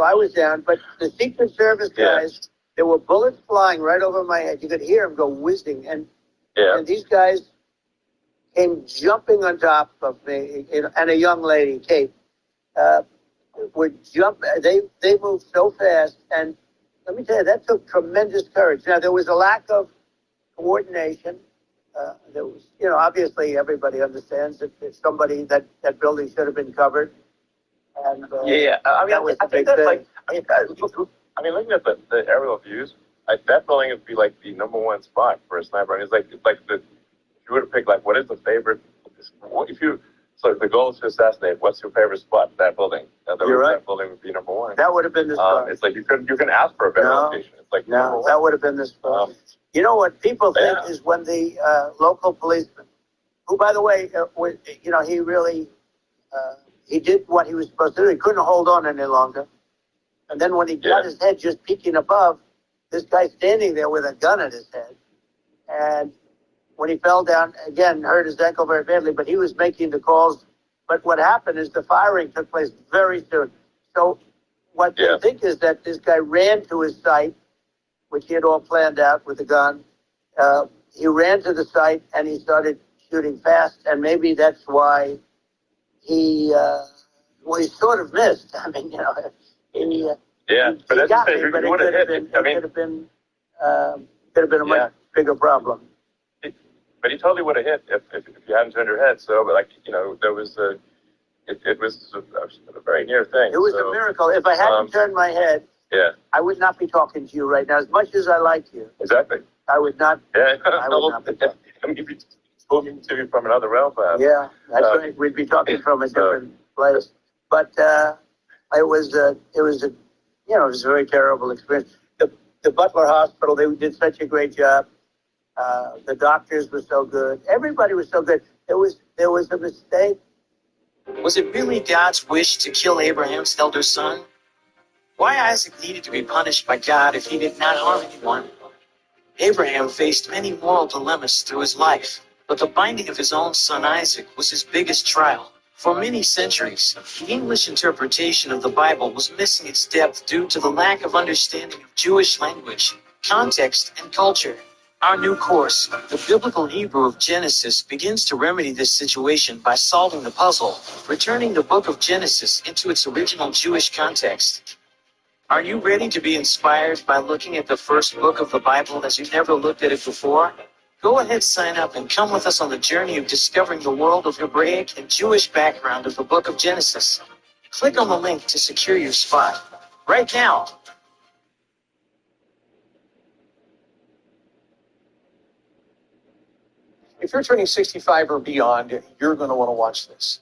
I was down. But the Secret Service guys, there were bullets flying right over my head. You could hear them go whizzing, and these guys came jumping on top of me, and a young lady, Kate. Would jump. They moved so fast, and let me tell you, that took tremendous courage. Now, there was a lack of coordination. There was, obviously everybody understands that somebody, that building should have been covered. And I mean, was I a think big that's thing. like, looking at the aerial views, that building would be like the number one spot for a sniper. I mean, it's like if you were to pick, like, what is the favorite, so the goal is to assassinate, what's your favorite spot? That building. You're right. That building would be number one. That would have been the spot. It's like you can ask for a better location. It's like No, that would have been the spot. You know what people think is when the local policeman, who, by the way, he really, he did what he was supposed to do. He couldn't hold on any longer. And then when he got his head just peeking above, this guy standing there with a gun at his head. And when he fell down, again, hurt his ankle very badly, but he was making the calls. But what happened is the firing took place very soon. So what they think is that this guy ran to his site, which he had all planned out with a gun. He ran to the site and he started shooting fast, and maybe that's why he sort of missed. I mean, but that's got the me, thing. but You would have hit. could have been a much bigger problem. But he totally would have hit if you hadn't turned your head. So, there was it was a very near thing. It was a miracle. If I hadn't turned my head, I would not be talking to you right now. As much as I like you, exactly, I would not. I would not be talking. I mean, if you spoken to you from another realm, yeah, that's right. We'd be talking from a different place. But it was a very terrible experience. The Butler Hospital, they did such a great job. The doctors were so good. Everybody was so good. There was a mistake. Was it really God's wish to kill Abraham's elder son? Why Isaac needed to be punished by God if he did not harm anyone? Abraham faced many moral dilemmas through his life, but the binding of his own son Isaac was his biggest trial. For many centuries, the English interpretation of the Bible was missing its depth due to the lack of understanding of Jewish language, context, and culture. Our new course, The Biblical Hebrew of Genesis, begins to remedy this situation by solving the puzzle, returning the book of Genesis into its original Jewish context. Are you ready to be inspired by looking at the first book of the Bible as you never looked at it before? Go ahead, sign up, and come with us on the journey of discovering the world of Hebraic and Jewish background of the book of Genesis. Click on the link to secure your spot. Right now. If you're turning 65 or beyond, you're going to want to watch this.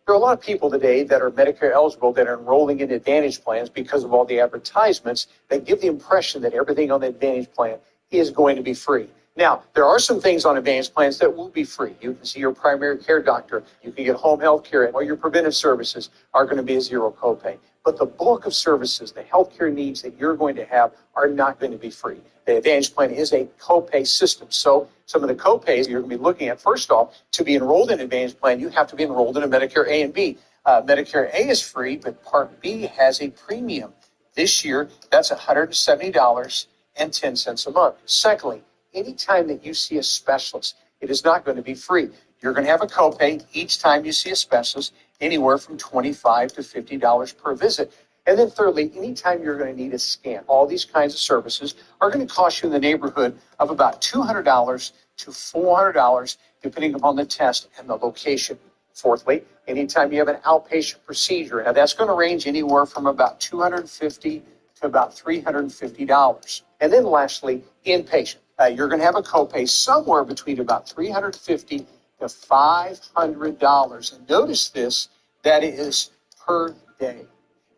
There are a lot of people today that are Medicare eligible that are enrolling in Advantage plans because of all the advertisements that give the impression that everything on the Advantage plan is going to be free. Now, there are some things on Advantage plans that will be free. You can see your primary care doctor. You can get home health care, and all your preventive services are going to be a zero copay. But the bulk of services, the health care needs that you're going to have, are not going to be free. The Advantage plan is a copay system. So some of the copays you're going to be looking at, first off, to be enrolled in Advantage plan, you have to be enrolled in a Medicare A and B. Medicare A is free, but Part B has a premium. This year, that's $170.10 a month. Secondly, anytime that you see a specialist, it is not going to be free. You're going to have a copay each time you see a specialist, anywhere from $25 to $50 per visit. And then thirdly, anytime you're going to need a scan, all these kinds of services are going to cost you in the neighborhood of about $200 to $400, depending upon the test and the location. Fourthly, anytime you have an outpatient procedure, now that's going to range anywhere from about $250 to about $350. And then lastly, inpatient. You're going to have a copay somewhere between about $350 to $500. And notice this, that is per day.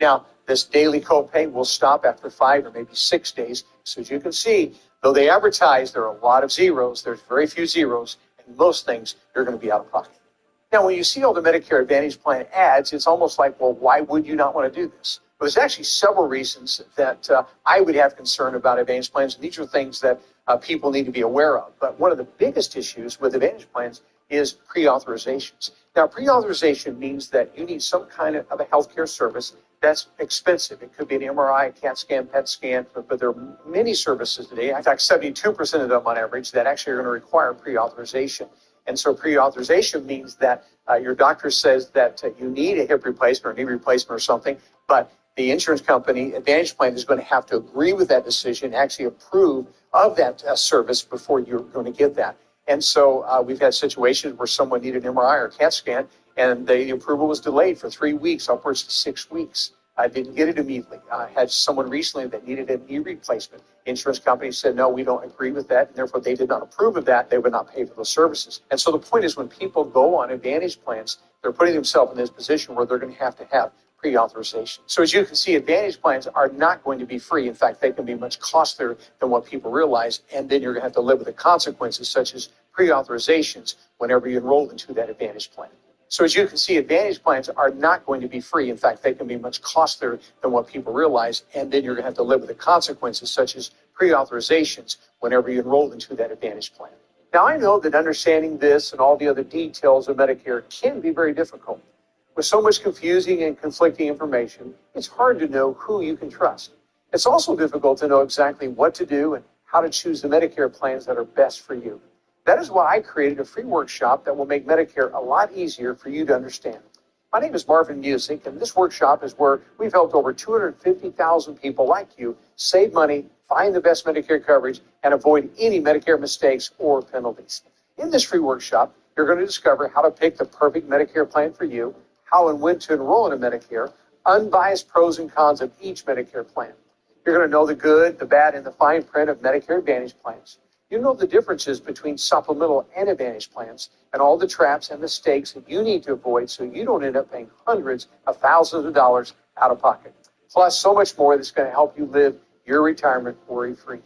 Now, this daily copay will stop after 5 or maybe 6 days. So as you can see, though they advertise there are a lot of zeros, there's very few zeros, and most things you're going to be out of pocket. Now, when you see all the Medicare Advantage plan ads, it's almost like, well, why would you not want to do this? Well, there's actually several reasons that I would have concern about Advantage plans, and these are things that people need to be aware of. But one of the biggest issues with Advantage plans is pre-authorizations. Now, pre-authorization means that you need some kind of a healthcare service that's expensive. It could be an MRI, CAT scan, PET scan, but there are many services today. In fact, 72% of them on average that actually are going to require pre-authorization. And so pre-authorization means that your doctor says that you need a hip replacement or knee replacement or something, but the insurance company, Advantage Plan, is going to have to agree with that decision, actually approve of that service before you're going to get that. And so we've had situations where someone needed an MRI or CAT scan, and the approval was delayed for 3 weeks, upwards to 6 weeks. I didn't get it immediately. I had someone recently that needed a knee replacement. Insurance company said, no, we don't agree with that, and therefore they did not approve of that. They would not pay for those services. And so the point is, when people go on Advantage plans, they're putting themselves in this position where they're going to have pre-authorization. So as you can see, Advantage plans are not going to be free. In fact, they can be much costlier than what people realize, and then you're going to have to live with the consequences, such as pre-authorizations whenever you enroll into that Advantage plan. So as you can see, Advantage plans are not going to be free. In fact, they can be much costlier than what people realize, and then you're going to have to live with the consequences, such as pre-authorizations whenever you enroll into that Advantage plan. Now, I know that understanding this and all the other details of Medicare can be very difficult. With so much confusing and conflicting information, it's hard to know who you can trust. It's also difficult to know exactly what to do and how to choose the Medicare plans that are best for you. That is why I created a free workshop that will make Medicare a lot easier for you to understand. My name is Marvin Music, and this workshop is where we've helped over 250,000 people like you save money, find the best Medicare coverage, and avoid any Medicare mistakes or penalties. In this free workshop, you're going to discover how to pick the perfect Medicare plan for you, how and when to enroll in a Medicare, unbiased pros and cons of each Medicare plan. You're going to know the good, the bad, and the fine print of Medicare Advantage plans. You know the differences between supplemental and Advantage plans and all the traps and mistakes that you need to avoid so you don't end up paying hundreds of thousands of dollars out of pocket. Plus, so much more that's going to help you live your retirement worry-free.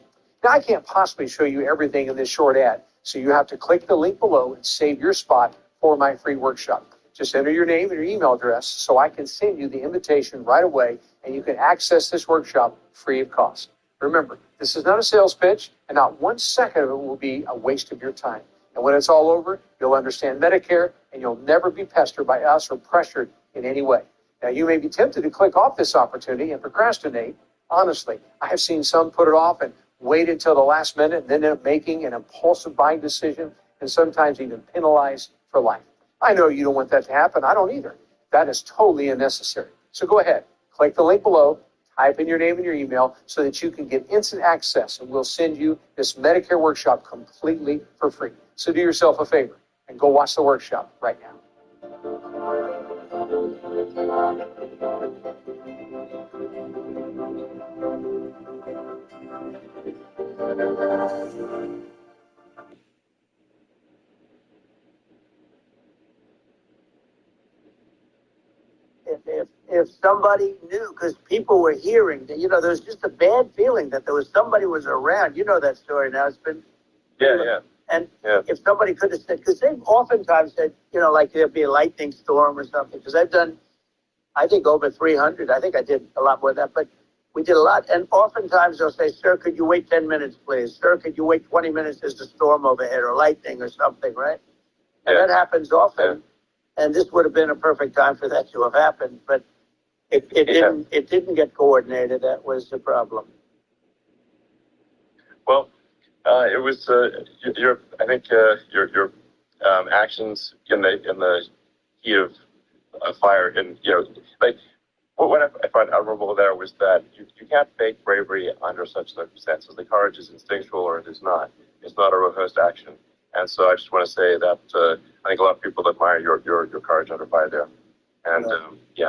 Now, I can't possibly show you everything in this short ad, so you have to click the link below and save your spot for my free workshop. Just enter your name and your email address so I can send you the invitation right away, and you can access this workshop free of cost. Remember, this is not a sales pitch, and not 1 second of it will be a waste of your time. And when it's all over, you'll understand Medicare, and you'll never be pestered by us or pressured in any way. Now, you may be tempted to click off this opportunity and procrastinate. Honestly, I have seen some put it off and wait until the last minute and then end up making an impulsive buying decision and sometimes even penalized for life. I know you don't want that to happen. I don't either. That is totally unnecessary. So go ahead, click the link below, type in your name and your email so that you can get instant access, and we'll send you this Medicare workshop completely for free. So do yourself a favor and go watch the workshop right now. If somebody knew, because people were hearing, there was just a bad feeling that somebody was around. You know that story now. It's been And if somebody could have said, because they've oftentimes said, like there'd be a lightning storm or something. Because I've done, I think over 300. I think I did a lot more than that, but we did a lot. And oftentimes they'll say, "Sir, could you wait 10 minutes, please? Sir, could you wait 20 minutes? There's a storm overhead or lightning or something," right? And that happens often. And this would have been a perfect time for that to have happened, but it didn't get coordinated. That was the problem. Well, it was your actions in the heat of fire, and what I find admirable there was that you can't fake bravery under such circumstances. The courage is instinctual, or it is not. It's not a rehearsed action. And so I just want to say that I think a lot of people admire your courage under fire there. And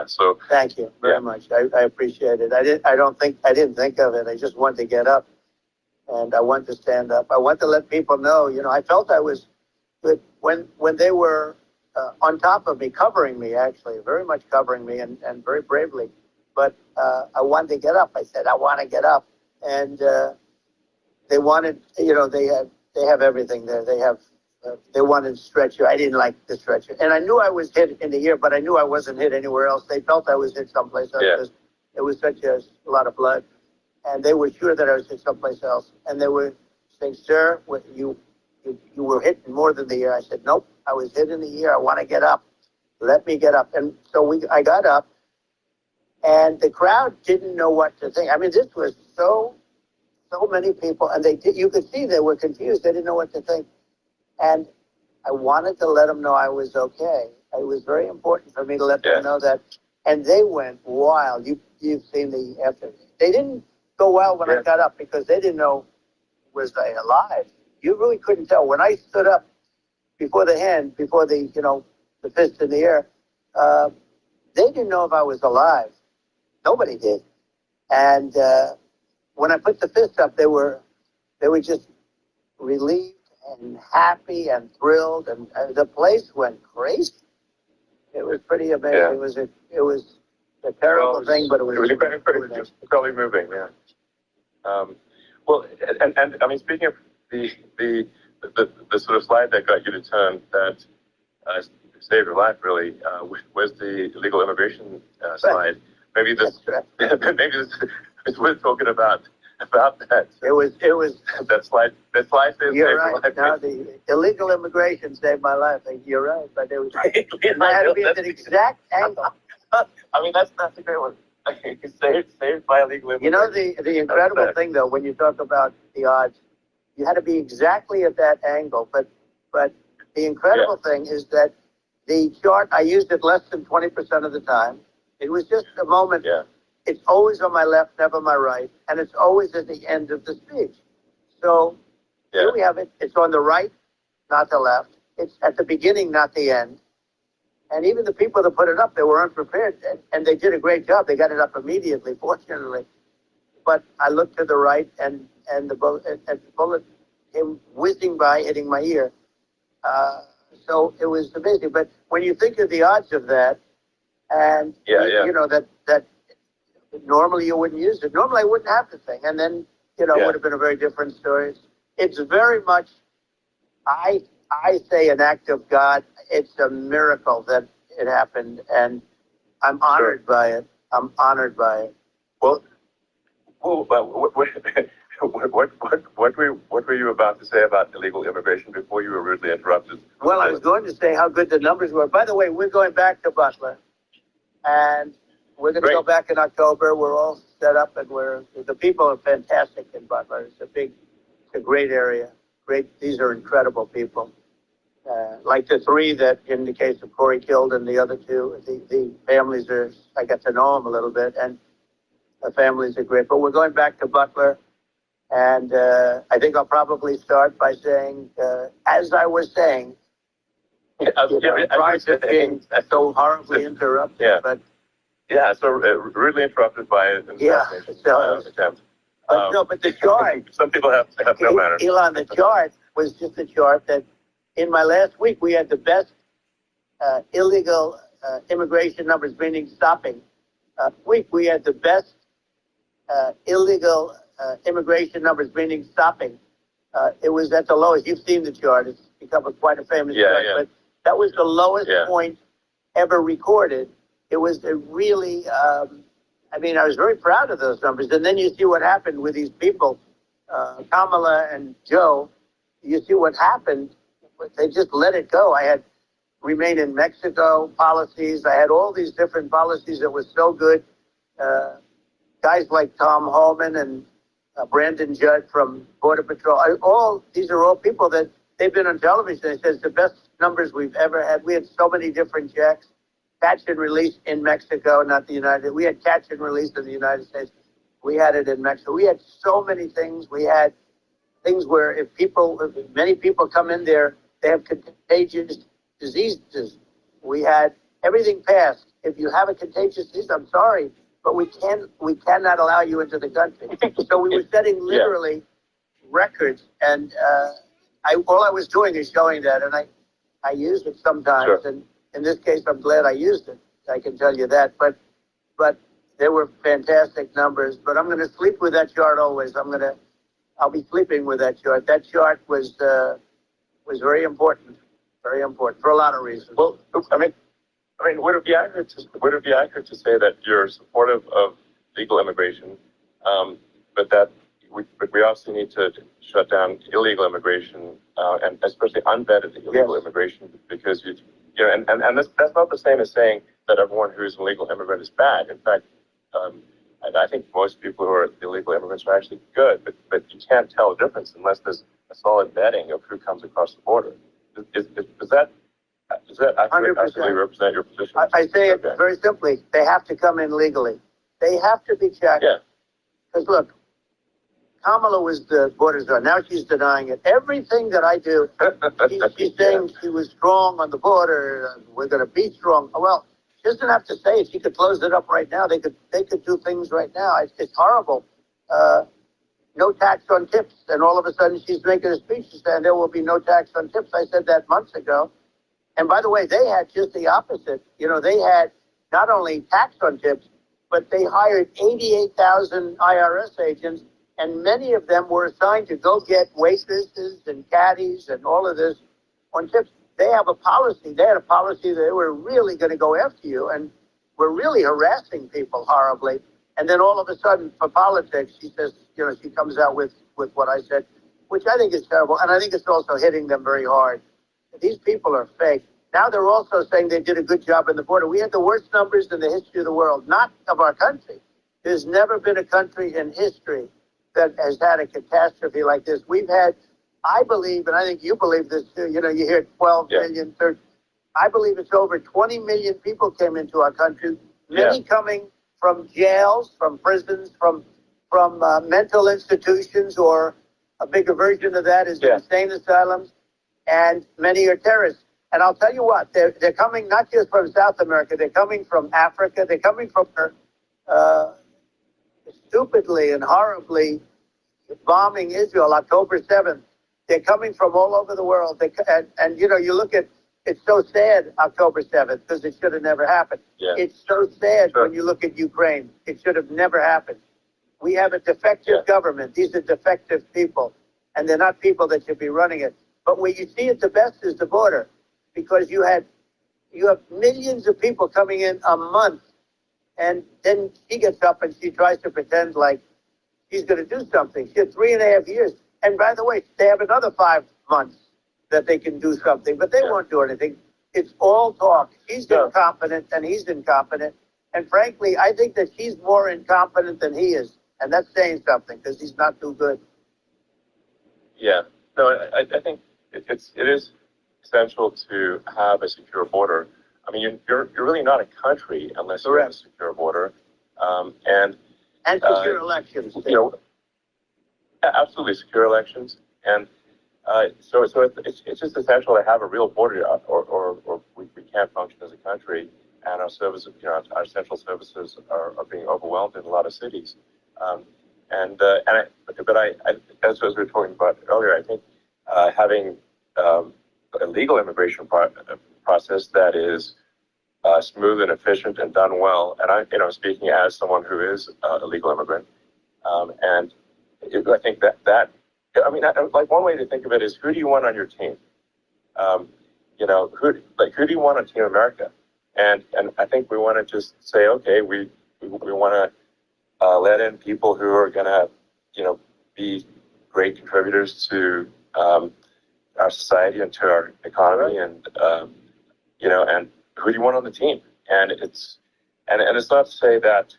so thank you very much. I appreciate it. I didn't think of it. I just wanted to get up, and I wanted to stand up. I wanted to let people know. I felt I was good when they were on top of me, covering me, actually, very much covering me, and very bravely. But I wanted to get up. I said, I want to get up, and they wanted. They have everything there. They wanted to stretch you. I didn't like the stretcher. And I knew I was hit in the ear, but I knew I wasn't hit anywhere else. They felt I was hit someplace else because it was such a lot of blood. And they were sure that I was hit someplace else. And they were saying, "Sir, you were hit more than the ear." I said, "Nope, I was hit in the ear. I want to get up. Let me get up." And so I got up, and the crowd didn't know what to think. I mean, this was so many people, and you could see they were confused. They didn't know what to think. And I wanted to let them know I was okay. It was very important for me to let them know that. And they went wild. you've seen the after. They didn't go well when I got up because they didn't know was I alive. You really couldn't tell. When I stood up before the hand, before the the fist in the air, they didn't know if I was alive. Nobody did. And when I put the fist up, they were just relieved and happy and thrilled, and the place went crazy. It was pretty amazing. Yeah. It was a terrible thing, but it was incredibly moving. Yeah. Well, and I mean, speaking of the sort of slide that got you to turn that saved your life, really, was the illegal immigration slide. Maybe this is worth talking about that. It was that slide. That slide saved You're your right. life. No, the illegal immigration saved my life. You're right, but it was. I had to be at an exact angle. I mean, that's a great one. saved by illegal immigration. You know, the incredible thing, though, when you talk about the odds, you had to be exactly at that angle. But the incredible thing is that the chart, I used it less than 20% of the time. It was just a moment. Yeah. It's always on my left, never my right, and it's always at the end of the speech. So here we have it. It's on the right, not the left. It's at the beginning, not the end. And even the people that put it up, they were unprepared, and they did a great job. They got it up immediately, fortunately. But I looked to the right, and the bullet came whizzing by, hitting my ear. So it was amazing. But when you think of the odds of that, and you know that normally you wouldn't use it. Normally I wouldn't have the thing, and then it would have been a very different story. It's very much, I say, an act of God. It's a miracle that it happened, and I'm honored by it. I'm honored by it. Well, what were you about to say about illegal immigration before you were rudely interrupted? Well, I was going to say how good the numbers were. By the way, we're going back to Butler, and we're going to go back in October. We're all set up, and the people are fantastic in Butler. It's a great area. These are incredible people. Like the three that, in the case of Corey, killed, and the other two, the families I got to know them a little bit, and the families are great. But we're going back to Butler, and I think I'll probably start by saying, as I was saying, prior to being so horribly interrupted, but so rudely interrupted by an attempt. No, but the chart. Some people have no manners. Elon, the chart was just a chart that in my last week we had the best illegal immigration numbers, meaning stopping. Week we had the best illegal immigration numbers, meaning stopping. It was at the lowest. You've seen the chart. It's become quite a famous chart. But that was the lowest point ever recorded. It was a really, I was very proud of those numbers. And then you see what happened with these people, Kamala and Joe. You see what happened. They just let it go. I had remain in Mexico policies. I had all these different policies that was so good. Guys like Tom Holman and Brandon Judd from Border Patrol. These are all people that they've been on television. They said it's the best numbers we've ever had. We had so many different checks. Catch and release in Mexico, not the United. We had catch and release in the United States. We had it in Mexico. We had so many things. We had things where if many people come in there, they have contagious diseases. We had everything passed. If you have a contagious disease, I'm sorry, but we cannot allow you into the country. So we were setting literally records, and all I was doing is showing that, and I used it sometimes, and in this case, I'm glad I used it. I can tell you that, but they were fantastic numbers. But I'm going to sleep with that chart always. I'll be sleeping with that chart. That chart was very important for a lot of reasons. Well, I mean, would it be accurate to say that you're supportive of legal immigration, but we also need to shut down illegal immigration and especially unvetted illegal immigration, because and that's not the same as saying that everyone who's an illegal immigrant is bad. In fact, I think most people who are illegal immigrants are actually good, but you can't tell the difference unless there's a solid vetting of who comes across the border. Does that actually represent your position? I say it very simply. They have to come in legally. They have to be checked. Yeah. Because look, Kamala was the border czar. Now she's denying it. Everything that I do, she's saying she was strong on the border. We're going to be strong. Well, she doesn't have to say it. She could close it up right now. They could do things right now. It's horrible. No tax on tips. And all of a sudden she's making a speech saying there will be no tax on tips. I said that months ago. And by the way, they had just the opposite. You know, they had not only tax on tips, but they hired 88,000 IRS agents, and many of them were assigned to go get waitresses and caddies and all of this on tips. They have a policy. They had a policy that they were really going to go after you, and were really harassing people horribly. And then all of a sudden, for politics, she says, you know, she comes out with what I said, which I think is terrible, and I think it's also hitting them very hard. These people are fake. Now they're also saying they did a good job in the border. We had the worst numbers in the history of the world, not of our country. There's never been a country in history that has had a catastrophe like this. We've had, I believe, and I think you believe this too, you know, you hear 12 million, 13, I believe it's over 20 million people came into our country, many coming from jails, from prisons, from mental institutions, or a bigger version of that is insane asylums, and many are terrorists. And I'll tell you what, they're coming not just from South America, they're coming from Africa, they're coming from stupidly and horribly bombing Israel October 7th. They're coming from all over the world. And you know, you look at, it's so sad, October 7th, because it should have never happened. Yeah. It's so sad when you look at Ukraine. It should have never happened. We have a defective government. These are defective people, and they're not people that should be running it. But where you see it the best is the border, because you have millions of people coming in a month, and then she gets up and she tries to pretend like she's going to do something. She had 3.5 years. And by the way, they have another 5 months that they can do something, but they won't do anything. It's all talk. She's incompetent and he's incompetent. And frankly, I think that she's more incompetent than he is. And that's saying something, because he's not too good. Yeah. No, I think it is essential to have a secure border. I mean, you're really not a country unless you have a secure border. And secure elections. You know, absolutely secure elections. And so it's just essential to have a real border, or we can't function as a country. And our services, you know, our central services are being overwhelmed in a lot of cities. But as we were talking about earlier, I think having a legal immigration process that is smooth and efficient and done well, and I'm speaking as someone who is a legal immigrant, and I think that like one way to think of it is, who do you want on your team? You know, who do you want on Team America? And I think we want to just say, okay, we want to let in people who are going to, you know, be great contributors to our society and to our economy, and you know, and who do you want on the team? And it's not to say that,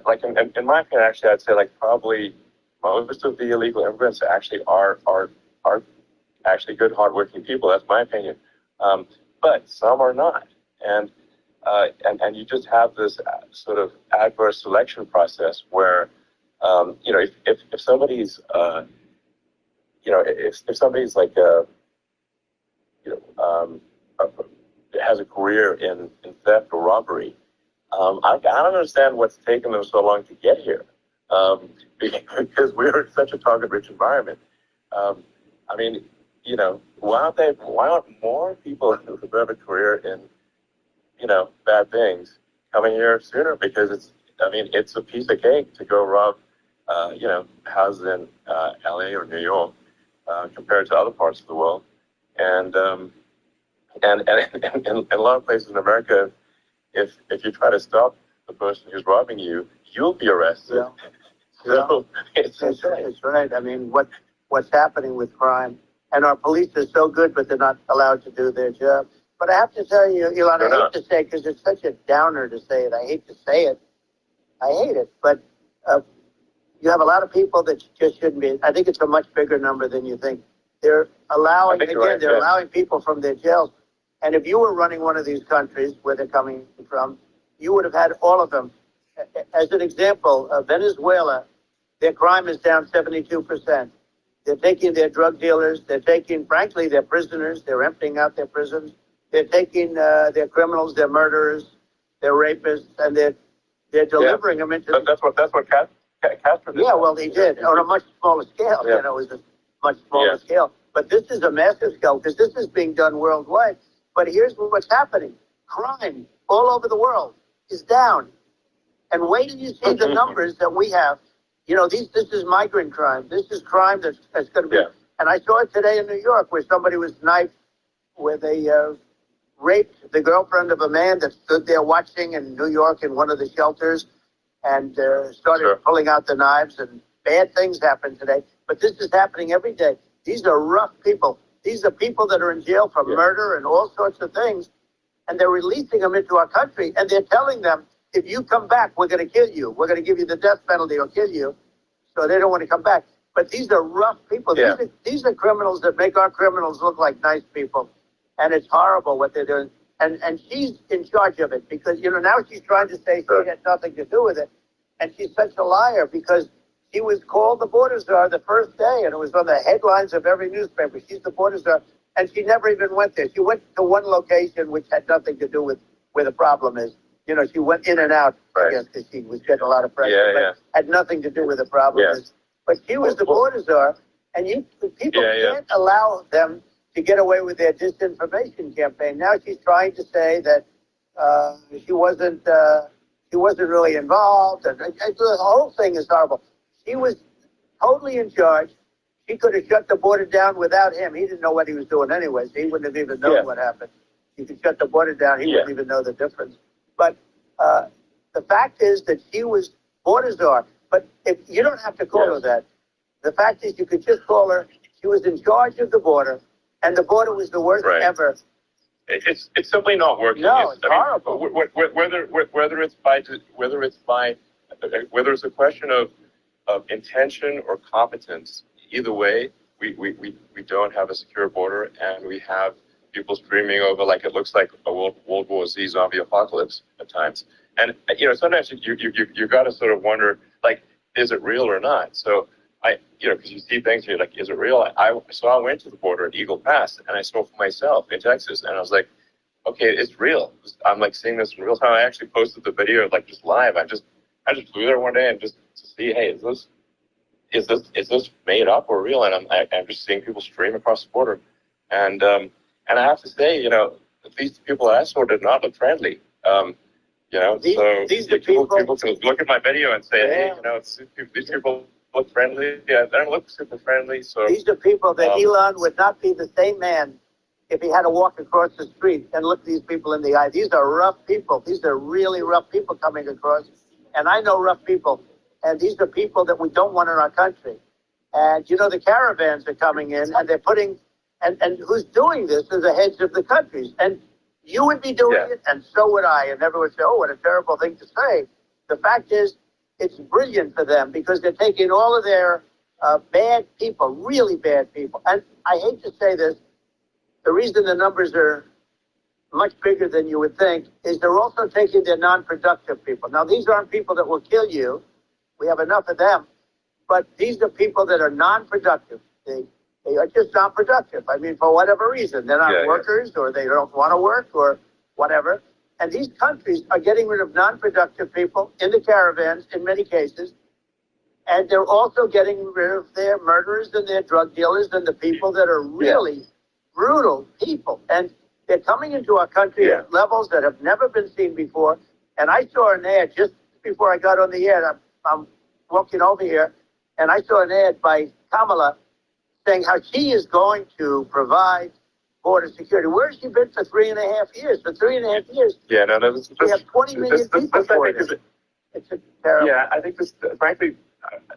like in my opinion, actually, I'd say like probably most of the illegal immigrants actually are actually good, hardworking people. That's my opinion. But some are not, and you just have this sort of adverse selection process where, you know, if somebody's, you know, if somebody's like has a career in theft or robbery, I don't understand what's taken them so long to get here, because we're in such a target-rich environment. I mean, you know, why aren't more people who have a career in, you know, bad things coming here sooner? Because it's a piece of cake to go rob, you know, houses in LA or New York compared to other parts of the world, and in a lot of places in America, if you try to stop the person who's robbing you, you'll be arrested. Yeah. So it's right. I mean, what's happening with crime, and our police are so good, but they're not allowed to do their job. But I have to tell you, Elon, I hate to say it because it's such a downer to say it. I hate to say it. I hate it. But you have a lot of people that just shouldn't be. I think it's a much bigger number than you think. They're allowing, allowing people from their jails. And if you were running one of these countries where they're coming from, you would have had all of them as an example, Venezuela, their crime is down 72%. They're taking their drug dealers. They're taking, frankly, their prisoners. They're emptying out their prisons. They're taking their criminals, their murderers, their rapists, and they're delivering them into. That's what Castro did. Yeah, well, he did on a much smaller scale. Yeah. You know, it was a much smaller scale. But this is a massive scale because this is being done worldwide. But here's what's happening: crime all over the world is down. And wait till you see the numbers that we have. You know, this is migrant crime. This is crime that's going to be. Yeah. And I saw it today in New York where somebody was knifed, where they raped the girlfriend of a man that stood there watching in New York in one of the shelters and started pulling out the knives. And bad things happen today. But this is happening every day. These are rough people. These are people that are in jail for murder and all sorts of things. And they're releasing them into our country. And they're telling them, if you come back, we're going to kill you. We're going to give you the death penalty or kill you. So they don't want to come back. But these are rough people. Yeah. These are criminals that make our criminals look like nice people. And it's horrible what they're doing. And she's in charge of it because, you know, now she's trying to say she had nothing to do with it. And she's such a liar because she was called the border czar the first day. And it was on the headlines of every newspaper. She's the border czar. And she never even went there. She went to one location which had nothing to do with where the problem is. You know, she went in and out, I guess, because she was getting a lot of pressure, but had nothing to do with the problem. But she was the border czar, and people can't allow them to get away with their disinformation campaign. Now she's trying to say that she wasn't really involved, and the whole thing is horrible. She was totally in charge. She could have shut the border down without him. He didn't know what he was doing anyway, so he wouldn't have even known what happened. You could shut the border down. He wouldn't even know the difference. But the fact is that she was border czar. But if you don't have to call her that. The fact is you could just call her, she was in charge of the border, and the border was the worst ever. It's simply not working. No, it's horrible. Whether it's a question of intention or competence, either way, we don't have a secure border, and we have people streaming over like it looks like a World War Z zombie apocalypse at times. And, you know, sometimes you got to sort of wonder, like, is it real or not? So because you see things, you're like, is it real? So I went to the border at Eagle Pass and I saw for myself in Texas, and I was like, okay, it's real. I'm like seeing this in real time. I actually posted the video like just live. I just flew there one day and just to see, hey, is this made up or real? And I'm just seeing people stream across the border, and I have to say, you know, these people I saw did not look friendly. You know, these people can look at my video and say, hey, you know, these people look friendly. Yeah, they don't look super friendly. So these are people that Elon would not be the same man if he had to walk across the street and look these people in the eye. These are rough people. These are really rough people coming across. And I know rough people. And these are people that we don't want in our country. And, you know, the caravans are coming in and they're putting... And who's doing this are the heads of the countries. And you would be doing it, and so would I. And everyone would say, oh, what a terrible thing to say. The fact is, it's brilliant for them because they're taking all of their bad people, really bad people. And I hate to say this, the reason the numbers are much bigger than you would think is they're also taking their non-productive people. Now, these aren't people that will kill you. We have enough of them. But these are people that are non-productive. They are just not productive. I mean, for whatever reason. They're not workers or they don't want to work or whatever. And these countries are getting rid of non-productive people in the caravans in many cases. And they're also getting rid of their murderers and their drug dealers and the people that are really brutal people. And they're coming into our country at levels that have never been seen before. And I saw an ad just before I got on the air. I'm walking over here, and I saw an ad by Kamala saying how she is going to provide border security. Where has she been for 3.5 years? For 3.5 years, we have 20 million people for it. It's a terrible. Yeah, I think frankly,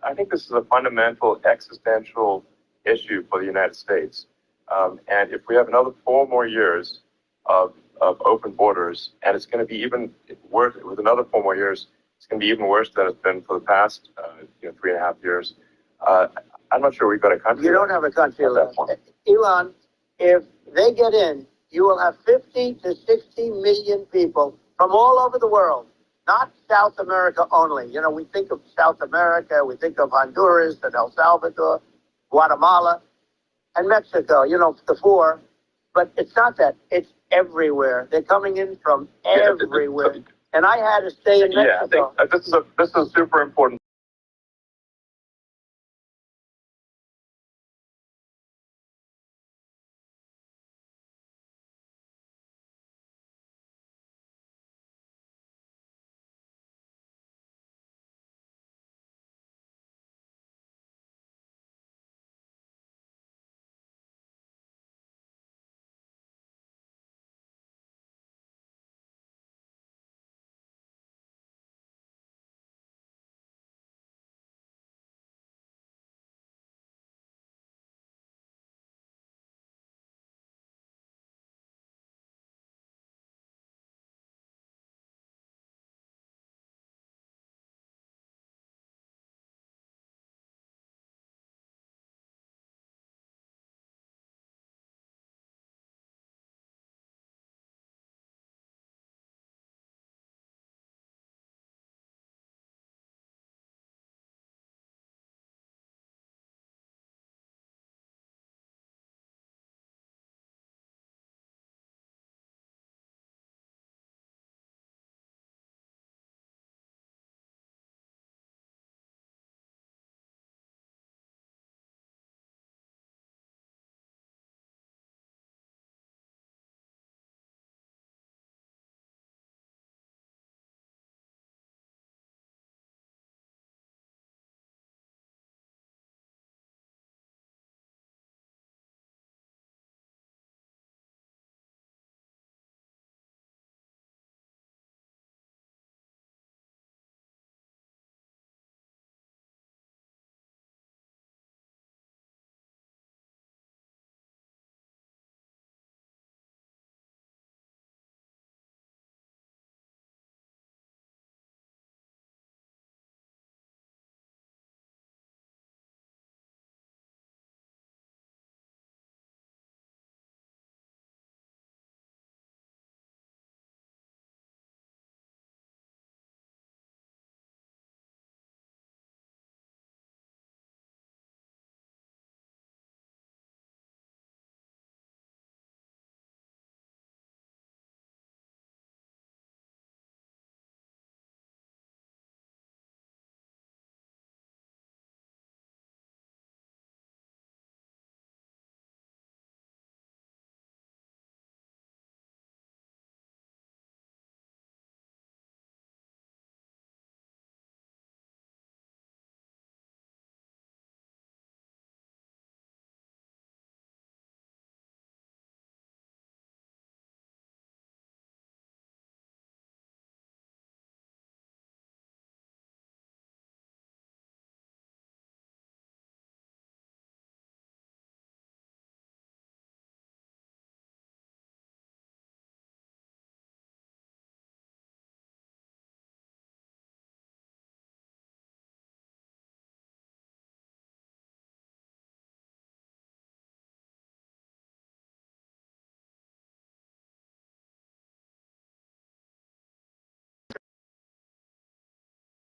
I think this is a fundamental existential issue for the United States. And if we have another 4 more years of open borders, and it's going to be even worse with another 4 more years, it's going to be even worse than it's been for the past 3.5 years. I'm not sure we've got a country. You don't have a country left. Elon, if they get in, you will have 50 to 60 million people from all over the world, not South America only. You know, we think of South America, we think of Honduras and El Salvador, Guatemala, and Mexico, you know, the four. But it's not that. It's everywhere. They're coming in from everywhere. And I had to stay in Mexico. Yeah, I think this is super important.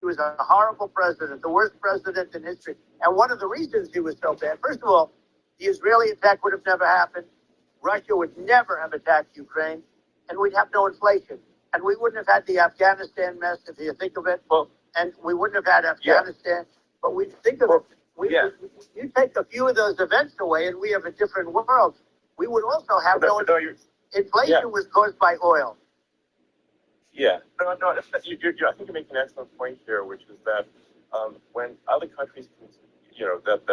He was a horrible president, the worst president in history. And one of the reasons he was so bad, first of all, the Israeli attack would have never happened. Russia would never have attacked Ukraine, and we'd have no inflation. And we wouldn't have had the Afghanistan mess, if you think of it. And we wouldn't have had Afghanistan. But we think of it. You take a few of those events away, and we have a different world. We would also have inflation was caused by oil. Yeah, no, I think you make an excellent point here, which is that when other countries, that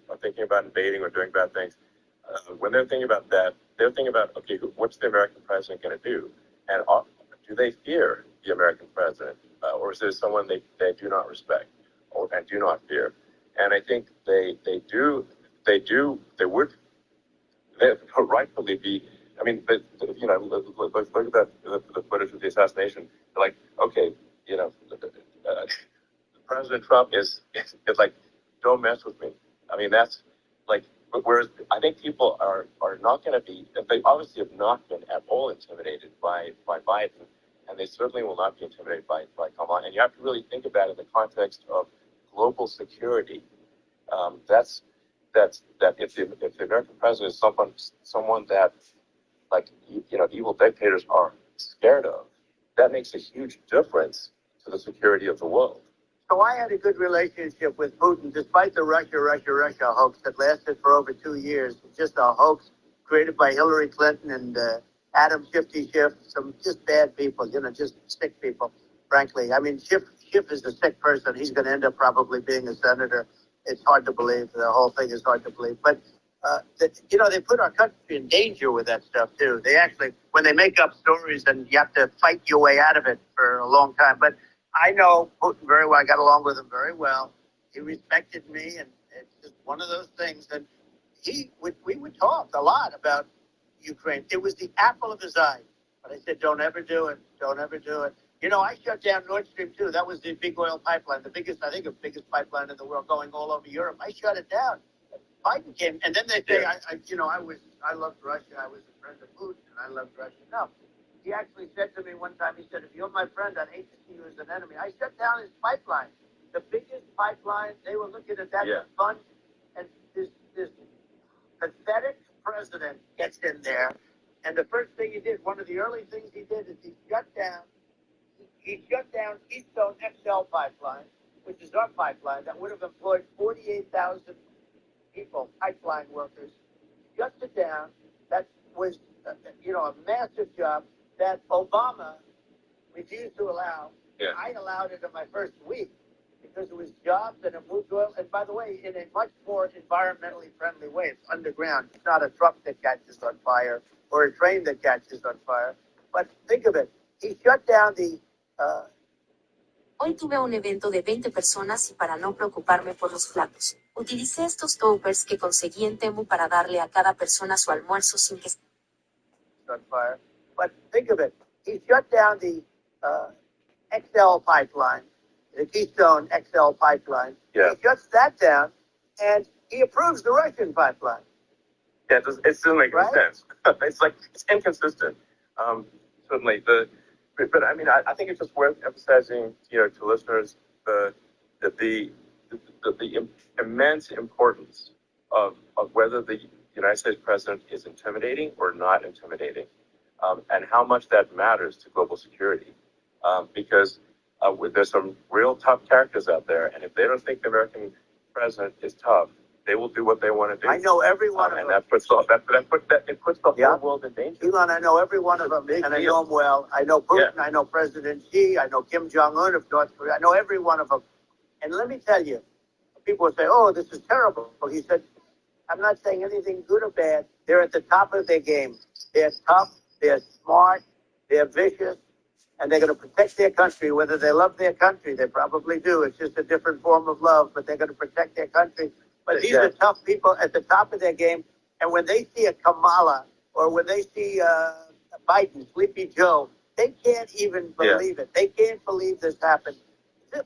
are thinking about invading or doing bad things, when they're thinking about that, they're thinking about, okay, what's the American president going to do, and do they fear the American president, or is there someone they do not respect and do not fear? And I think they would rightfully be. I mean, look at the footage of the assassination. They're like, okay, President Trump is like, don't mess with me. I mean, that's like, whereas I think people are not going to be. They obviously have not been at all intimidated by Biden, and they certainly will not be intimidated by Hamas. And you have to really think about it in the context of global security. That if the American president is someone that, like, evil dictators are scared of, that makes a huge difference to the security of the world. So I had a good relationship with Putin, despite the Russia hoax that lasted for over 2 years. Just a hoax created by Hillary Clinton and Adam Shifty Schiff, some just bad people, just sick people, frankly. I mean, Schiff is a sick person. He's going to end up probably being a senator. It's hard to believe. The whole thing is hard to believe. But, they put our country in danger with that stuff, too. They actually, when they make up stories, and you have to fight your way out of it for a long time. But I know Putin very well. I got along with him very well. He respected me, and it's just one of those things. And we would talk a lot about Ukraine. It was the apple of his eye. But I said, don't ever do it. Don't ever do it. I shut down Nord Stream 2. That was the big oil pipeline, the biggest pipeline in the world going all over Europe. I shut it down. Biden came, and then they say, I loved Russia. I was a friend of Putin, and I loved Russia. No. He actually said to me one time, he said, if you're my friend, I'd hate to see you as an enemy. I shut down his pipeline. The biggest pipeline, they were looking at that to fund, and this pathetic president gets in there, and the first thing he did, one of the early things he did is he shut down Keystone XL pipeline, which is our pipeline, that would have employed 48,000 people, pipeline workers. Shut it down. That was, a massive job that Obama refused to allow. Yeah. I allowed it in my first week because it was jobs and it moved oil. And by the way, in a much more environmentally friendly way. It's underground. It's not a truck that catches on fire or a train that catches on fire. But think of it. He shut down the... Hoy tuve un evento de 20 personas y para no preocuparme por los platos, utilicé estos toppers que conseguí en Temu para darle a cada persona su almuerzo sin que... On fire. But think of it. He shut down the XL pipeline, the Keystone XL pipeline. Yeah. He shuts that down, and he approves the Russian pipeline. Yeah, it still makes sense. It's inconsistent. Certainly, but I mean, I think it's just worth emphasizing, to listeners, the immense importance of whether the United States president is intimidating or not intimidating, and how much that matters to global security. Because there's some real tough characters out there, and if they don't think the American president is tough, they will do what they want to do. I know every one of them. And that puts the whole world in danger. Elon, I know every one of them, and I know them well. I know Putin, I know President Xi, I know Kim Jong-un of North Korea. I know every one of them. And let me tell you, people say, oh, this is terrible. Well, he said, I'm not saying anything good or bad. They're at the top of their game. They're tough, they're smart, they're vicious, and they're going to protect their country. Whether they love their country, they probably do. It's just a different form of love, but they're going to protect their country. But these are tough people at the top of their game. And when they see a Kamala or when they see Biden, Sleepy Joe, they can't even believe it. They can't believe this happened.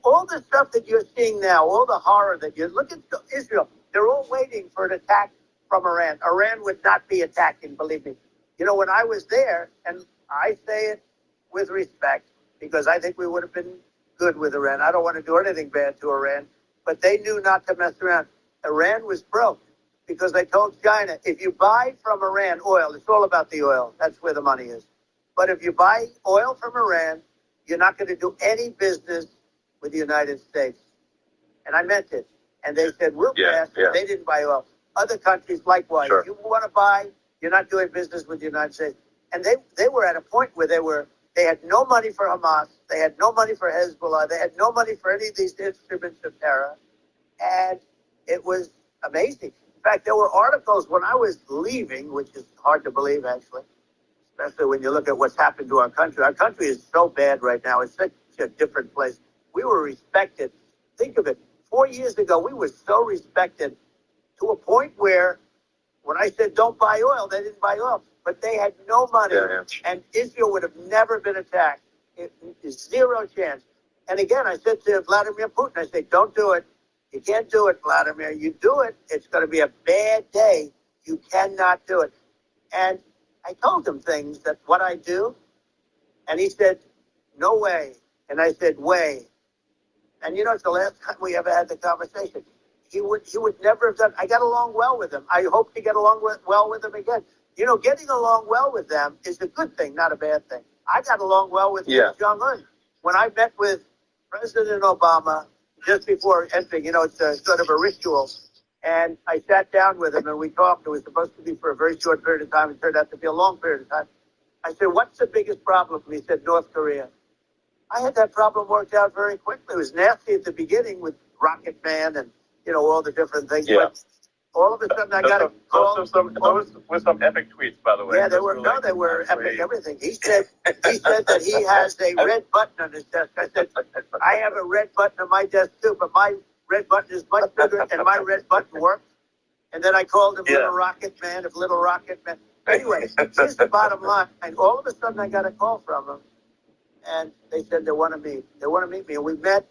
All the stuff that you're seeing now, all the horror that you look at Israel, they're all waiting for an attack from Iran. Iran would not be attacking, believe me. When I was there, and I say it with respect because I think we would have been good with Iran. I don't want to do anything bad to Iran, but they knew not to mess around. Iran was broke because they told China, if you buy from Iran oil, it's all about the oil. That's where the money is. But if you buy oil from Iran, you're not going to do any business with the United States. And I meant it. And they said, we'll pass. Yeah. They didn't buy oil. Other countries, likewise. Sure. If you want to buy, you're not doing business with the United States. And they were at a point where they had no money for Hamas. They had no money for Hezbollah. They had no money for any of these instruments of terror. And it was amazing. In fact, there were articles when I was leaving, which is hard to believe, actually, especially when you look at what's happened to our country. Our country is so bad right now. It's such a different place. We were respected. Think of it. 4 years ago, we were so respected to a point where when I said don't buy oil, they didn't buy oil. But they had no money, and Israel would have never been attacked. It is zero chance. And again, I said to Vladimir Putin, I said, don't do it. You can't do it, Vladimir. You do it, it's going to be a bad day. You cannot do it. And I told him things that what I do. And he said, no way. And I said, way. And you know, it's the last time we ever had the conversation. He would never have done. I got along well with him. I hope to get along well with him again. You know, getting along well with them is a good thing, not a bad thing. I got along well with Kim Jong-un. When I met with President Obama just before entering, you know, it's a sort of a ritual. And I sat down with him and we talked. It was supposed to be for a very short period of time. It turned out to be a long period of time. I said, what's the biggest problem? He said, North Korea. I had that problem worked out very quickly. It was nasty at the beginning with Rocket Man and, you know, all the different things. Yeah. But all of a sudden I got a call. Those were some epic tweets, by the way. Yeah, they were epic everything. He said that he has a red button on his desk. I said, I have a red button on my desk too, but my red button is much bigger and my red button works. And then I called him Little Rocket Man, if Little Rocket Man. Anyway, here's the bottom line. And all of a sudden I got a call from him. And they said they want to meet. They want to meet me. And we met,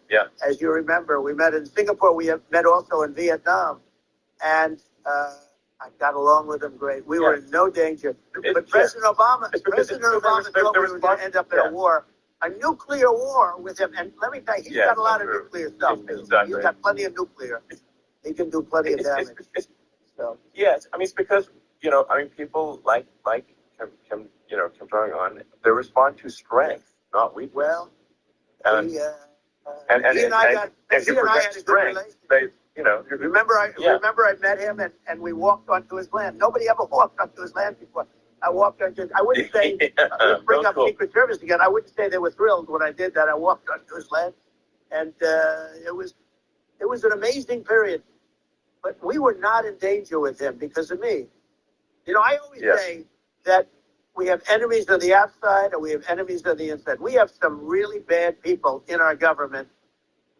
as you remember, we met in Singapore. We have met also in Vietnam. And I got along with them great. We were in no danger. But President Obama thought we were going to end up in a war, a nuclear war with him. And let me tell you, he's got a lot of nuclear stuff. Exactly. He's got plenty of nuclear. He can do plenty of damage. So. Yes, I mean, it's because, you know, I mean, people like Kim Jong-un, they respond to strength, not weakness. Well, and he and I had a good relationship. You know, remember I met him and we walked onto his land. Nobody ever walked onto his land before. I walked onto. I wouldn't say bring up Secret Service again. I wouldn't say they were thrilled when I did that. I walked onto his land, and it was an amazing period. But we were not in danger with him because of me. You know, I always say that we have enemies on the outside and we have enemies on the inside. We have some really bad people in our government,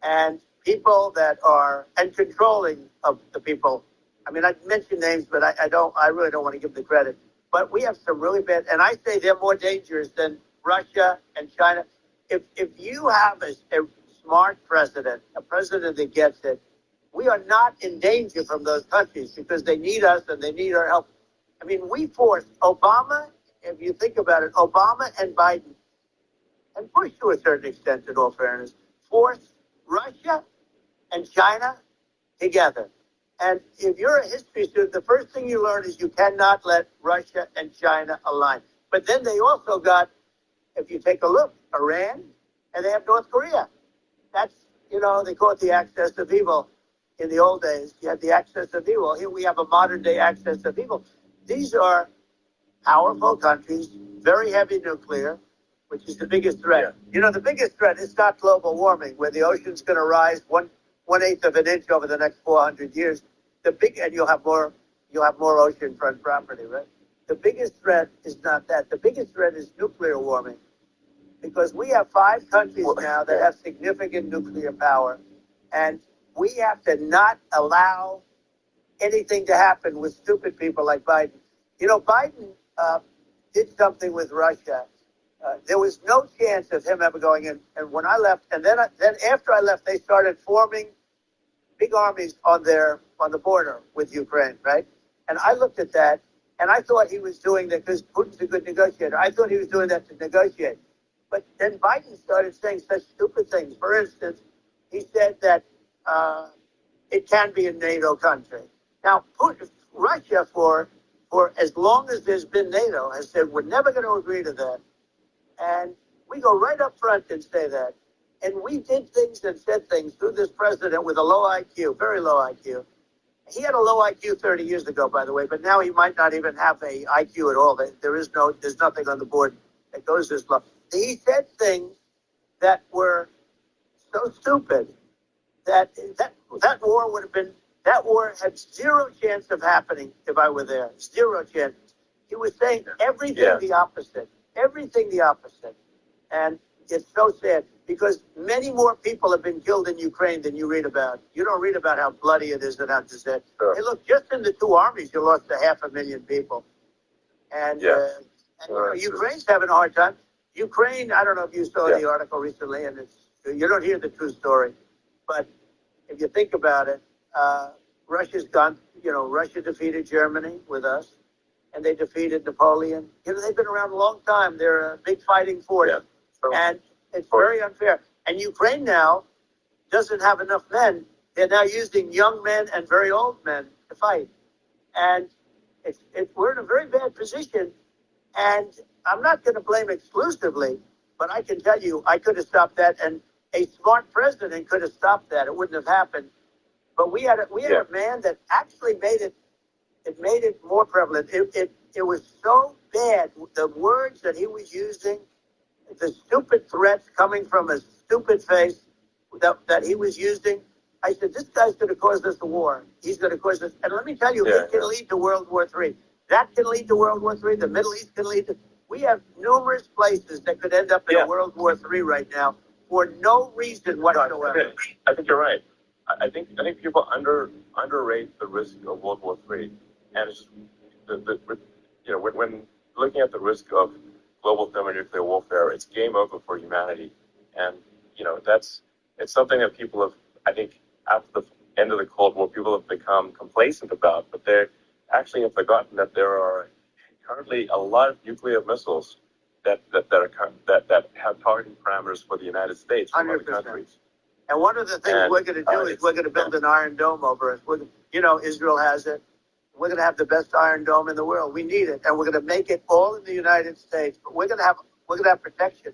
and people that are controlling of the people. I mean, I mention names, but I really don't want to give the credit. But we have some really bad, and I say they're more dangerous than Russia and China. If you have a smart president, a president that gets it, we are not in danger from those countries because they need us and they need our help. I mean, we forced Obama, if you think about it, Obama and Biden, and Bush to a certain extent, in all fairness, forced Russia and China together. And if you're a history student, the first thing you learn is you cannot let Russia and China align. But then they also got, if you take a look, Iran, and they have North Korea. That's, you know, they call it the axis of evil. In the old days, you had the axis of evil. Here we have a modern day axis of evil. These are powerful countries, very heavy nuclear, which is the biggest threat. Yeah. You know, the biggest threat is not global warming, where the ocean's going to rise 1/8 of an inch over the next 400 years. And you'll have more oceanfront property, right? The biggest threat is not that. The biggest threat is nuclear warming, because we have 5 countries now that have significant nuclear power, and we have to not allow anything to happen with stupid people like Biden. You know, Biden did something with Russia. There was no chance of him ever going in. And when I left, and then after I left, they started forming big armies on the border with Ukraine, right? And I looked at that, and I thought he was doing that because Putin's a good negotiator. I thought he was doing that to negotiate. But then Biden started saying such stupid things. For instance, he said that it can be a NATO country. Now, Russia, for as long as there's been NATO, has said we're never going to agree to that. And we go right up front and say that. And we did things and said things through this president with a low IQ, very low IQ. He had a low IQ 30 years ago, by the way, but now he might not even have a IQ at all. There's nothing on the board that goes this low. He said things that were so stupid that war had zero chance of happening if I were there. Zero chance. He was saying everything the opposite. Everything the opposite. And it's so sad because many more people have been killed in Ukraine than you read about. You don't read about how bloody it is and how disastrous. Sure. Hey, look, just in the 2 armies, you lost 500,000 people. And, Ukraine's having a hard time. Ukraine, I don't know if you saw the article recently, and you don't hear the true story. But if you think about it, Russia's gone, Russia defeated Germany with us, and they defeated Napoleon. They've been around a long time. They're a big fighting force. Yeah. And It's very unfair. And Ukraine now doesn't have enough men. They're now using young men and very old men to fight. And we're in a very bad position. And I'm not going to blame exclusively, but I can tell you I could have stopped that. And a smart president could have stopped that. It wouldn't have happened. But we had a man that actually made it more prevalent. It was so bad. The words that he was using, the stupid threats coming from a stupid face that he was using. I said, this guy's going to cause us a war. He's going to cause us. And let me tell you, it can lead to World War III. That can lead to World War III. The Middle East can lead to. We have numerous places that could end up in a World War III right now for no reason whatsoever. I think you're right. I think people underrate the risk of World War III, and it's just, when looking at the risk of global thermonuclear warfare, it's game over for humanity, and it's something that people have, I think, after the end of the Cold War, people have become complacent about, but they actually have forgotten that there are currently a lot of nuclear missiles that have targeting parameters for the United States from 100%. Other countries. And one of the things we're going to do is we're going to build an Iron Dome over us. Israel has it. We're going to have the best Iron Dome in the world. We need it, and we're going to make it all in the United States. But we're going to have protection.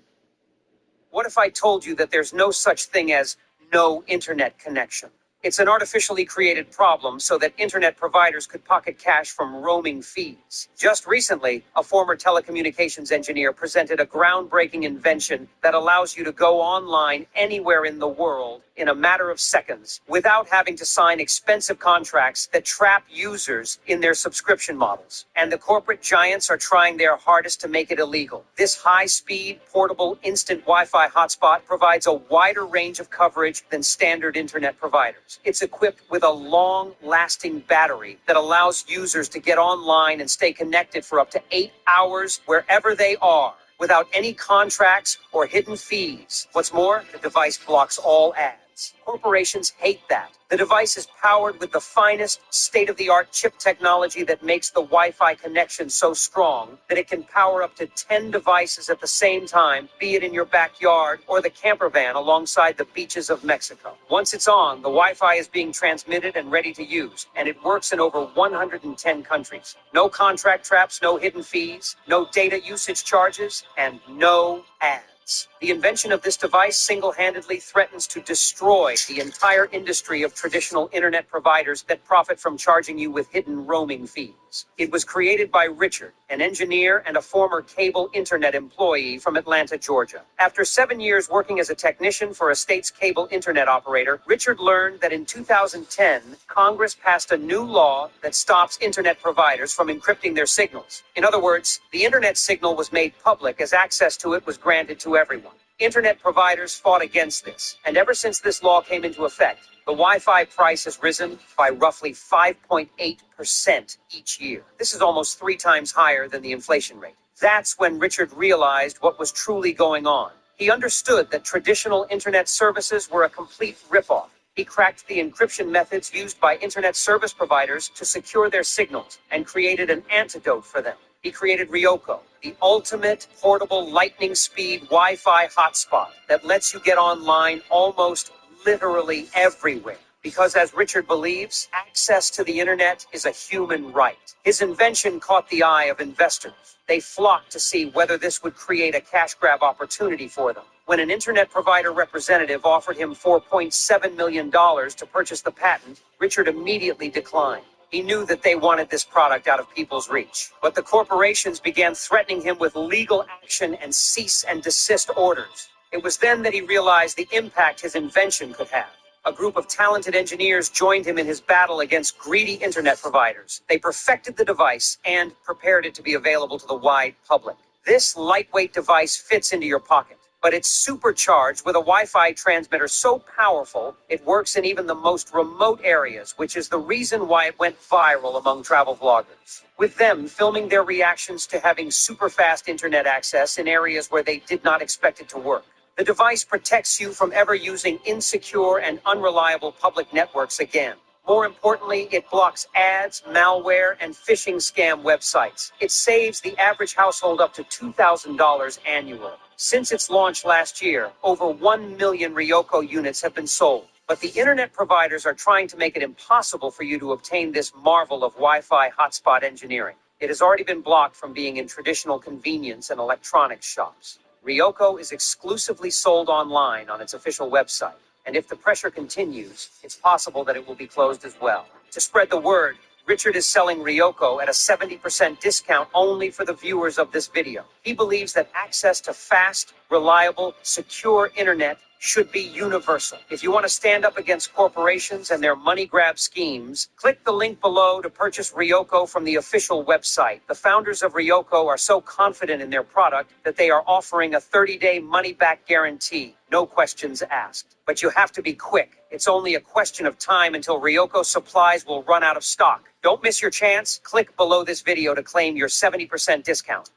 What if I told you that there's no such thing as no internet connection? It's an artificially created problem so that internet providers could pocket cash from roaming fees. Just recently, a former telecommunications engineer presented a groundbreaking invention that allows you to go online anywhere in the world in a matter of seconds without having to sign expensive contracts that trap users in their subscription models. And the corporate giants are trying their hardest to make it illegal. This high-speed, portable, instant Wi-Fi hotspot provides a wider range of coverage than standard internet providers. It's equipped with a long-lasting battery that allows users to get online and stay connected for up to 8 hours wherever they are, without any contracts or hidden fees. What's more, the device blocks all ads. Corporations hate that. The device is powered with the finest state-of-the-art chip technology that makes the Wi-Fi connection so strong that it can power up to 10 devices at the same time, be it in your backyard or the camper van alongside the beaches of Mexico. Once it's on, the Wi-Fi is being transmitted and ready to use, and it works in over 110 countries. No contract traps, no hidden fees, no data usage charges, and no ads. The invention of this device single-handedly threatens to destroy the entire industry of traditional internet providers that profit from charging you with hidden roaming fees. It was created by Richard, an engineer and a former cable internet employee from Atlanta, Georgia. After 7 years working as a technician for a state's cable internet operator, Richard learned that in 2010, Congress passed a new law that stops internet providers from encrypting their signals. In other words, the internet signal was made public as access to it was granted to everyone. Internet providers fought against this, and ever since this law came into effect, the Wi-Fi price has risen by roughly 5.8% each year. This is almost 3 times higher than the inflation rate. That's when Richard realized what was truly going on. He understood that traditional internet services were a complete ripoff. He cracked the encryption methods used by internet service providers to secure their signals and created an antidote for them. He created Ryoko, the ultimate portable lightning-speed Wi-Fi hotspot that lets you get online almost literally everywhere. Because as Richard believes, access to the internet is a human right. His invention caught the eye of investors. They flocked to see whether this would create a cash grab opportunity for them. When an internet provider representative offered him $4.7 million to purchase the patent, Richard immediately declined. He knew that they wanted this product out of people's reach. But the corporations began threatening him with legal action and cease and desist orders. It was then that he realized the impact his invention could have. A group of talented engineers joined him in his battle against greedy internet providers. They perfected the device and prepared it to be available to the wide public. This lightweight device fits into your pocket, but it's supercharged with a Wi-Fi transmitter so powerful it works in even the most remote areas, which is the reason why it went viral among travel vloggers. With them filming their reactions to having super fast internet access in areas where they did not expect it to work. The device protects you from ever using insecure and unreliable public networks again. More importantly, it blocks ads, malware, and phishing scam websites. It saves the average household up to $2,000 annually. Since its launch last year, over 1 million Ryoko units have been sold. But the internet providers are trying to make it impossible for you to obtain this marvel of Wi-Fi hotspot engineering. It has already been blocked from being in traditional convenience and electronics shops. Ryoko is exclusively sold online on its official website. And if the pressure continues, it's possible that it will be closed as well. To spread the word, Richard is selling Ryoko at a 70% discount only for the viewers of this video. He believes that access to fast, reliable, secure internet should be universal. If you want to stand up against corporations and their money grab schemes, click the link below to purchase Ryoko from the official website. The founders of Ryoko are so confident in their product that they are offering a 30-day money-back guarantee. No questions asked. But you have to be quick. It's only a question of time until Ryoko supplies will run out of stock. Don't miss your chance. Click below this video to claim your 70% discount.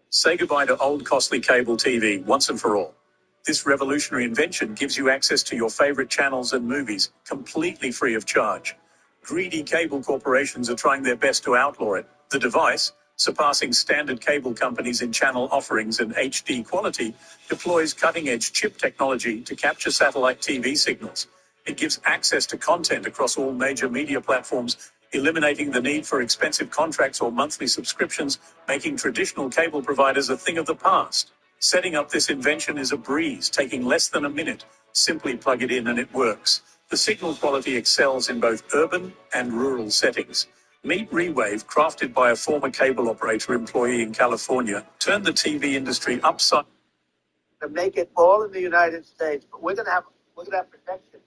Say goodbye to old costly cable TV once and for all. This revolutionary invention gives you access to your favorite channels and movies completely free of charge. Greedy cable corporations are trying their best to outlaw it. The device, surpassing standard cable companies in channel offerings and HD quality, deploys cutting-edge chip technology to capture satellite TV signals. It gives access to content across all major media platforms, eliminating the need for expensive contracts or monthly subscriptions, making traditional cable providers a thing of the past. Setting up this invention is a breeze, taking less than a minute. Simply plug it in and it works. The signal quality excels in both urban and rural settings. Meet ReWave, crafted by a former cable operator employee in California, turned the TV industry upside. To make it all in the United States, but we're gonna have protection.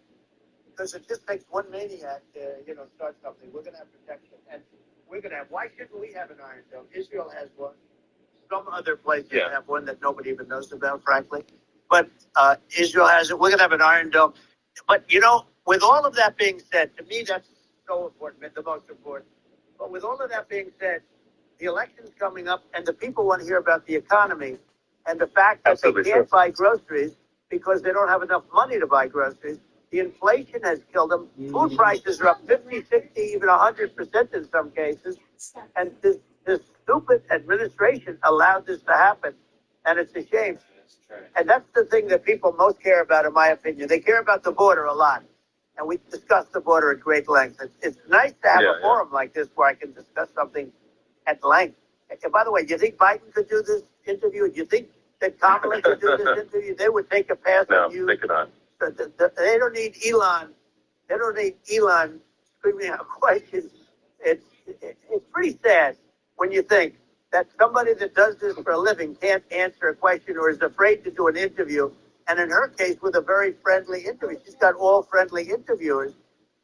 Because it just takes one maniac to, start something. We're going to have protection. And we're going to have, why shouldn't we have an Iron Dome? Israel has one. Some other places have one that nobody even knows about, frankly. But Israel has it. We're going to have an Iron Dome. But, with all of that being said, to me, that's so important, the most important. But with all of that being said, the election's coming up, and the people want to hear about the economy and the fact that they can't buy groceries because they don't have enough money to buy groceries. The inflation has killed them. Food prices are up 50, 60, even 100% in some cases. And this stupid administration allowed this to happen. And it's a shame. And that's the thing that people most care about, in my opinion. They care about the border a lot. And we discussed the border at great length. It's nice to have a forum like this where I can discuss something at length. And by the way, do you think Biden could do this interview? Do you think that Kamala could do this interview? They would take a pass on you. No, they could not. They don't need Elon. They don't need Elon screaming out questions. It's pretty sad when you think that somebody that does this for a living can't answer a question or is afraid to do an interview. And in her case, with a very friendly interview, she's got all friendly interviewers.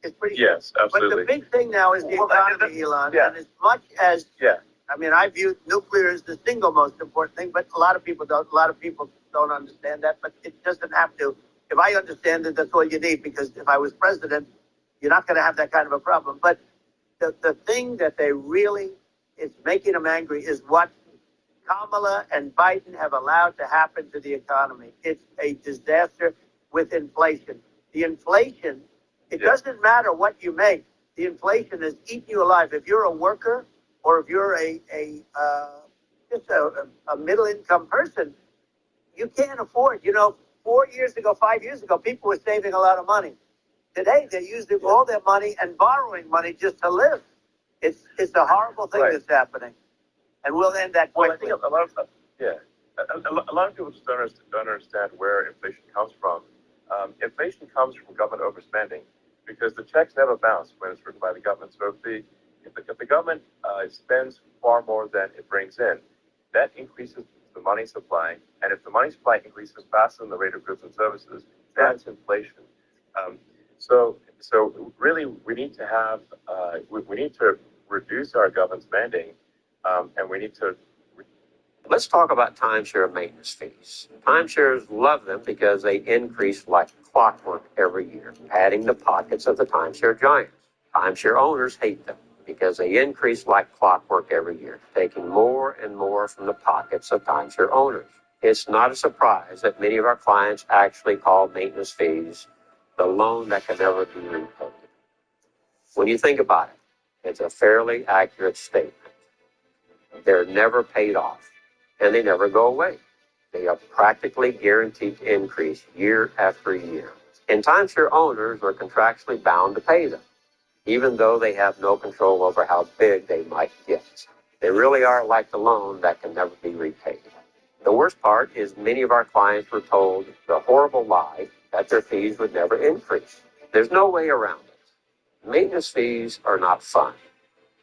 It's pretty. Yes, absolutely. But the big thing now is the economy, Elon. And as much as I mean, I view nuclear as the single most important thing, but a lot of people don't. A lot of people don't understand that. But it doesn't have to. If I understand it, that's all you need, because if I was president, you're not going to have that kind of a problem. But the thing that they really is making them angry is what Kamala and Biden have allowed to happen to the economy. It's a disaster with inflation. The inflation, it doesn't matter what you make. The inflation is eating you alive. If you're a worker or if you're just a middle-income person, you can't afford, 4 years ago, 5 years ago, people were saving a lot of money. Today, they're using all their money and borrowing money just to live. It's a horrible thing that's happening. And we'll end that quickly. Well, I think a lot of people just don't understand where inflation comes from. Inflation comes from government overspending because the checks never bounce when it's written by the government. So if the government spends far more than it brings in, that increases the money supply, and if the money supply increases faster than the rate of goods and services, that's inflation. So really, we need to have we need to reduce our government spending, and we need to Let's talk about timeshare maintenance fees. Timeshares love them because they increase like clockwork every year, padding the pockets of the timeshare giants. Timeshare owners hate them because they increase like clockwork every year, taking more and more from the pockets of timeshare owners. It's not a surprise that many of our clients actually call maintenance fees the loan that can never be repaid. When you think about it, it's a fairly accurate statement. They're never paid off, and they never go away. They are practically guaranteed to increase year after year. And timeshare owners are contractually bound to pay them, even though they have no control over how big they might get. They really are like the loan that can never be repaid. The worst part is many of our clients were told the horrible lie that their fees would never increase. There's no way around it. Maintenance fees are not fun.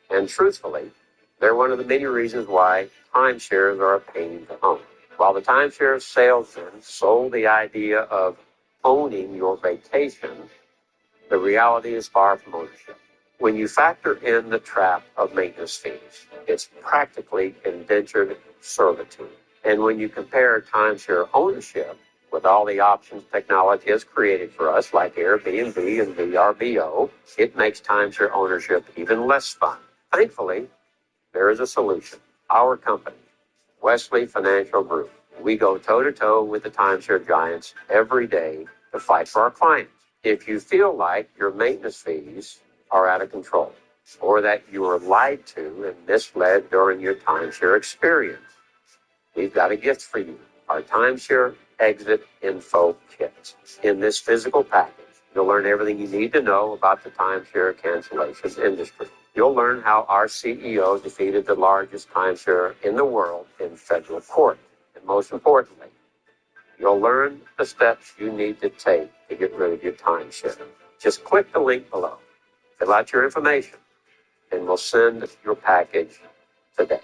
And truthfully, they're one of the many reasons why timeshares are a pain to own. While the timeshare salesman sold the idea of owning your vacation, the reality is far from ownership. When you factor in the trap of maintenance fees, it's practically indentured servitude. And when you compare timeshare ownership with all the options technology has created for us, like Airbnb and VRBO, it makes timeshare ownership even less fun. Thankfully, there is a solution. Our company, Wesley Financial Group, we go toe-to-toe with the timeshare giants every day to fight for our clients. If you feel like your maintenance fees are out of control, or that you were lied to and misled during your timeshare experience, we've got a gift for you, our Timeshare Exit Info Kit. In this physical package, you'll learn everything you need to know about the timeshare cancellations industry. You'll learn how our CEO defeated the largest timeshare in the world in federal court. And most importantly, you'll learn the steps you need to take to get rid of your timeshare. Just click the link below, fill out your information, and we'll send your package today.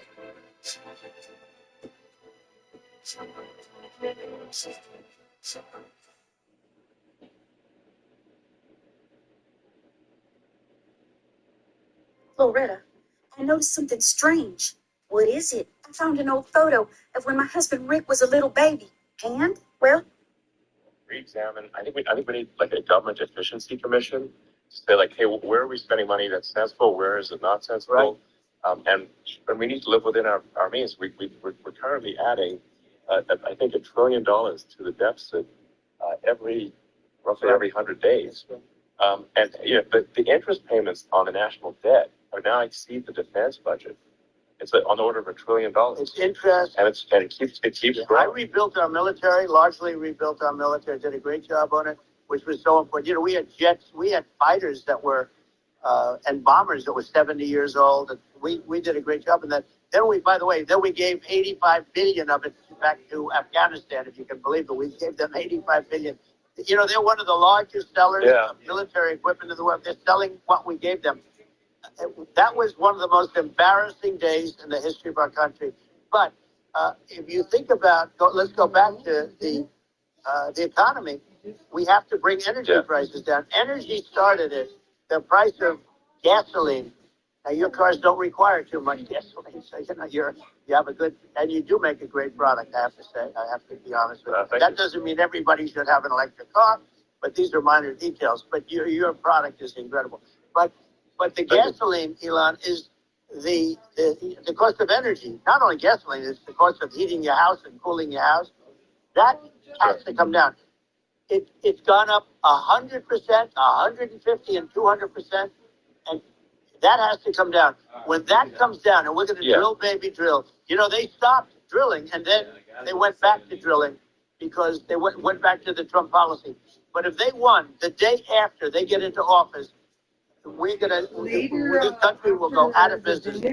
Loretta, I noticed something strange. What is it? I found an old photo of when my husband Rick was a little baby. And, well, Re-examine. I think we need like a government efficiency commission to say like, hey, where are we spending money that's sensible? Where is it not sensible? Right. And we need to live within our means. We're currently adding, I think, $1 trillion to the deficit roughly every 100 days. And the interest payments on the national debt are now exceed the defense budget. It's on the order of $1 trillion. It's interest. And it keeps growing. I rebuilt our military, largely rebuilt our military, did a great job on it, which was so important. We had jets, we had fighters that were, and bombers that were 70 years old. And we did a great job in that. Then we gave 85 billion of it back to Afghanistan, if you can believe it. We gave them 85 billion. They're one of the largest sellers of military equipment in the world. They're selling what we gave them. That was one of the most embarrassing days in the history of our country. But if you think about, let's go back to the economy. We have to bring energy prices down. Energy started at the price of gasoline. Now, your cars don't require too much gasoline, so you have a good, and you do make a great product, I have to say. I have to be honest with you. That doesn't mean everybody should have an electric car, but these are minor details. But your product is incredible. But the gasoline, Elon, is the cost of energy. Not only gasoline, it's the cost of heating your house and cooling your house. That has to come down. It's gone up 100%, 150, and 200%, and that has to come down. When that comes down, and we're going to drill, baby, drill. They stopped drilling, and then they went back to drilling because they went back to the Trump policy. But if they won the day after they get into office, this country will go out of business.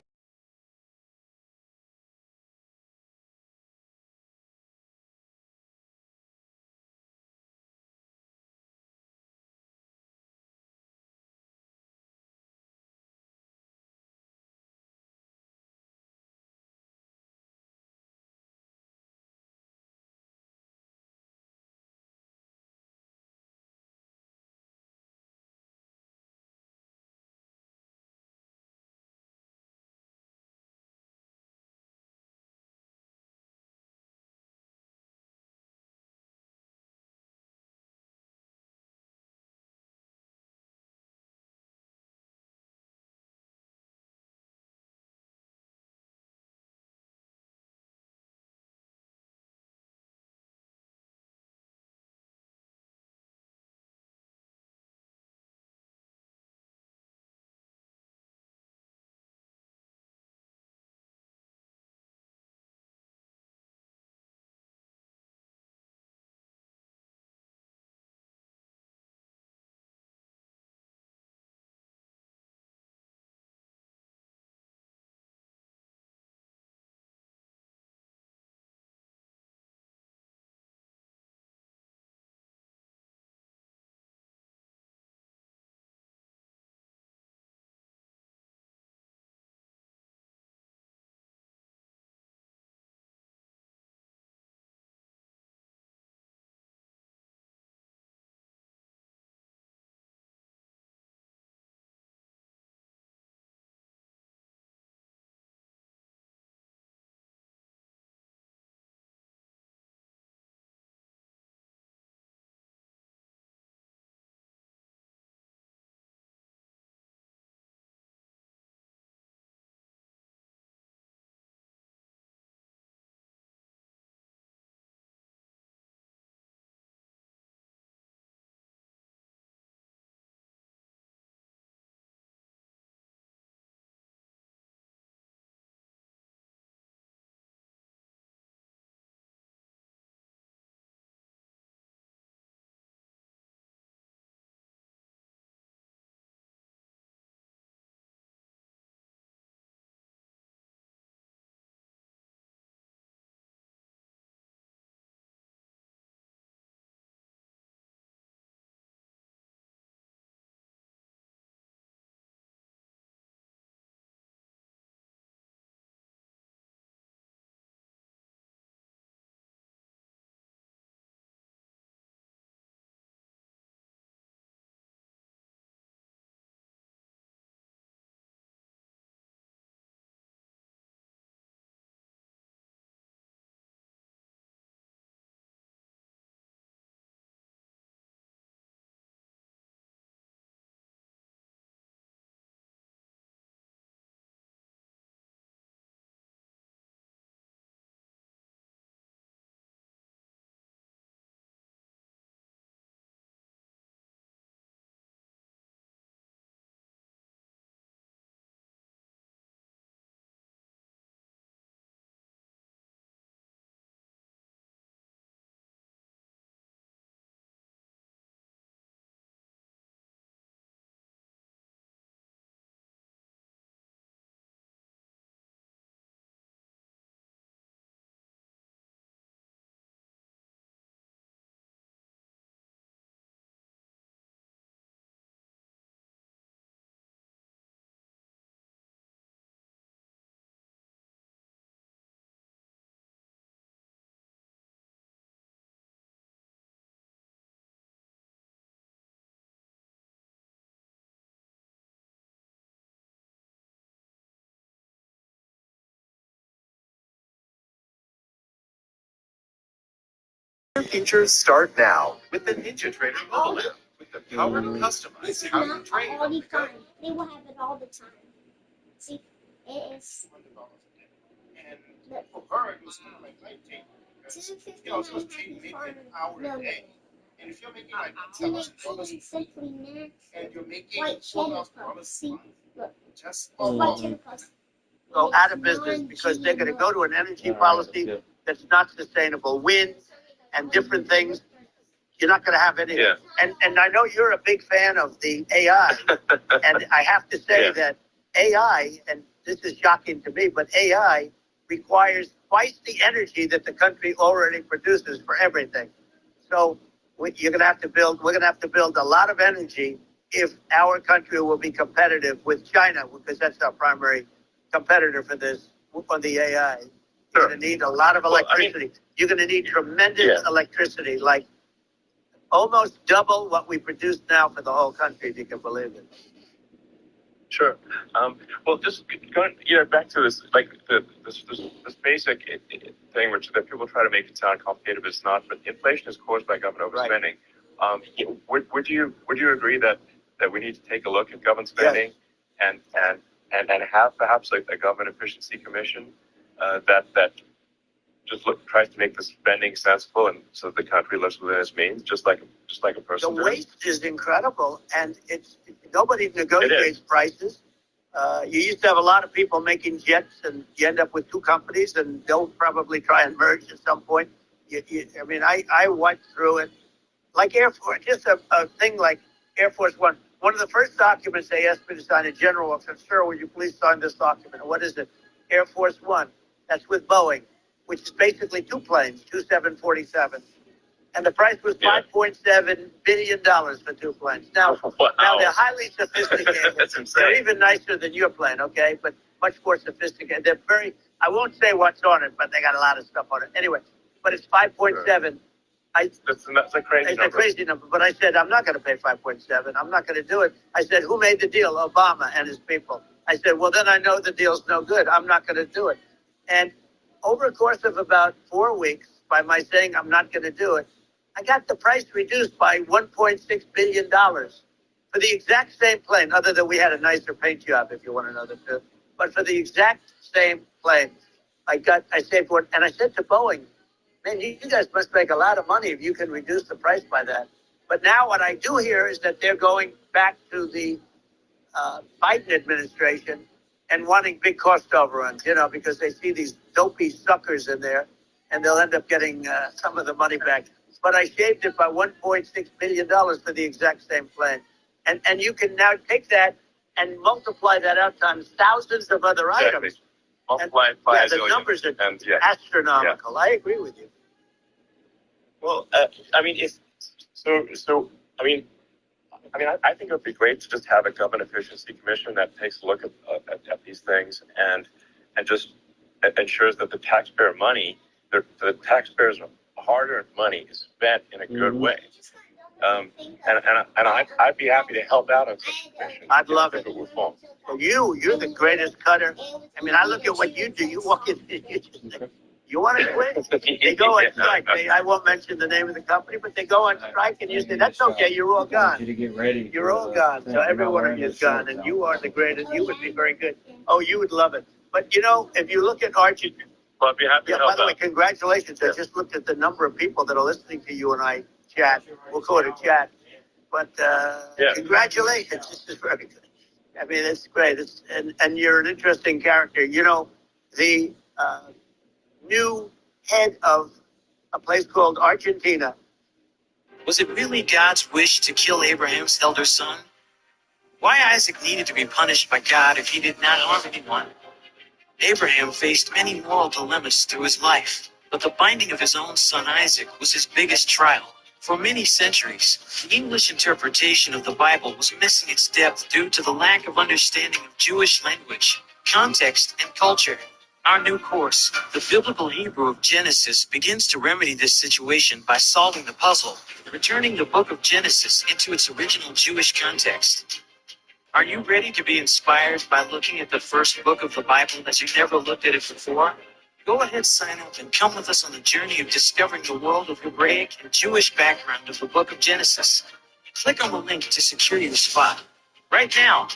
Your features start now with the Ninja Trader mobile app with the power to customize how you train. All the time. They will have it all the time. See, it is. And for her, it was kind of like life changing. You know, so she making an hour a day. And if you're making like $1,000 Simply Next. and you're making White cheddar $12,000 puffs. See, look. just White cheddar puffs. Go out of business because they're going to go to an energy policy that's not sustainable, wind and different things. You're not going to have anything. Yeah. And I know you're a big fan of the AI, and I have to say that AI, and this is shocking to me, but AI requires twice the energy that the country already produces for everything. So you're going to have to build. We're going to have to build a lot of energy if our country will be competitive with China, because that's our primary competitor for this, on the AI. You're going to need a lot of electricity. You're going to need tremendous electricity, like almost double what we produce now for the whole country, if you can believe it. Sure. Well, just going back to this, like this basic thing, which that people try to make it sound complicated, but it's not. But inflation is caused by government overspending. Right. Would you agree that we need to take a look at government spending and have perhaps like a government efficiency commission that just tries to make the spending sensible and so the country lives within its means, just like a person. The waste is incredible, and nobody negotiates prices. You used to have a lot of people making jets, and you end up with two companies, and they'll probably try and merge at some point. I went through it, like Air Force, just a thing like Air Force One. One of the first documents they asked me to sign, a general said, "Sir, would you please sign this document?" What is it? Air Force One. That's with Boeing, which is basically two planes, two 747s. And the price was $5.7 billion for two planes. Now they're highly sophisticated. That's insane. They're even nicer than your plane, okay? But much more sophisticated. They're very, I won't say what's on it, but they got a lot of stuff on it. Anyway, but it's 5.7. That's a crazy it's number. a crazy number. But I said, I'm not going to pay 5.7. I'm not going to do it. I said, who made the deal? Obama and his people. I said, well, then I know the deal's no good. I'm not going to do it. And over a course of about 4 weeks, by my saying I'm not going to do it, I got the price reduced by $1.6 billion for the exact same plane, other than we had a nicer paint job, if you want to know the truth. But for the exact same plane, I saved one. And I said to Boeing, man, you guys must make a lot of money if you can reduce the price by that. But now what I do hear is that they're going back to the Biden administration and wanting big cost overruns, because they see these dopey suckers in there, and they'll end up getting some of the money back. But I shaved it by $1.6 billion for the exact same plane. And you can now take that and multiply that out times thousands of other items. Multiply it by the numbers are astronomical. I agree with you. Well, I think it would be great to just have a government efficiency commission that takes a look at these things and just ensures that the taxpayer money, the taxpayers' hard-earned money, is spent in a good way. And I'd be happy to help out on such a commission. I'd love it. Well, You're the greatest cutter. I look at what you do. You walk in, you want to quit? They go on strike. I won't mention the name of the company, but they go on strike, and you say, that's okay, you're all gone. You're all gone. So every one of you is gone, and you are the greatest. You would be very good. Oh, you would love it. But, if you look at Argentina, well, I'd be happy to help by the way, congratulations. I just looked at the number of people that are listening to you and I chat. We'll call it a chat. But congratulations. This is very good. It's great. And you're an interesting character. The new head of a place called Argentina. Was it really God's wish to kill Abraham's elder son? Why Isaac needed to be punished by God if he did not harm anyone? Abraham faced many moral dilemmas through his life, but the binding of his own son Isaac was his biggest trial. For many centuries, the English interpretation of the Bible was missing its depth due to the lack of understanding of Jewish language, context, and culture. Our new course, the Biblical Hebrew of Genesis, begins to remedy this situation by solving the puzzle, returning the book of Genesis into its original Jewish context. Are you ready to be inspired by looking at the first book of the Bible as you never looked at it before? Go ahead, sign up, and come with us on the journey of discovering the world of Hebraic and Jewish background of the book of Genesis. Click on the link to secure your spot right now.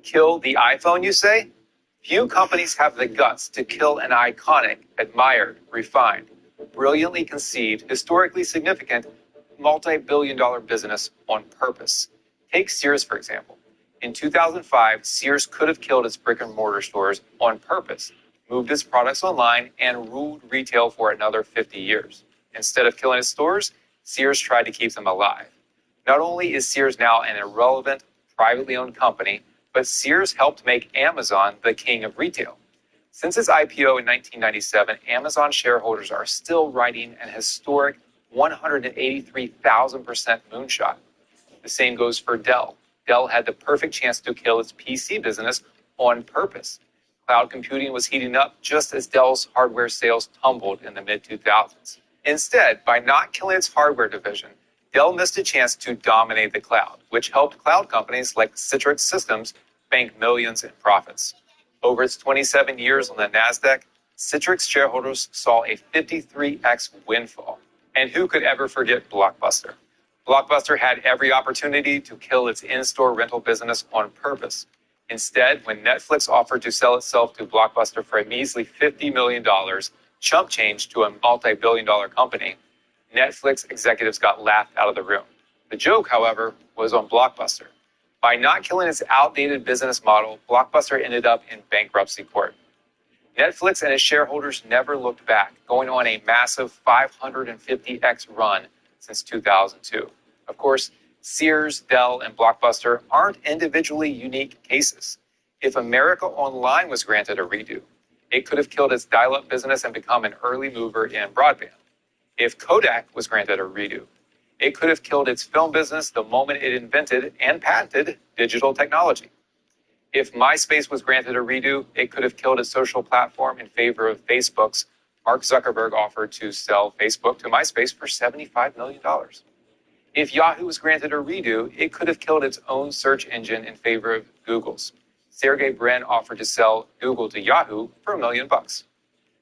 Kill the iPhone, you say? Few companies have the guts to kill an iconic, admired, refined, brilliantly conceived, historically significant, multi-billion-dollar business on purpose. Take Sears, for example. In 2005, Sears could have killed its brick-and-mortar stores on purpose, moved its products online, and ruled retail for another 50 years. Instead of killing its stores, Sears tried to keep them alive. Not only is Sears now an irrelevant, privately owned company, but Sears helped make Amazon the king of retail. Since its IPO in 1997, Amazon shareholders are still riding an historic 183,000% moonshot. The same goes for Dell. Dell had the perfect chance to kill its PC business on purpose. Cloud computing was heating up just as Dell's hardware sales tumbled in the mid-2000s. Instead, by not killing its hardware division, Dell missed a chance to dominate the cloud, which helped cloud companies like Citrix Systems bank millions in profits. Over its 27 years on the NASDAQ, Citrix shareholders saw a 53x windfall. And who could ever forget Blockbuster? Blockbuster had every opportunity to kill its in-store rental business on purpose. Instead, when Netflix offered to sell itself to Blockbuster for a measly $50 million, chump change to a multi-billion-dollar company, Netflix executives got laughed out of the room. The joke, however, was on Blockbuster. By not killing its outdated business model, Blockbuster ended up in bankruptcy court. Netflix and its shareholders never looked back, going on a massive 550x run since 2002. Of course, Sears, Dell, and Blockbuster aren't individually unique cases. If America Online was granted a redo, it could have killed its dial-up business and become an early mover in broadband. If Kodak was granted a redo, it could have killed its film business the moment it invented and patented digital technology. If MySpace was granted a redo, it could have killed its social platform in favor of Facebook's. Mark Zuckerberg offered to sell Facebook to MySpace for $75 million. If Yahoo was granted a redo, it could have killed its own search engine in favor of Google's. Sergey Brin offered to sell Google to Yahoo for $1 million.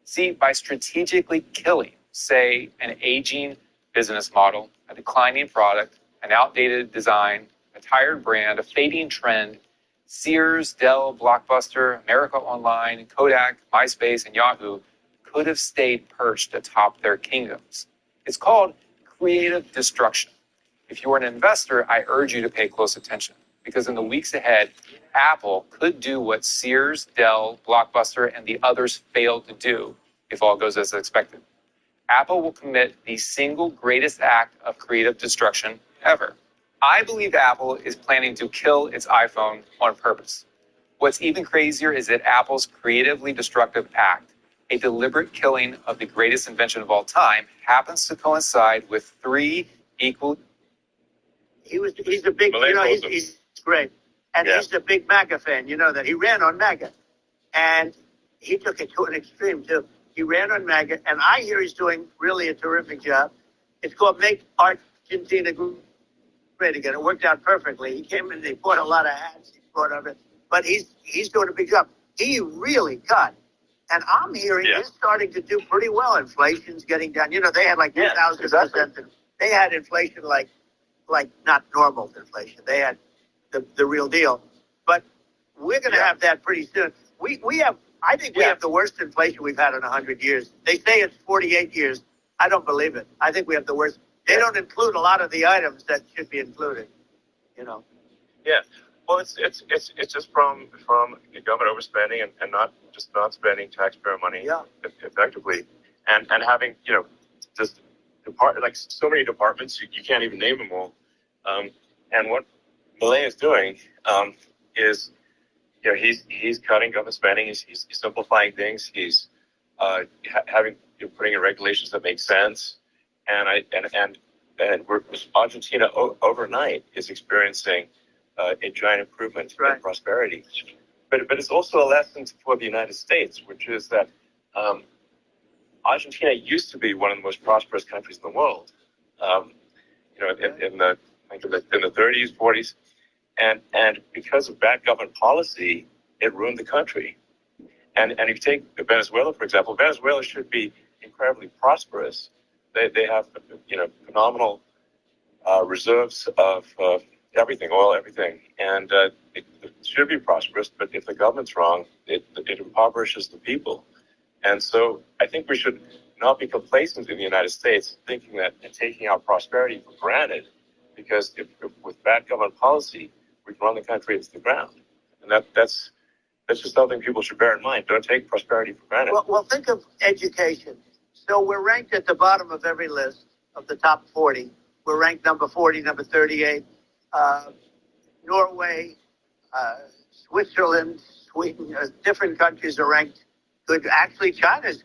See, by strategically killing, say, an aging business model, a declining product, an outdated design, a tired brand, a fading trend, Sears, Dell, Blockbuster, America Online, Kodak, MySpace, and Yahoo could have stayed perched atop their kingdoms. It's called creative destruction. If you're an investor, I urge you to pay close attention, because in the weeks ahead, Apple could do what Sears, Dell, Blockbuster, and the others failed to do if all goes as expected. Apple will commit the single greatest act of creative destruction ever. I believe Apple is planning to kill its iPhone on purpose. What's even crazier is that Apple's creatively destructive act, a deliberate killing of the greatest invention of all time, happens to coincide with three equal... He's a big, he's great. And he's a big MAGA fan, you know that. He ran on MAGA. And he took it to an extreme, too. He ran on MAGA, and I hear he's doing really a terrific job. It's called Make Argentina Great Again. It worked out perfectly. He came in, they bought a lot of hats, he bought of it. But he's doing a big job. He really cut. And I'm hearing he's starting to do pretty well. Inflation's getting down. You know, they had like 2,000%. They had inflation like not normal inflation. They had the real deal. But we're going to have that pretty soon. I think we have the worst inflation we've had in 100 years. They say it's 48 years. I don't believe it. I think we have the worst. They don't include a lot of the items that should be included, you know. Yeah. Well, it's just from the government overspending and not spending taxpayer money effectively, and having, you know, just like so many departments, you can't even name them all. And what Milei is doing is, you know, he's cutting government spending. He's simplifying things. He's putting in regulations that make sense. And Argentina overnight is experiencing a giant improvement in prosperity. But it's also a lesson for the United States, which is that Argentina used to be one of the most prosperous countries in the world. You know, in the 30s, 40s, And because of bad government policy, it ruined the country. And if you take Venezuela, for example, Venezuela should be incredibly prosperous. They have, phenomenal reserves of everything, oil, everything. And it should be prosperous, but if the government's wrong, it impoverishes the people. And so I think we should not be complacent in the United States, thinking that and taking our prosperity for granted, because if with bad government policy, we can run the country into the ground. And that's just something people should bear in mind. Don't take prosperity for granted. Well, think of education. So we're ranked at the bottom of every list of the top 40. We're ranked number 40, number 38. Norway, Switzerland, Sweden, different countries are ranked good. Actually, China's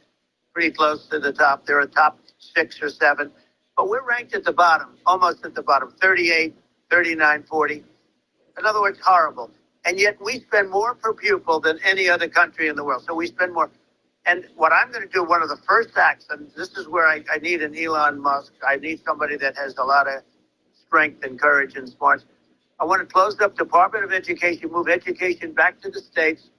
pretty close to the top. They're a top 6 or 7. But we're ranked at the bottom, almost at the bottom, 38, 39, 40. In other words, horrible. And yet we spend more per pupil than any other country in the world. So we spend more. And what I'm going to do, one of the first acts, and this is where I need an Elon Musk. I need somebody that has a lot of strength and courage and smarts. I want to close up Department of Education, move education back to the states.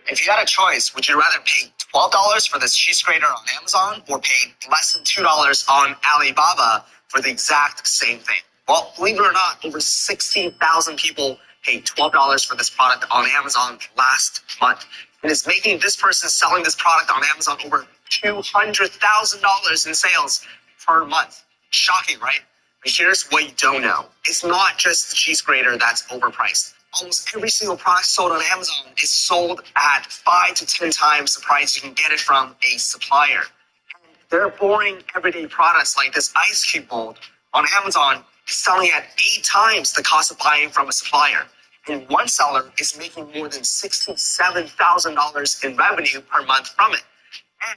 If you had a choice, would you rather pay $12 for this cheese grater on Amazon or pay less than $2 on Alibaba for the exact same thing? Well, believe it or not, over 16,000 people paid $12 for this product on Amazon last month. And it's making this person selling this product on Amazon over $200,000 in sales per month. Shocking, right? But here's what you don't know. It's not just the cheese grater that's overpriced. Almost every single product sold on Amazon is sold at 5 to 10 times the price you can get it from a supplier. And they're boring everyday products like this ice cube mold on Amazon is selling at 8 times the cost of buying from a supplier. And one seller is making more than $67,000 in revenue per month from it.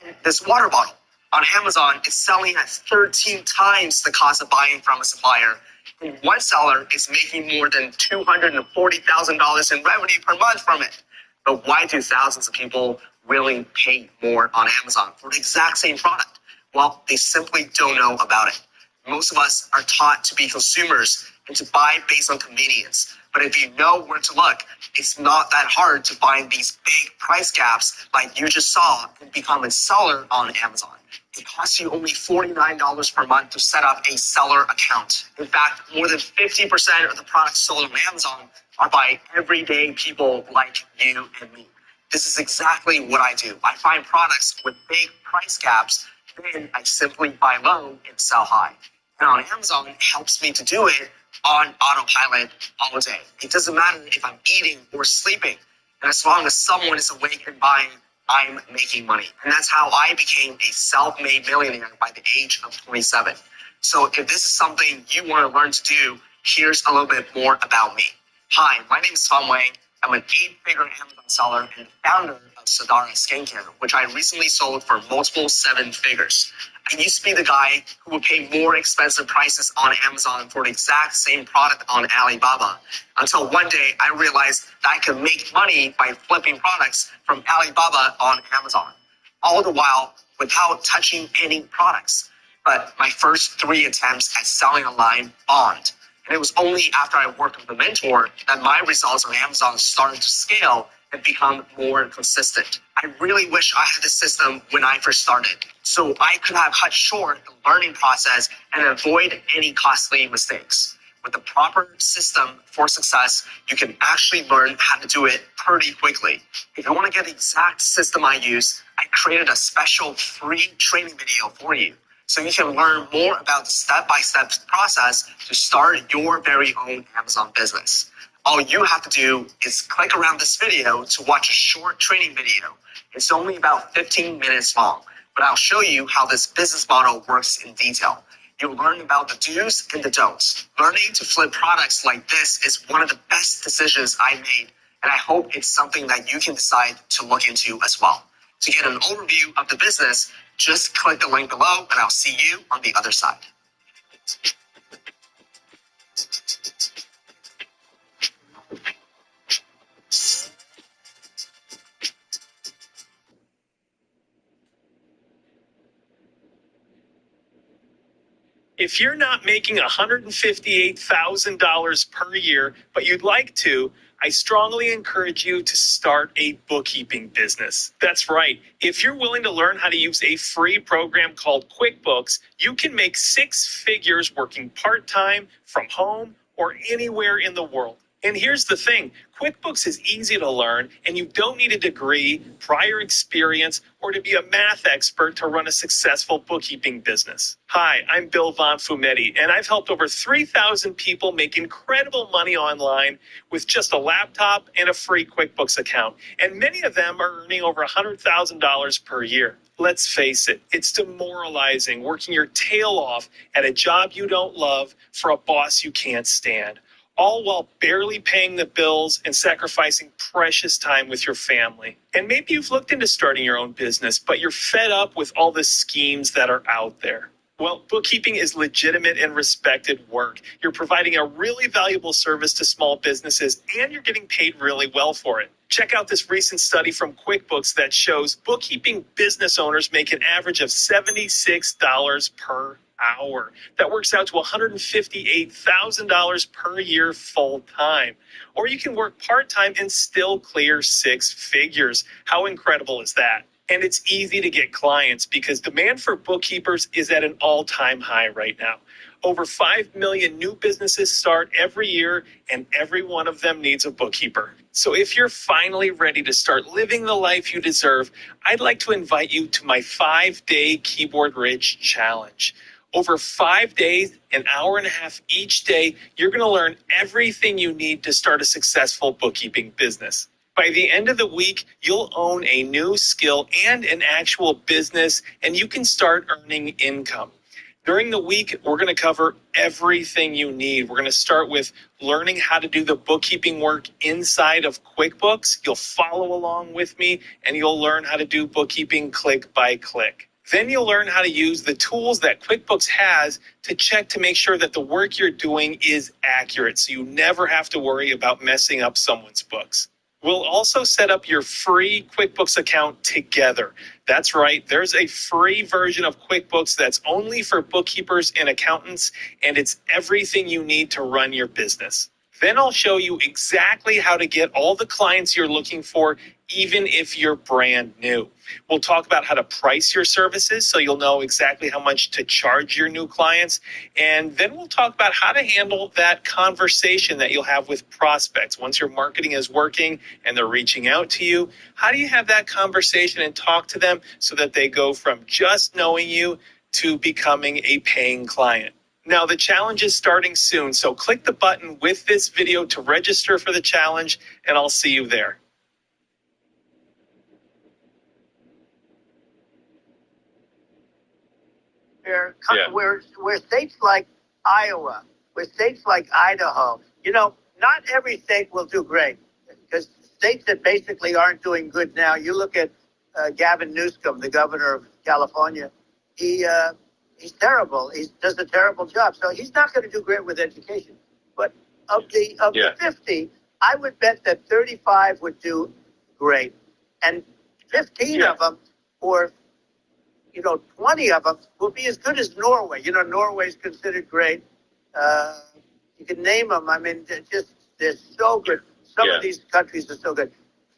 And this water bottle on Amazon is selling at 13 times the cost of buying from a supplier. And one seller is making more than $240,000 in revenue per month from it. But why do thousands of people willing pay more on Amazon for the exact same product? Well, they simply don't know about it. Most of us are taught to be consumers and to buy based on convenience. But if you know where to look, it's not that hard to find these big price gaps like you just saw and become a seller on Amazon. It costs you only $49 per month to set up a seller account. In fact, more than 50% of the products sold on Amazon are by everyday people like you and me. This is exactly what I do. I find products with big price gaps, then I simply buy low and sell high. And on Amazon, it helps me to do it on autopilot all day. It doesn't matter if I'm eating or sleeping. And as long as someone is awake and buying, I'm making money. And that's how I became a self-made millionaire by the age of 27. So if this is something you want to learn to do, here's a little bit more about me. Hi, my name is Tom Wang. I'm an 8-figure Amazon seller and founder of Sadara Skincare, which I recently sold for multiple 7 figures. I used to be the guy who would pay more expensive prices on Amazon for the exact same product on Alibaba, until one day I realized that I could make money by flipping products from Alibaba on Amazon, all the while without touching any products. But my first 3 attempts at selling online bombed. And it was only after I worked with a mentor that my results on Amazon started to scale and become more consistent. I really wish I had this system when I first started, so I could have cut short the learning process and avoid any costly mistakes. With the proper system for success, you can actually learn how to do it pretty quickly. If you want to get the exact system I use, I created a special free training video for you, so you can learn more about the step-by-step process to start your very own Amazon business. All you have to do is click around this video to watch a short training video. It's only about 15 minutes long, but I'll show you how this business model works in detail. You'll learn about the do's and the don'ts. Learning to flip products like this is one of the best decisions I made, and I hope it's something that you can decide to look into as well. To get an overview of the business, just click the link below and I'll see you on the other side. If you're not making $158,000 per year, but you'd like to, I strongly encourage you to start a bookkeeping business. That's right. If you're willing to learn how to use a free program called QuickBooks, you can make 6 figures working part-time from home or anywhere in the world. And here's the thing, QuickBooks is easy to learn, and you don't need a degree, prior experience, or to be a math expert to run a successful bookkeeping business. Hi, I'm Bill Von Fumetti, and I've helped over 3,000 people make incredible money online with just a laptop and a free QuickBooks account. And many of them are earning over $100,000 per year. Let's face it, it's demoralizing working your tail off at a job you don't love for a boss you can't stand, all while barely paying the bills and sacrificing precious time with your family. And maybe you've looked into starting your own business, but you're fed up with all the schemes that are out there. Well, bookkeeping is legitimate and respected work. You're providing a really valuable service to small businesses, and you're getting paid really well for it. Check out this recent study from QuickBooks that shows bookkeeping business owners make an average of $76 per hour. That works out to $158,000 per year full time. Or you can work part-time and still clear 6 figures. How incredible is that? And it's easy to get clients because demand for bookkeepers is at an all-time high right now. Over 5 million new businesses start every year, and every one of them needs a bookkeeper. So if you're finally ready to start living the life you deserve, I'd like to invite you to my 5-day Keyboard Rich Challenge. Over 5 days, an hour and a half each day, you're going to learn everything you need to start a successful bookkeeping business. By the end of the week, you'll own a new skill and an actual business, and you can start earning income. During the week, we're going to cover everything you need. We're going to start with learning how to do the bookkeeping work inside of QuickBooks. You'll follow along with me, and you'll learn how to do bookkeeping click by click. Then you'll learn how to use the tools that QuickBooks has to check to make sure that the work you're doing is accurate, so you never have to worry about messing up someone's books. We'll also set up your free QuickBooks account together. That's right, there's a free version of QuickBooks that's only for bookkeepers and accountants, and it's everything you need to run your business. Then I'll show you exactly how to get all the clients you're looking for, even if you're brand new. We'll talk about how to price your services so you'll know exactly how much to charge your new clients. And then we'll talk about how to handle that conversation that you'll have with prospects. Once your marketing is working and they're reaching out to you, how do you have that conversation and talk to them so that they go from just knowing you to becoming a paying client? Now, the challenge is starting soon, so click the button with this video to register for the challenge, and I'll see you there. Where states like Iowa, where states like Idaho, not every state will do great, because states that basically aren't doing good now, you look at Gavin Newsom, the governor of California, he's terrible. He does a terrible job. So he's not going to do great with education. But of the 50, I would bet that 35 would do great. And 15 of them, or 20 of them, will be as good as Norway. Norway's considered great. You can name them. I mean, they're so good. Some of these countries are so good.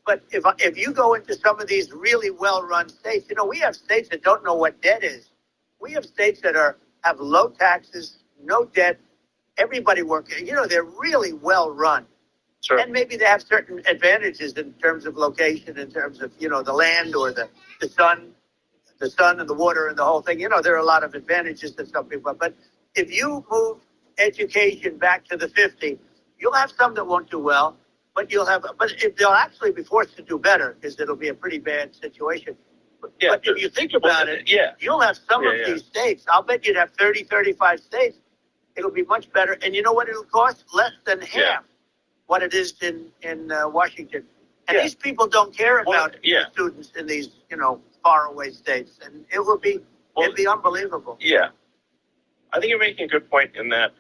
But if you go into some of these really well-run states, we have states that don't know what debt is. We have states that have low taxes, no debt, everybody working. They're really well run. Sure. And maybe they have certain advantages in terms of location, in terms of, the land or the sun and the water and the whole thing. There are a lot of advantages that some people have. But if you move education back to the 50, you'll have some that won't do well, but they'll actually be forced to do better, because it'll be a pretty bad situation. But if you think about it, you'll have some of these states. I'll bet you'd have 30, 35 states. It'll be much better. And you know what it'll cost? Less than half what it is in Washington. And these people don't care about students in these, faraway states. And it'd be unbelievable. Yeah. I think you're making a good point in that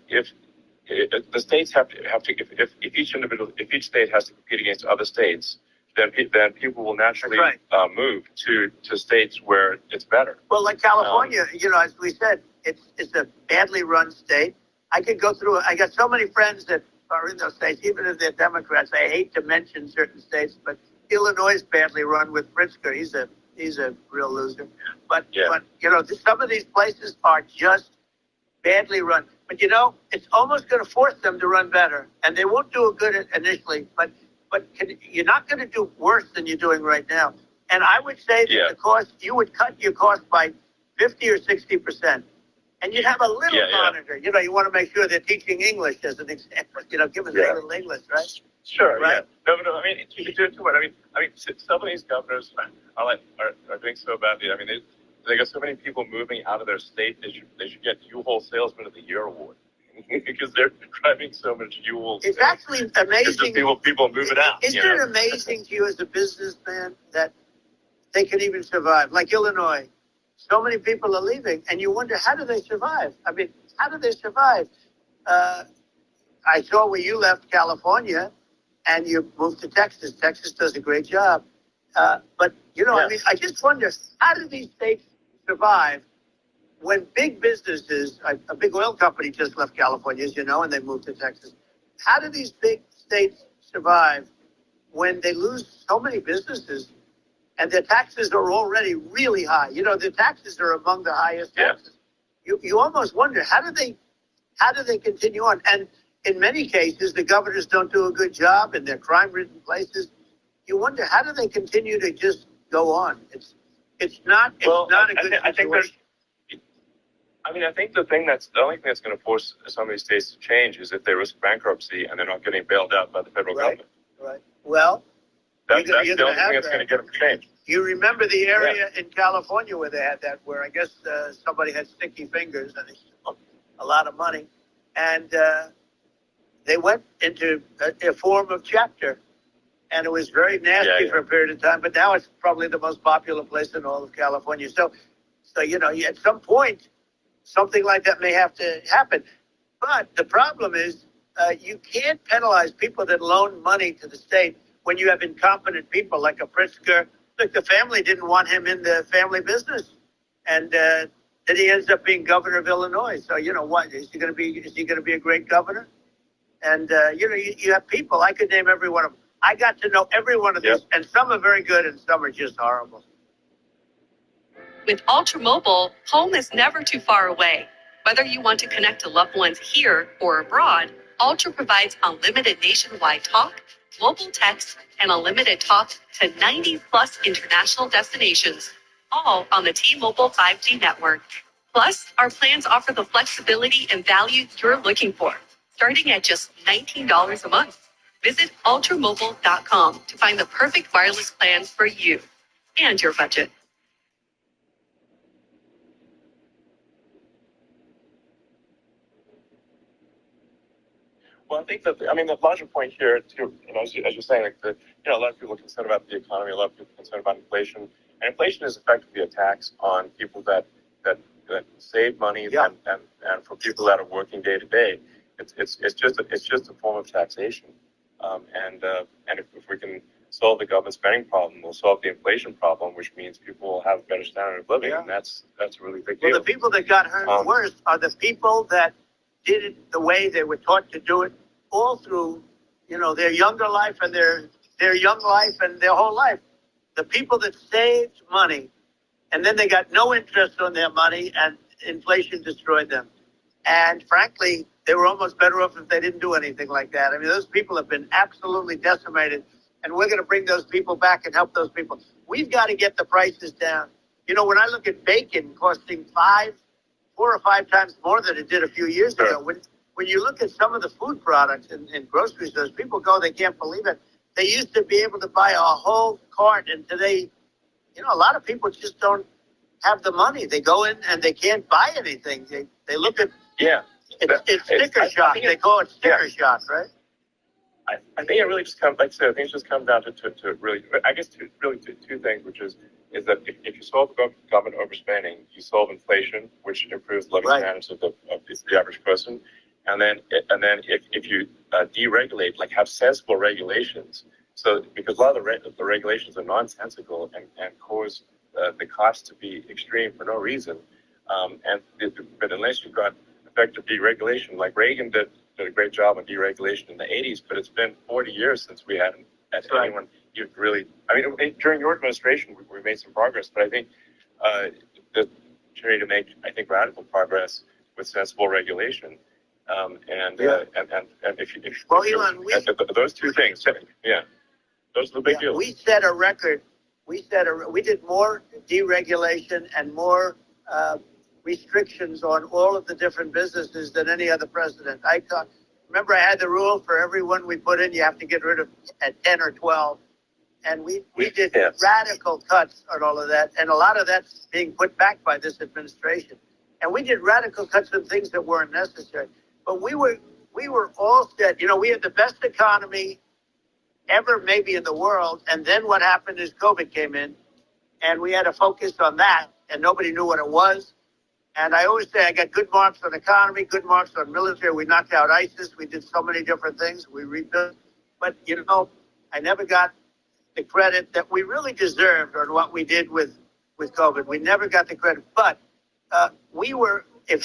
if the states have to if each state has to compete against other states, then people will naturally move to states where it's better. Well, like California, as we said, It's a badly run state. I could go through it. I got so many friends that are in those states, even if they're Democrats. I hate to mention certain states, but Illinois is badly run with Pritzker. He's a real loser. But you know, some of these places are just badly run. But you know, it's almost going to force them to run better, and they won't do it good initially. But you're not going to do worse than you're doing right now. And I would say that the cost, you would cut your cost by 50 or 60%. And you'd have a little monitor. You know, you want to make sure they're teaching English as an example. You know, give us a little English, right? Sure. Right? Yeah. No. I mean, you could do it too much. I mean, some of these governors are doing so badly. I mean, they got so many people moving out of their state. They should get U-Haul Salesman of the Year award because they're driving so much U-Haul. It's actually amazing. People moving out. Isn't it amazing to you as a businessman that they can even survive? Like Illinois. So many people are leaving, and you wonder, how do they survive? I mean, how do they survive? I saw where you left California, and you moved to Texas. Texas does a great job. But, you know, I mean, I just wonder, how do these states survive when big businesses, a big oil company just left California, as you know, and they moved to Texas. How do these big states survive when they lose so many businesses? And their taxes are already really high. You know, the taxes are among the highest taxes. You almost wonder, how do they continue on? And in many cases, the governors don't do a good job in their crime-ridden places. You wonder, how do they continue to just go on? It's not a good situation. I think the only thing that's going to force some of these states to change is if they risk bankruptcy and they're not getting bailed out by the federal government. Right. Well, That's the only thing that's going to get them to change. You remember the area in California where they had that, where I guess somebody had sticky fingers and they stole a lot of money. And they went into a form of chapter. And it was very nasty for a period of time. But now it's probably the most popular place in all of California. So you know, at some point, something like that may have to happen. But the problem is you can't penalize people that loan money to the state when you have incompetent people like a Pritzker. Look, the family didn't want him in the family business, and then he ends up being governor of Illinois. So you know what? Is he going to be a great governor? And you know, you have people. I could name every one of them. I got to know every one of these, and some are very good, and some are just horrible. With Ultra Mobile, home is never too far away. Whether you want to connect to loved ones here or abroad, Ultra provides unlimited nationwide talk, mobile text, and unlimited talk to 90-plus international destinations, all on the T-Mobile 5G network. Plus, our plans offer the flexibility and value you're looking for, starting at just $19 a month. Visit ultramobile.com to find the perfect wireless plan for you and your budget. Well, I think that, the larger point here, too, you know, as you're saying, like a lot of people are concerned about the economy, a lot of people are concerned about inflation. And inflation is effectively a tax on people that save money and for people that are working day to day. It's just a form of taxation. And if we can solve the government spending problem, we'll solve the inflation problem, which means people will have a better standard of living. And that's a really big deal. Well, the people that got hurt worse are the people that did it the way they were taught to do it all through, you know, their younger life and their young life and their whole life. The people that saved money and then they got no interest on their money and inflation destroyed them. And frankly, they were almost better off if they didn't do anything like that. I mean, those people have been absolutely decimated, and we're going to bring those people back and help those people. We've got to get the prices down. You know, when I look at bacon costing 4 or 5 times more than it did a few years ago, when you look at some of the food products in grocery stores, people go, they can't believe it. They used to be able to buy a whole cart, and today, you know, a lot of people just don't have the money. They go in and they can't buy anything. They look at it's sticker shock. They call it sticker shock, right? I think it really just comes, like I said, I think it just comes down to really, I guess, two things, which is that if you solve government overspending, you solve inflation, which improves the living standards of the average person, and then if you deregulate, like have sensible regulations, so because a lot of the regulations are nonsensical and cause the cost to be extreme for no reason. But unless you've got effective deregulation, like Reagan did a great job on deregulation in the 80s, but it's been 40 years since we had anyone even really. I mean, during your administration, we made some progress, but I think the opportunity to make, I think, radical progress with sensible regulation. And if Well, Elon, those two things, yeah, those are the big deals. We set a record. We did more deregulation and more restrictions on all of the different businesses than any other president. Remember, I had the rule for every one we put in, you have to get rid of at 10 or 12. And we did radical cuts on all of that. And a lot of that's being put back by this administration. And we did radical cuts on things that weren't necessary. But we were all set. You know, we had the best economy ever maybe in the world. And then what happened is COVID came in. And we had to focus on that. And nobody knew what it was. And I always say I got good marks on economy, good marks on military. We knocked out ISIS. We did so many different things. We rebuilt. But, you know, I never got the credit that we really deserved on what we did with COVID. We never got the credit. But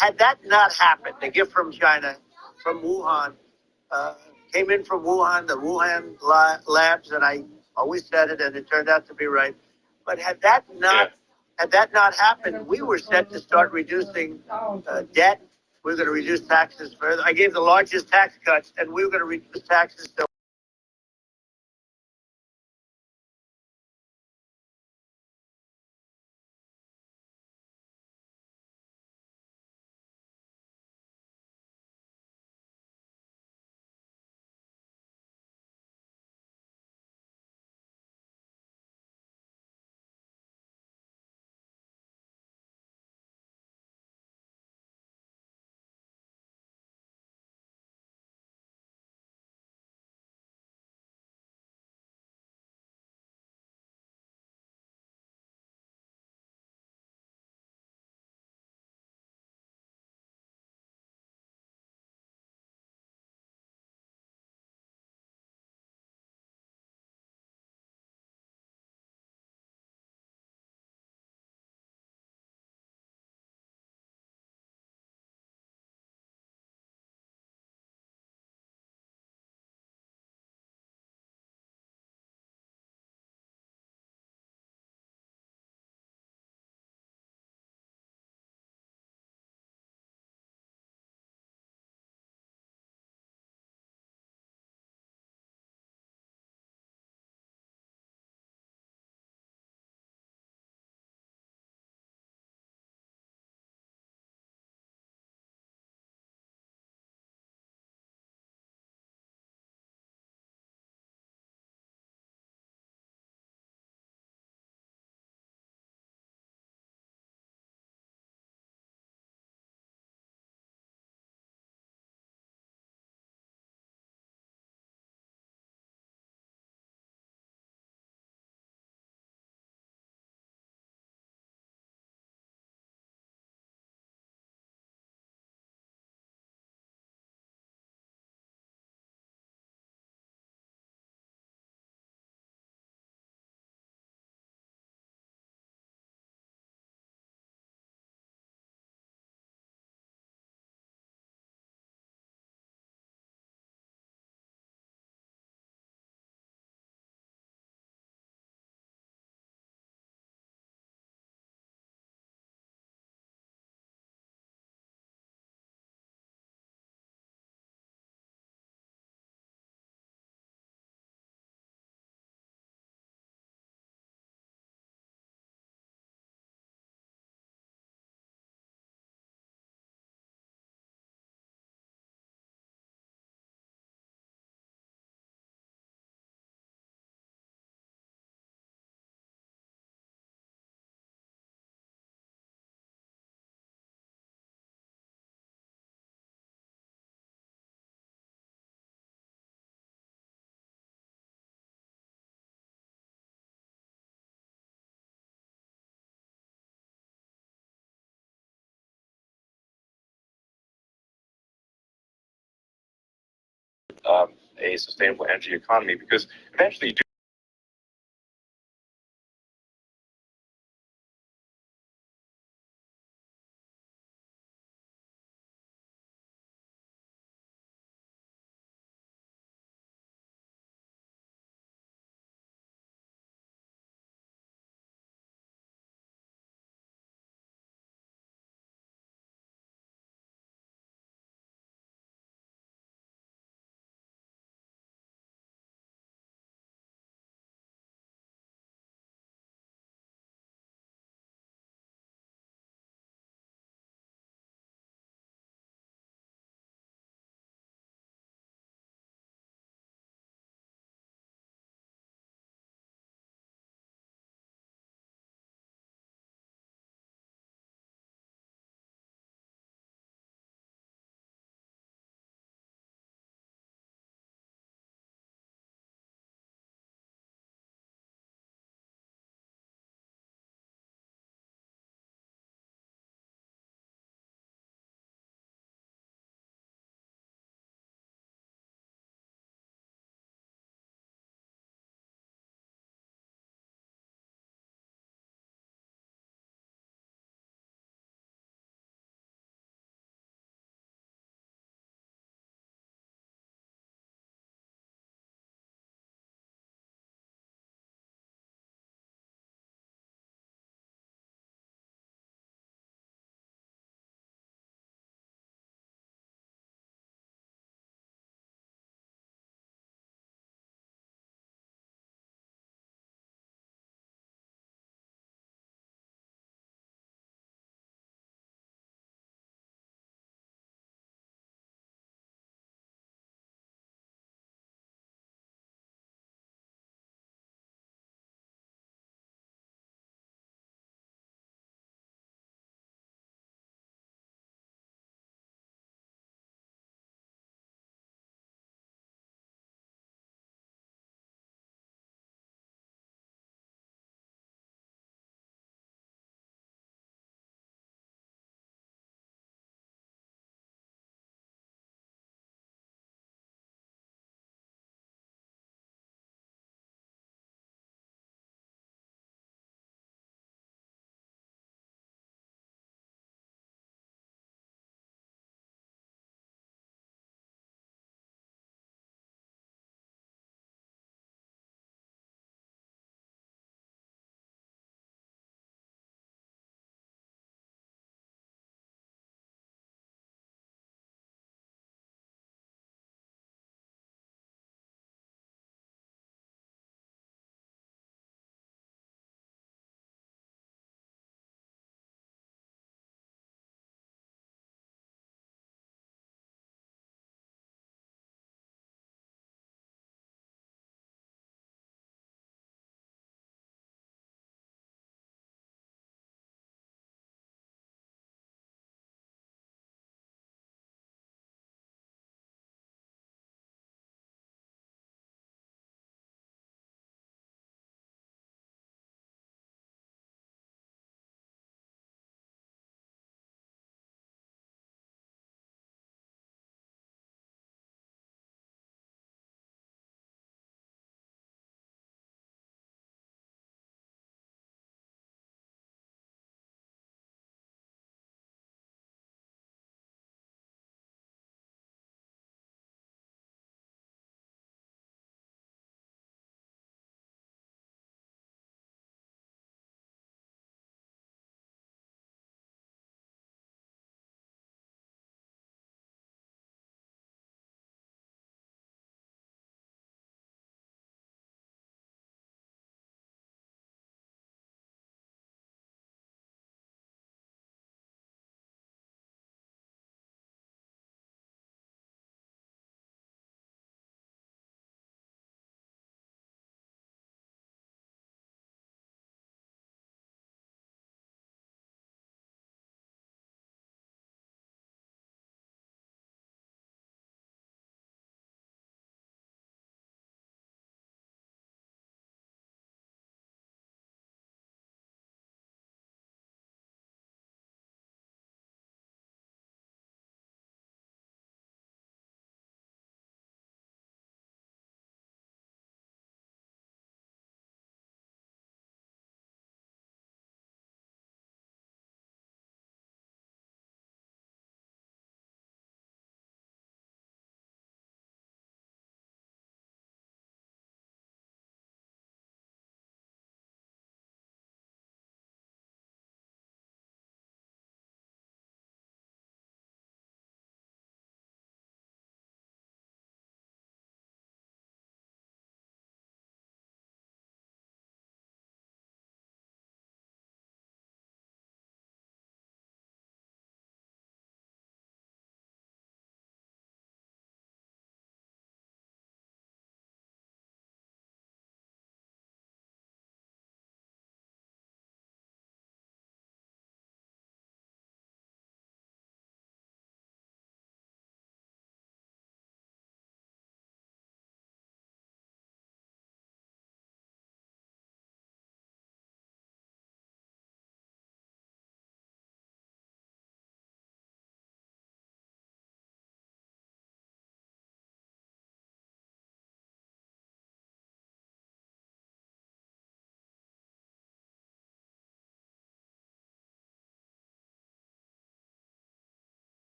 had that not happened, the gift from China, from Wuhan, came in from Wuhan, the Wuhan labs, and I always said it, and it turned out to be right. But had that not happened, we were set to start reducing debt. We were going to reduce taxes further. I gave the largest tax cuts, and we were going to reduce taxes to a sustainable energy economy, because eventually you do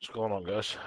What's going on, guys?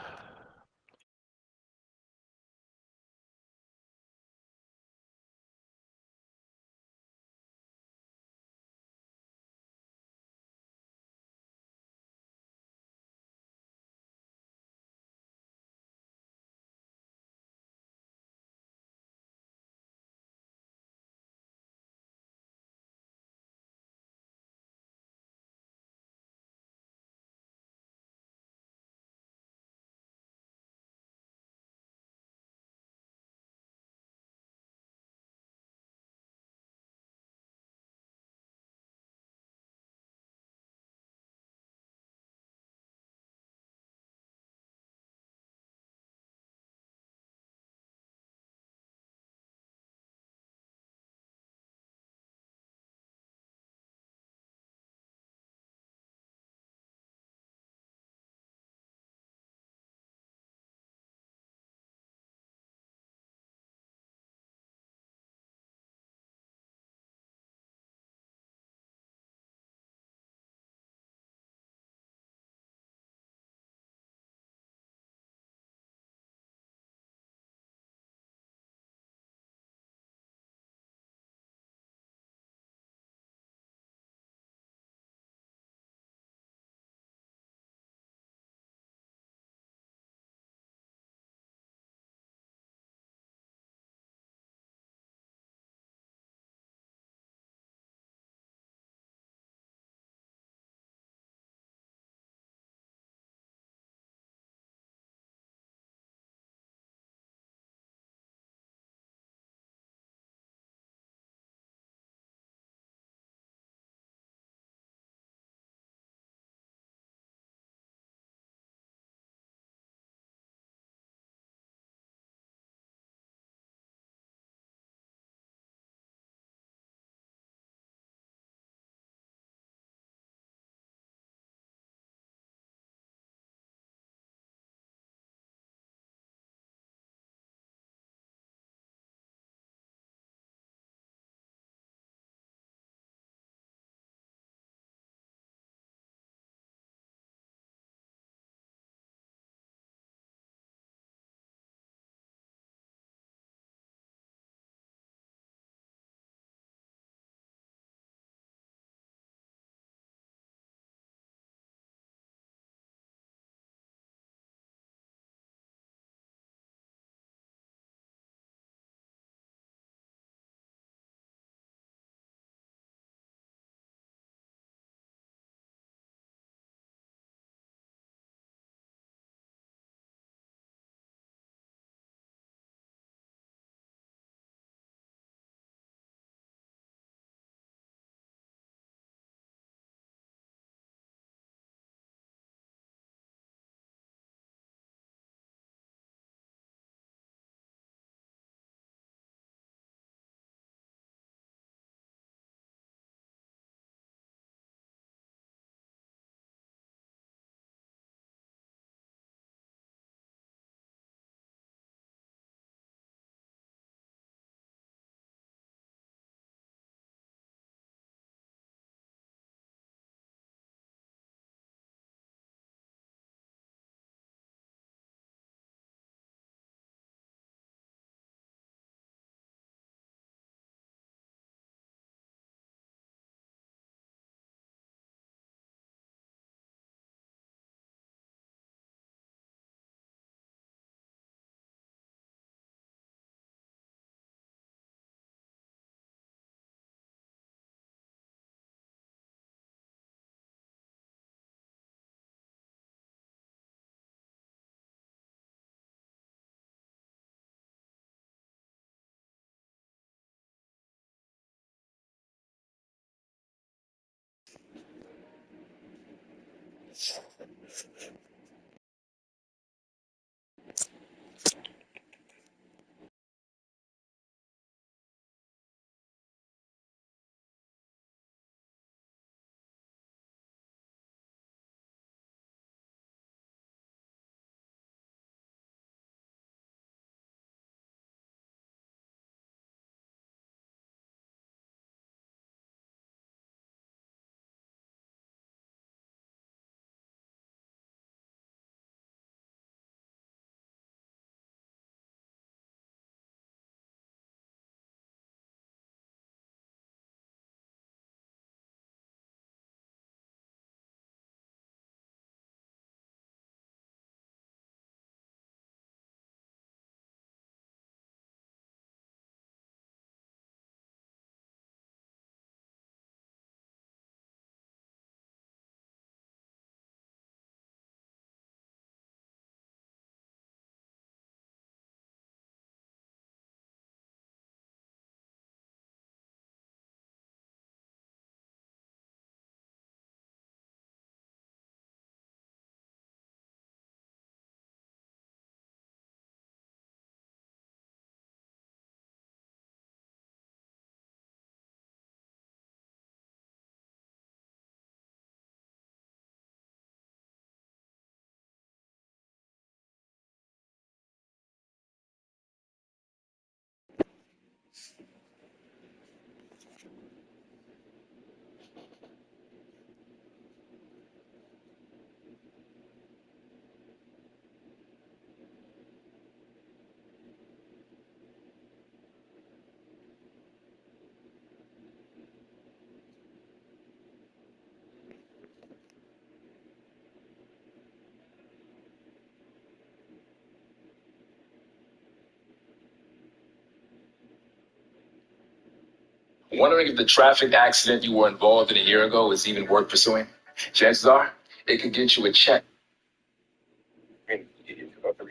Wondering if the traffic accident you were involved in a year ago is even worth pursuing? Chances are it could get you a check. I mean, if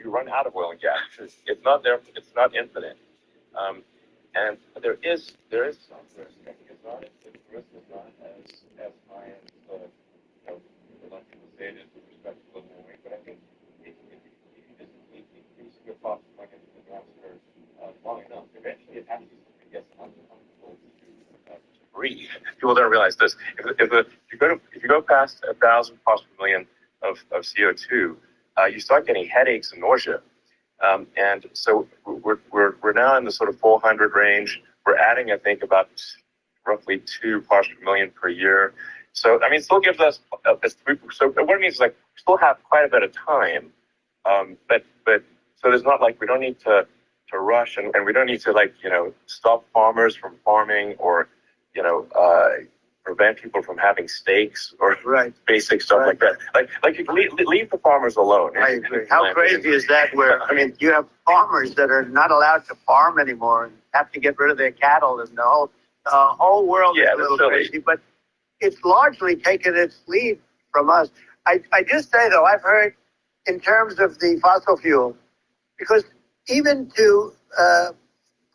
you run out of oil and gas, it's not there. It's not infinite, and there is some risk. I think the risk is not as high as a lot of people say it is with respect to global warming. But I think if you just increase your fossil fuel in the atmosphere long enough, eventually it actually gets uncomfortable to breathe. People don't realize this. If you go past 1,000 parts per million of CO2, you start getting headaches and nausea. And so we're now in the sort of 400 range. We're adding, I think, about roughly 2 parts per million per year. So, I mean, it still gives us, so what it means is like we still have quite a bit of time. But so there's not like, we don't need to rush and we don't need to like, stop farmers from farming or, prevent people from having steaks or basic stuff like that. Like you leave the farmers alone. I agree. How crazy is that? Where I mean, you have farmers that are not allowed to farm anymore and have to get rid of their cattle, and the whole world is a little crazy. But it's largely taken its lead from us. I just say though, I've heard in terms of the fossil fuel, because even to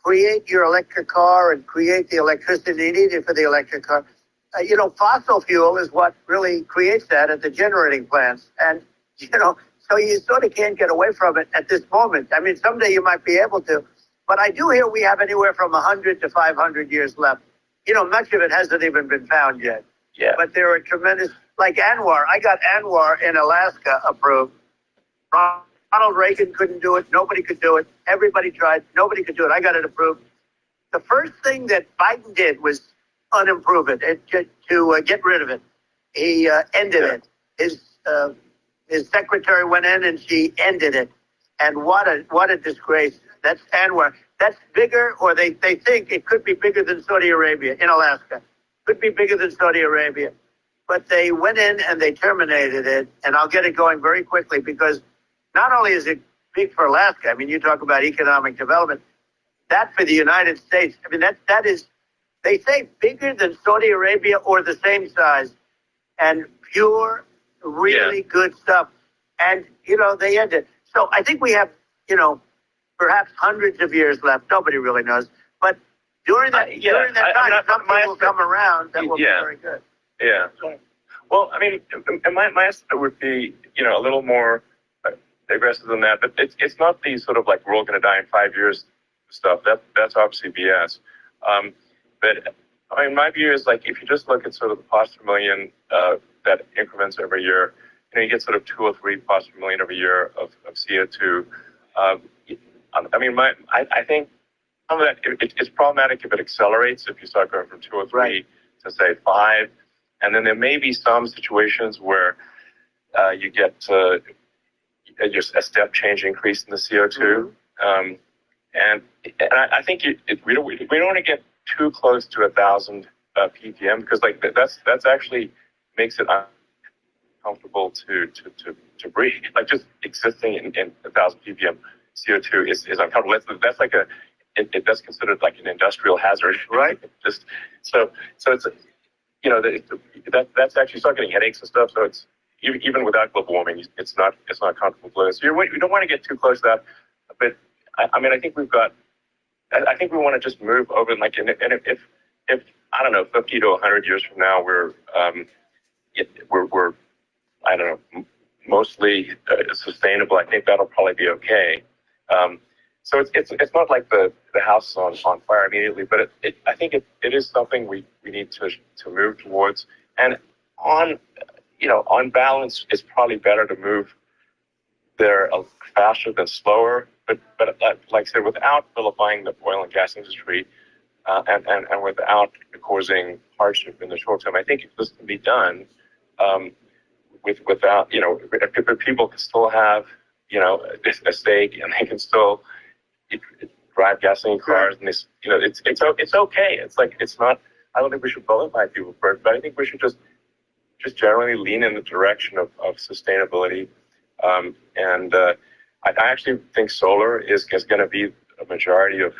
create your electric car and create the electricity needed for the electric car, fossil fuel is what really creates that at the generating plants. And, so you sort of can't get away from it at this moment. I mean, someday you might be able to. But I do hear we have anywhere from 100 to 500 years left. Much of it hasn't even been found yet. Yeah. But there are tremendous, like ANWR. I got ANWR in Alaska approved. Ronald Reagan couldn't do it. Nobody could do it. Everybody tried. Nobody could do it. I got it approved. The first thing that Biden did was unimprove it, to get rid of it. He ended it. His secretary went in and she ended it. And what a disgrace. That's ANWR. That's bigger, or they think it could be bigger than Saudi Arabia in Alaska. Could be bigger than Saudi Arabia. But they went in and they terminated it. And I'll get it going very quickly, because not only is it big for Alaska, I mean, you talk about economic development, that for the United States, I mean, that is, they say bigger than Saudi Arabia or the same size, and pure, really good stuff. And, they end it. So I think we have, perhaps hundreds of years left. Nobody really knows. But during that time, something will come around that will be very good. Yeah. Well, I mean, my estimate would be, a little more aggressive than that. But it's not the sort of like we're all going to die in 5 years stuff. That's obviously BS. But I mean, my view is like if you just look at sort of the parts per million that increments every year, you get sort of 2 or 3 parts per million every year of CO2. I mean, I think some of that it's problematic if it accelerates. If you start going from 2 or 3 to say 5, and then there may be some situations where you get just a step change increase in the CO2. And I think we don't want to get too close to 1,000 ppm, because like that's actually makes it uncomfortable to breathe. Like just existing in 1,000 ppm CO2 is uncomfortable. That's like that's considered like an industrial hazard, right? Just so it's that's actually start getting headaches and stuff. So it's even without global warming, it's not comfortable. So you don't want to get too close to that. But I mean, I think we want to just move over, and if I don't know, 50 to 100 years from now, we're I don't know, mostly sustainable. I think that'll probably be okay. So it's not like the house is on fire immediately, but I think it is something we need to move towards. And on balance, it's probably better to move there faster than slower. like I said, without vilifying the oil and gas industry, and without causing hardship in the short term, I think if this can be done, without, if people can still have, a stake, and they can still drive gasoline cars, and it's okay. It's like, it's not. I don't think we should vilify people for it, but I think we should just generally lean in the direction of sustainability. I actually think solar is going to be a majority of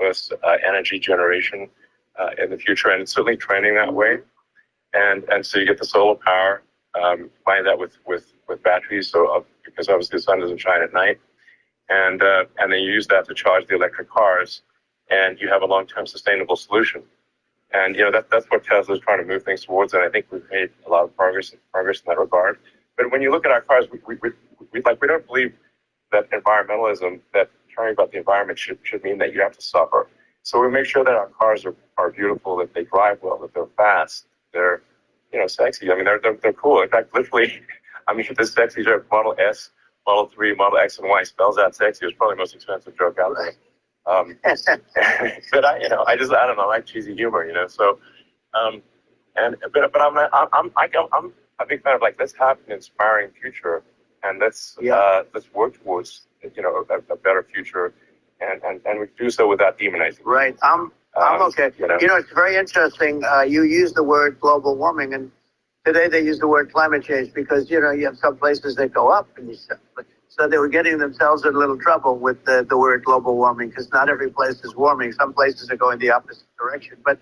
us energy generation in the future, and it's certainly trending that way. And so you get the solar power, combine that with batteries, so because obviously the sun doesn't shine at night, and then you use that to charge the electric cars, and you have a long-term sustainable solution. And that's what Tesla's trying to move things towards, and I think we've made a lot of progress in that regard. But when you look at our cars, we don't believe that environmentalism, that caring about the environment should mean that you have to suffer. So we make sure that our cars are beautiful, that they drive well, that they're fast, they're sexy. I mean, they're cool. In fact, literally, I mean, the sexy joke, Model S, Model 3, Model X, and Y spells out sexy. It's probably the most expensive joke out there. But I don't know, I like cheesy humor, So, but I'm a big fan of, like, let's have an inspiring future, and let's work towards a better future, and we do so without demonizing. Right. I'm okay. It's very interesting. You use the word global warming, and today they use the word climate change because you have some places that go up, and so they were getting themselves in a little trouble with the word global warming because not every place is warming. Some places are going the opposite direction. But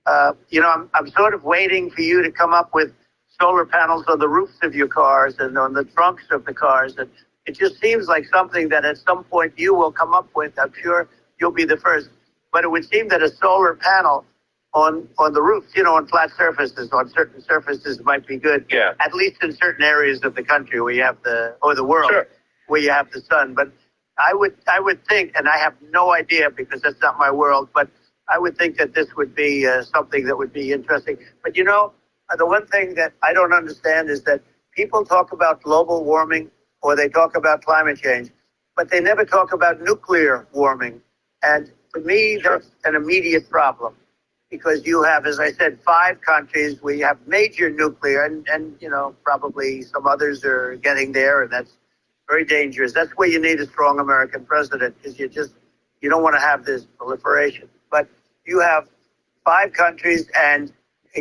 I'm sort of waiting for you to come up with solar panels on the roofs of your cars and on the trunks of the cars. And it just seems like something that at some point you will come up with. I'm sure you'll be the first. But it would seem that a solar panel on the roofs, on flat surfaces, on certain surfaces might be good. Yeah. At least in certain areas of the country where you have the world, sure, where you have the sun. But I would think, and I have no idea because that's not my world, but I would think that this would be something that would be interesting. But the one thing that I don't understand is that people talk about global warming or they talk about climate change, but they never talk about nuclear warming. And for me, that's an immediate problem because you have, as I said, 5 countries where you have major nuclear and probably some others are getting there, and that's very dangerous. That's where you need a strong American president because you don't want to have this proliferation. But you have 5 countries and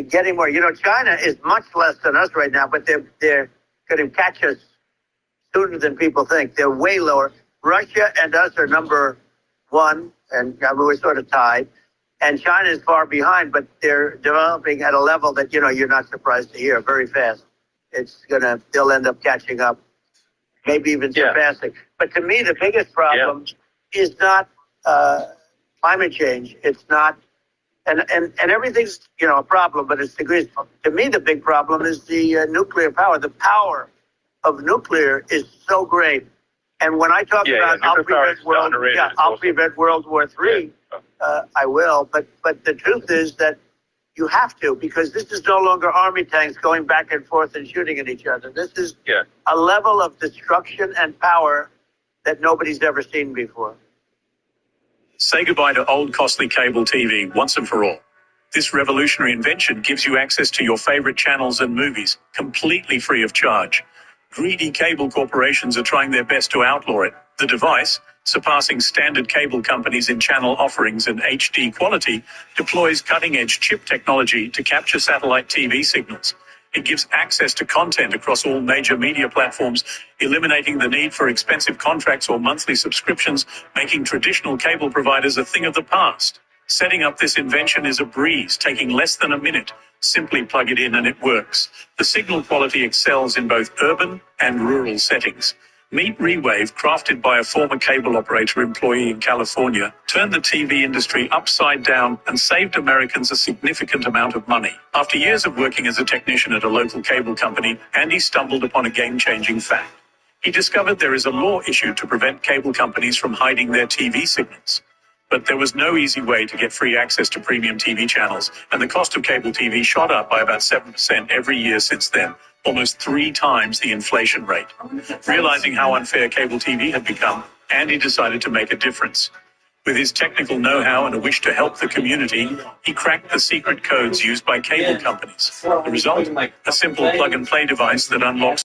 getting more. China is much less than us right now, but they're going to catch us sooner than people think. They're way lower. Russia and us are number 1, and we're sort of tied. And China is far behind, but they're developing at a level that, you're not surprised to hear very fast. They'll end up catching up, maybe even surpassing. But to me, the biggest problem is not climate change. It's not, and everything's, a problem, but it's degrees. To me, the big problem is the nuclear power. The power of nuclear is so great. And when I talk about I'll prevent World War III, I will. But the truth is that you have to, because this is no longer army tanks going back and forth and shooting at each other. This is a level of destruction and power that nobody's ever seen before. Say goodbye to old costly cable TV once and for all. This revolutionary invention gives you access to your favorite channels and movies completely free of charge. Greedy cable corporations are trying their best to outlaw it. The device, surpassing standard cable companies in channel offerings and HD quality, deploys cutting-edge chip technology to capture satellite TV signals. It gives access to content across all major media platforms, eliminating the need for expensive contracts or monthly subscriptions, making traditional cable providers a thing of the past. Setting up this invention is a breeze, taking less than a minute. Simply plug it in and it works. The signal quality excels in both urban and rural settings. Meet Rewave, crafted by a former cable operator employee in California, turned the TV industry upside down and saved Americans a significant amount of money. After years of working as a technician at a local cable company, Andy stumbled upon a game-changing fact. He discovered there is a law issued to prevent cable companies from hiding their TV signals. But there was no easy way to get free access to premium TV channels, and the cost of cable TV shot up by about 7% every year since then, almost 3 times the inflation rate. Realizing how unfair cable TV had become, Andy decided to make a difference. With his technical know-how and a wish to help the community, he cracked the secret codes used by cable companies. The result? A simple plug-and-play device that unlocks